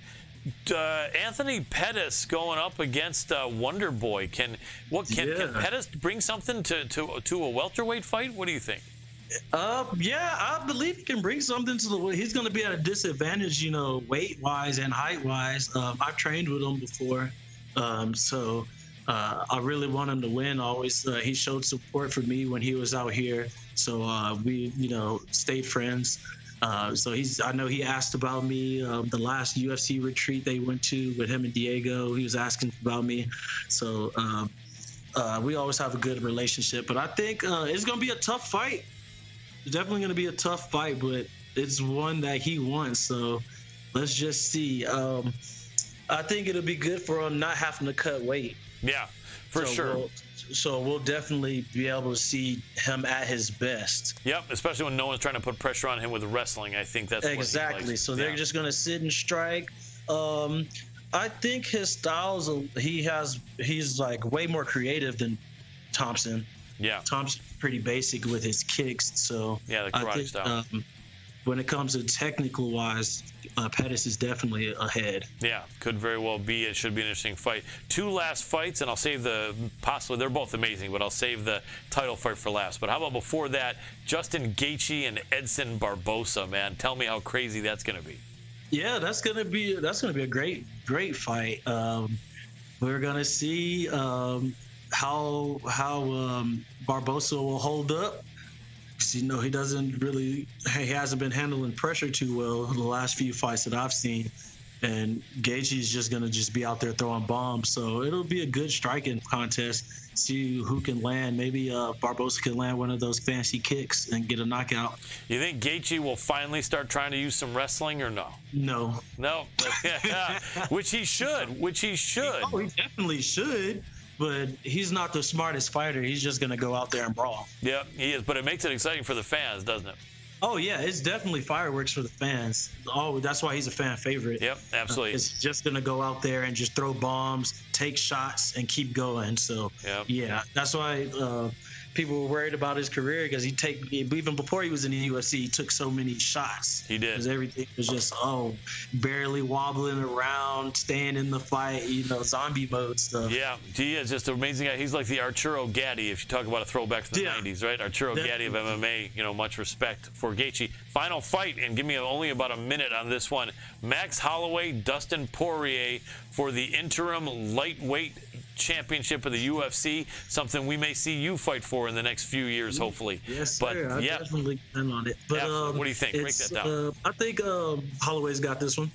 Anthony Pettis going up against Wonder Boy? Can Pettis bring something to a welterweight fight? What do you think? Yeah, I believe he can bring something to the weight. He's going to be at a disadvantage, weight wise and height wise. I've trained with him before, so. I really want him to win. Always, he showed support for me when he was out here. So we, stayed friends. So I know he asked about me. The last UFC retreat they went to with him and Diego, he was asking about me. So we always have a good relationship. But I think it's going to be a tough fight. It's definitely going to be a tough fight, but it's one that he wants. So let's just see. I think it'll be good for him not having to cut weight. Yeah, for sure. So we'll definitely be able to see him at his best. Yep, especially when no one's trying to put pressure on him with wrestling. I think that's exactly. So they're just going to sit and strike. I think his styles, he's like way more creative than Thompson. Yeah, Thompson's pretty basic with his kicks. So yeah, the karate style. When it comes to technical wise, Pettis is definitely ahead. Yeah, could very well be. It should be an interesting fight. 2 last fights, and I'll save they're both amazing, but I'll save the title fight for last. But how about before that, Justin Gaethje and Edson Barbosa, man? Tell me how crazy that's going to be. Yeah, that's gonna be a great fight. We're gonna see how Barbosa will hold up. He hasn't been handling pressure too well in the last few fights that I've seen, and Gaethje's just gonna be out there throwing bombs. So it'll be a good striking contest. See who can land. Maybe Barbosa can land one of those fancy kicks and get a knockout. You think Gaethje will finally start trying to use some wrestling, or no? No. Which he should. Oh, he definitely should. But he's not the smartest fighter. He's just going to go out there and brawl. Yeah, he is. But it makes it exciting for the fans, doesn't it? Oh, yeah. It's definitely fireworks for the fans. Oh, that's why he's a fan favorite. Yep, absolutely. It's just going to go out there and just throw bombs, take shots, and keep going. So, yeah, that's why people were worried about his career because even before he was in the UFC, he took so many shots. He did. Because everything was just barely wobbling around, staying in the fight, zombie mode stuff. Yeah, he is just an amazing guy. He's like the Arturo Gatti, if you talk about a throwback to the 90s, right? Arturo Gatti of MMA. Much respect for Gaethje. Final fight, and give me only about a minute on this one. Max Holloway, Dustin Poirier for the interim lightweight championship of the UFC, something we may see you fight for in the next few years, hopefully. Yes, sir. I definitely plan on it. But what do you think? Break that down. I think Holloway's got this one.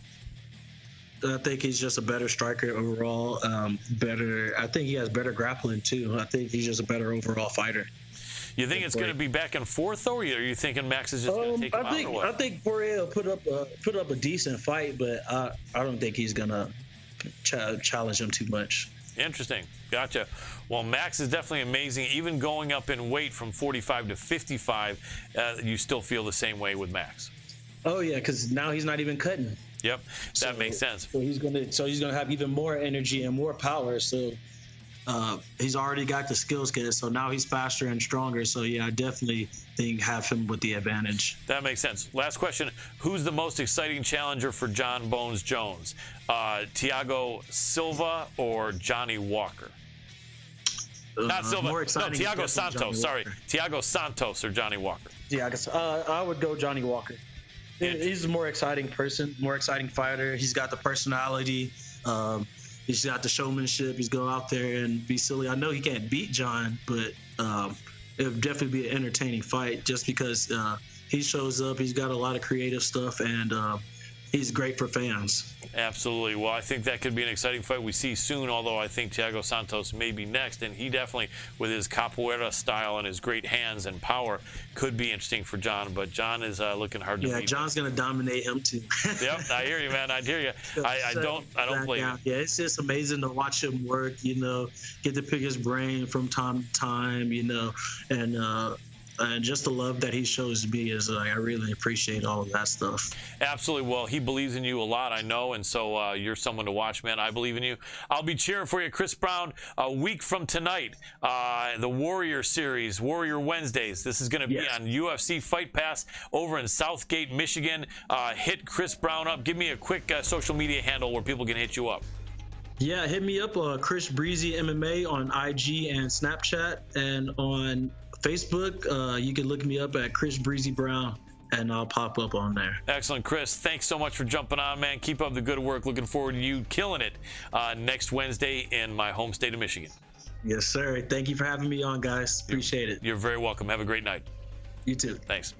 I think he's just a better striker overall. I think he has better grappling too. I think he's just a better overall fighter. You think it's going to be back and forth, though, or are you thinking Max is just going to take him out, or what? I think Poirier will put up a decent fight, but I don't think he's going to challenge him too much. Interesting. Gotcha. Well, Max is definitely amazing. Even going up in weight from 45 to 55, you still feel the same way with Max. Oh, yeah, because now he's not even cutting. Yep, that makes sense. So he's gonna have even more energy and more power. So he's already got the skills kit. So now he's faster and stronger. So yeah, I definitely think have him with the advantage. That makes sense. Last question: who's the most exciting challenger for John Bones Jones? Thiago Silva or Johnny Walker? Not Silva. More exciting. No, Thiago Santos. Sorry, Thiago Santos or Johnny Walker? Yeah, I would go Johnny Walker. He's a more exciting person, more exciting fighter. He's got the personality. He's got the showmanship. He's going out there and be silly. I know he can't beat John, but it would definitely be an entertaining fight just because he shows up. He's got a lot of creative stuff, and he's great for fans. Absolutely. Well, I think that could be an exciting fight we see soon, although I think Thiago Santos may be next, and he definitely, with his capoeira style and his great hands and power, could be interesting for John, but John is looking hard to beat. Yeah, John's going to dominate him, too. Yep, I hear you, man. I hear you. I don't blame you. Yeah, it's just amazing to watch him work, get to pick his brain from time to time, and just the love that he shows me is I really appreciate all of that stuff. Absolutely. Well, he believes in you a lot, I know, and so you're someone to watch, man. I believe in you. I'll be cheering for you, Chris Brown, a week from tonight. The Warrior Series, Warrior Wednesdays. This is going to be on UFC Fight Pass over in Southgate, Michigan. Hit Chris Brown up. Give me a quick social media handle where people can hit you up. Yeah, hit me up, Chris Breezy MMA on IG and Snapchat, and on Facebook, you can look me up at Chris Breezy Brown, and I'll pop up on there. Excellent, Chris. Thanks so much for jumping on, man. Keep up the good work. Looking forward to you killing it next Wednesday in my home state of Michigan. Yes, sir. Thank you for having me on, guys. Appreciate it. You're very welcome. Have a great night. You too. Thanks.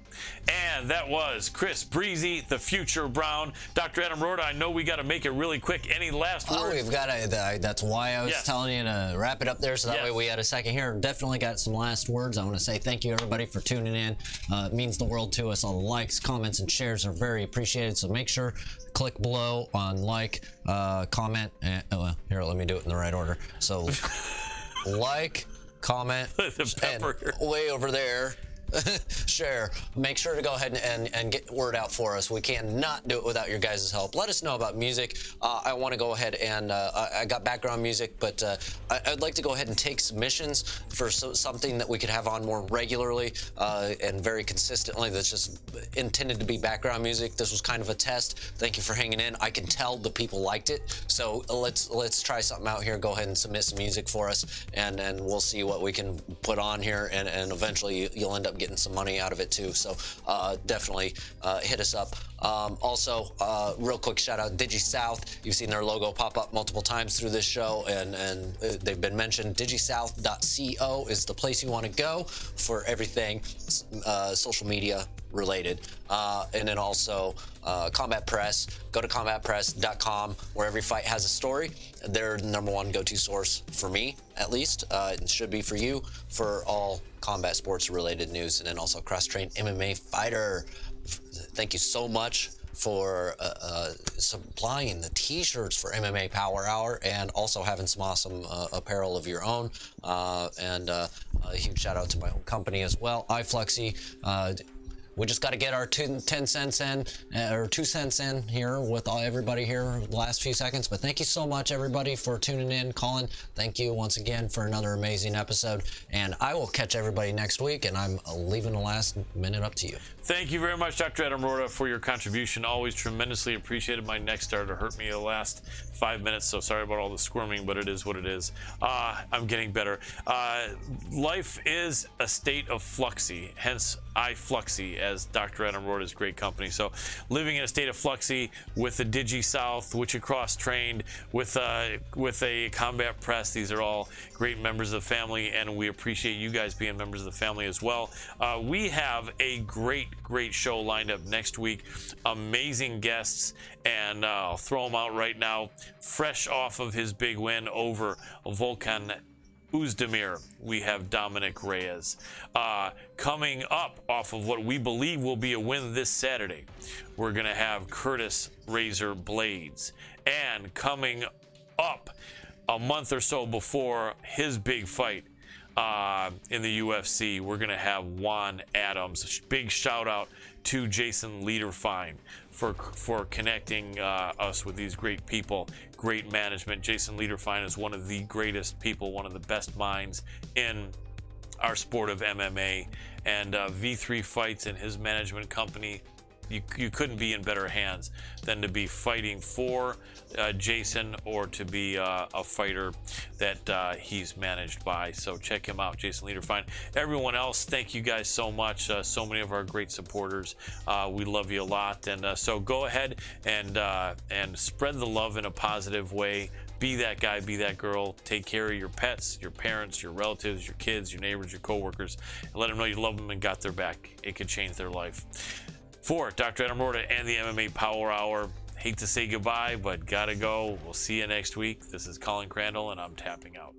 And that was Chris Breezy, the future Brown. Dr. Adam Rorta, I know we got to make it really quick. Any last words? We've got to. That's why I was telling you to wrap it up there, so that way we had a second here. Definitely got some last words. I want to say thank you, everybody, for tuning in. It means the world to us. All the likes, comments, and shares are very appreciated, so make sure click below on like, comment, and here, let me do it in the right order. So like, comment, and way over there, share. Make sure to go ahead and get word out for us. We cannot do it without your guys' help. Let us know about music. I want to go ahead and I got background music, but I'd like to go ahead and take submissions for something that we could have on more regularly and very consistently. That's just intended to be background music. This was kind of a test. Thank you for hanging in. I can tell the people liked it, so let's try something out here. Go ahead and submit some music for us, and we'll see what we can put on here, and eventually you'll end up getting some money out of it too. So definitely hit us up. Also, real quick shout out DigiSouth. You've seen their logo pop up multiple times through this show, and they've been mentioned. DigiSouth.co is the place you want to go for everything social media related. And then also Combat Press. Go to combatpress.com, where every fight has a story. They're the #1 go-to source for me, at least. It should be for you, for all combat sports related news. And then also Cross-Trained MMA Fighter. Thank you so much for supplying the t-shirts for MMA Power Hour, and also having some awesome apparel of your own. And a huge shout out to my own company as well, iFlexy. we just got to get our 10 cents in, or 2 cents in here with everybody here the last few seconds. But thank you so much, everybody, for tuning in. Colin, thank you once again for another amazing episode. And I will catch everybody next week, and I'm leaving the last minute up to you. Thank you very much, Dr. Adam Rorta, for your contribution. Always tremendously appreciated. My neck started to hurt me the last 5 minutes, so sorry about all the squirming, but it is what it is. I'm getting better. Life is a state of fluxy, hence iFluxy, as Dr. Adam Rorta's great company. So living in a state of fluxy with the Digi South, Wichita trained, with a combat press. These are all great members of the family, and we appreciate you guys being members of the family as well. We have a great show lined up next week. Amazing guests, and I'll throw them out right now. Fresh off of his big win over Volkan Oezdemir, we have Dominic Reyes. Coming up off of what we believe will be a win this Saturday, we're going to have Curtis Razor Blades. And coming up a month or so before his big fight in the UFC, we're going to have Juan Adams. Big shout out to Jason Lederfine for connecting us with these great people, great management. Jason Lederfine is one of the greatest people, one of the best minds in our sport of MMA, and V3 Fights and his management company. You couldn't be in better hands than to be fighting for Jason, or to be a fighter that he's managed by. So check him out, Jason Lederfine. Everyone else, thank you guys so much. So many of our great supporters. We love you a lot. And so go ahead and spread the love in a positive way. Be that guy, be that girl. Take care of your pets, your parents, your relatives, your kids, your neighbors, your coworkers, and let them know you love them and got their back. It could change their life. For Dr. Adam Rorta and the MMA Power Hour, hate to say goodbye, but gotta go. We'll see you next week. This is Colin Crandall, and I'm tapping out.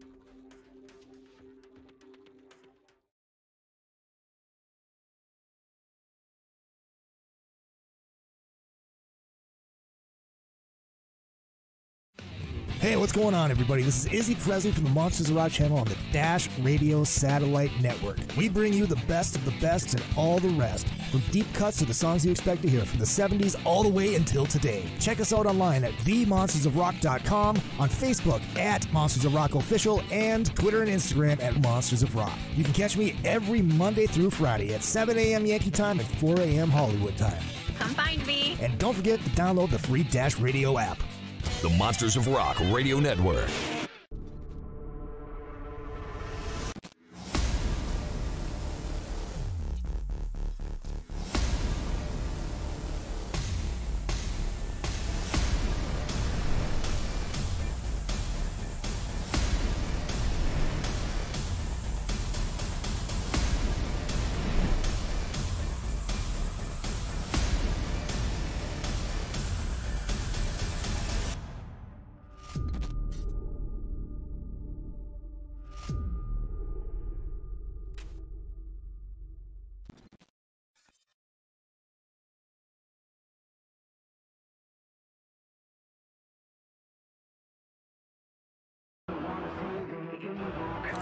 Hey, what's going on, everybody? This is Izzy Presley from the Monsters of Rock channel on the Dash Radio Satellite Network. We bring you the best of the best and all the rest, from deep cuts to the songs you expect to hear from the 70s all the way until today. Check us out online at themonstersofrock.com, on Facebook at Monsters of Rock Official, and Twitter and Instagram at Monsters of Rock. You can catch me every Monday through Friday at 7 a.m. Yankee time and 4 a.m. Hollywood time. Come find me. And don't forget to download the free Dash Radio app. The Monsters of Rock Radio Network.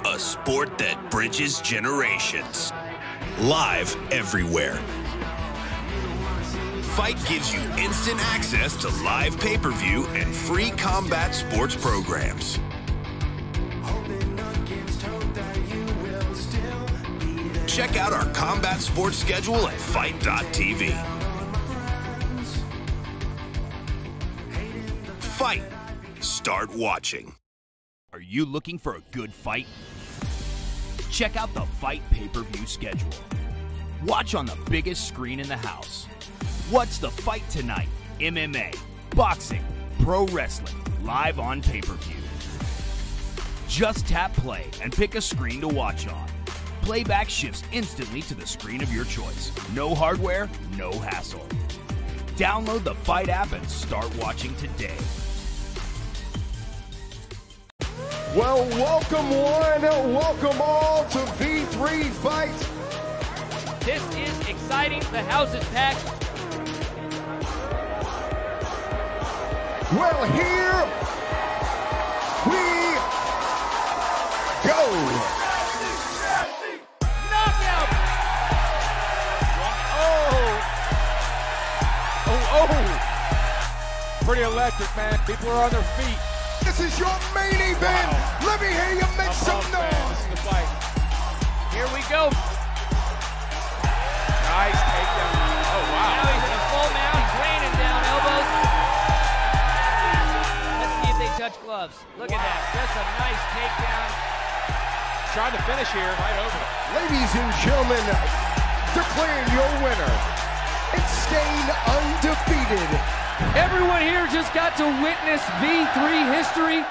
A sport that bridges generations. Live everywhere. Fight gives you instant access to live pay-per-view and free combat sports programs. Check out our combat sports schedule at fight.tv. Fight. Start watching. Are you looking for a good fight? Check out the Fight pay-per-view schedule. Watch on the biggest screen in the house. What's the fight tonight? MMA, boxing, pro wrestling, live on pay-per-view. Just tap play and pick a screen to watch on. Playback shifts instantly to the screen of your choice. No hardware, no hassle. Download the Fight app and start watching today. Well, welcome one, welcome all to V3 Fights. This is exciting. The house is packed. Well, here we go. Knockout! Oh! pretty electric, man. People are on their feet. This is your main event. Let me hear you make some noise. This is the fight. Here we go. Nice takedown. Oh, wow. Now he's in a full mount. He's raining down elbows. Let's see if they touch gloves. Look at that. That's a nice takedown. Trying to finish here, right over. Ladies and gentlemen, declaring your winner and staying undefeated. Everyone here just got to witness V3 history.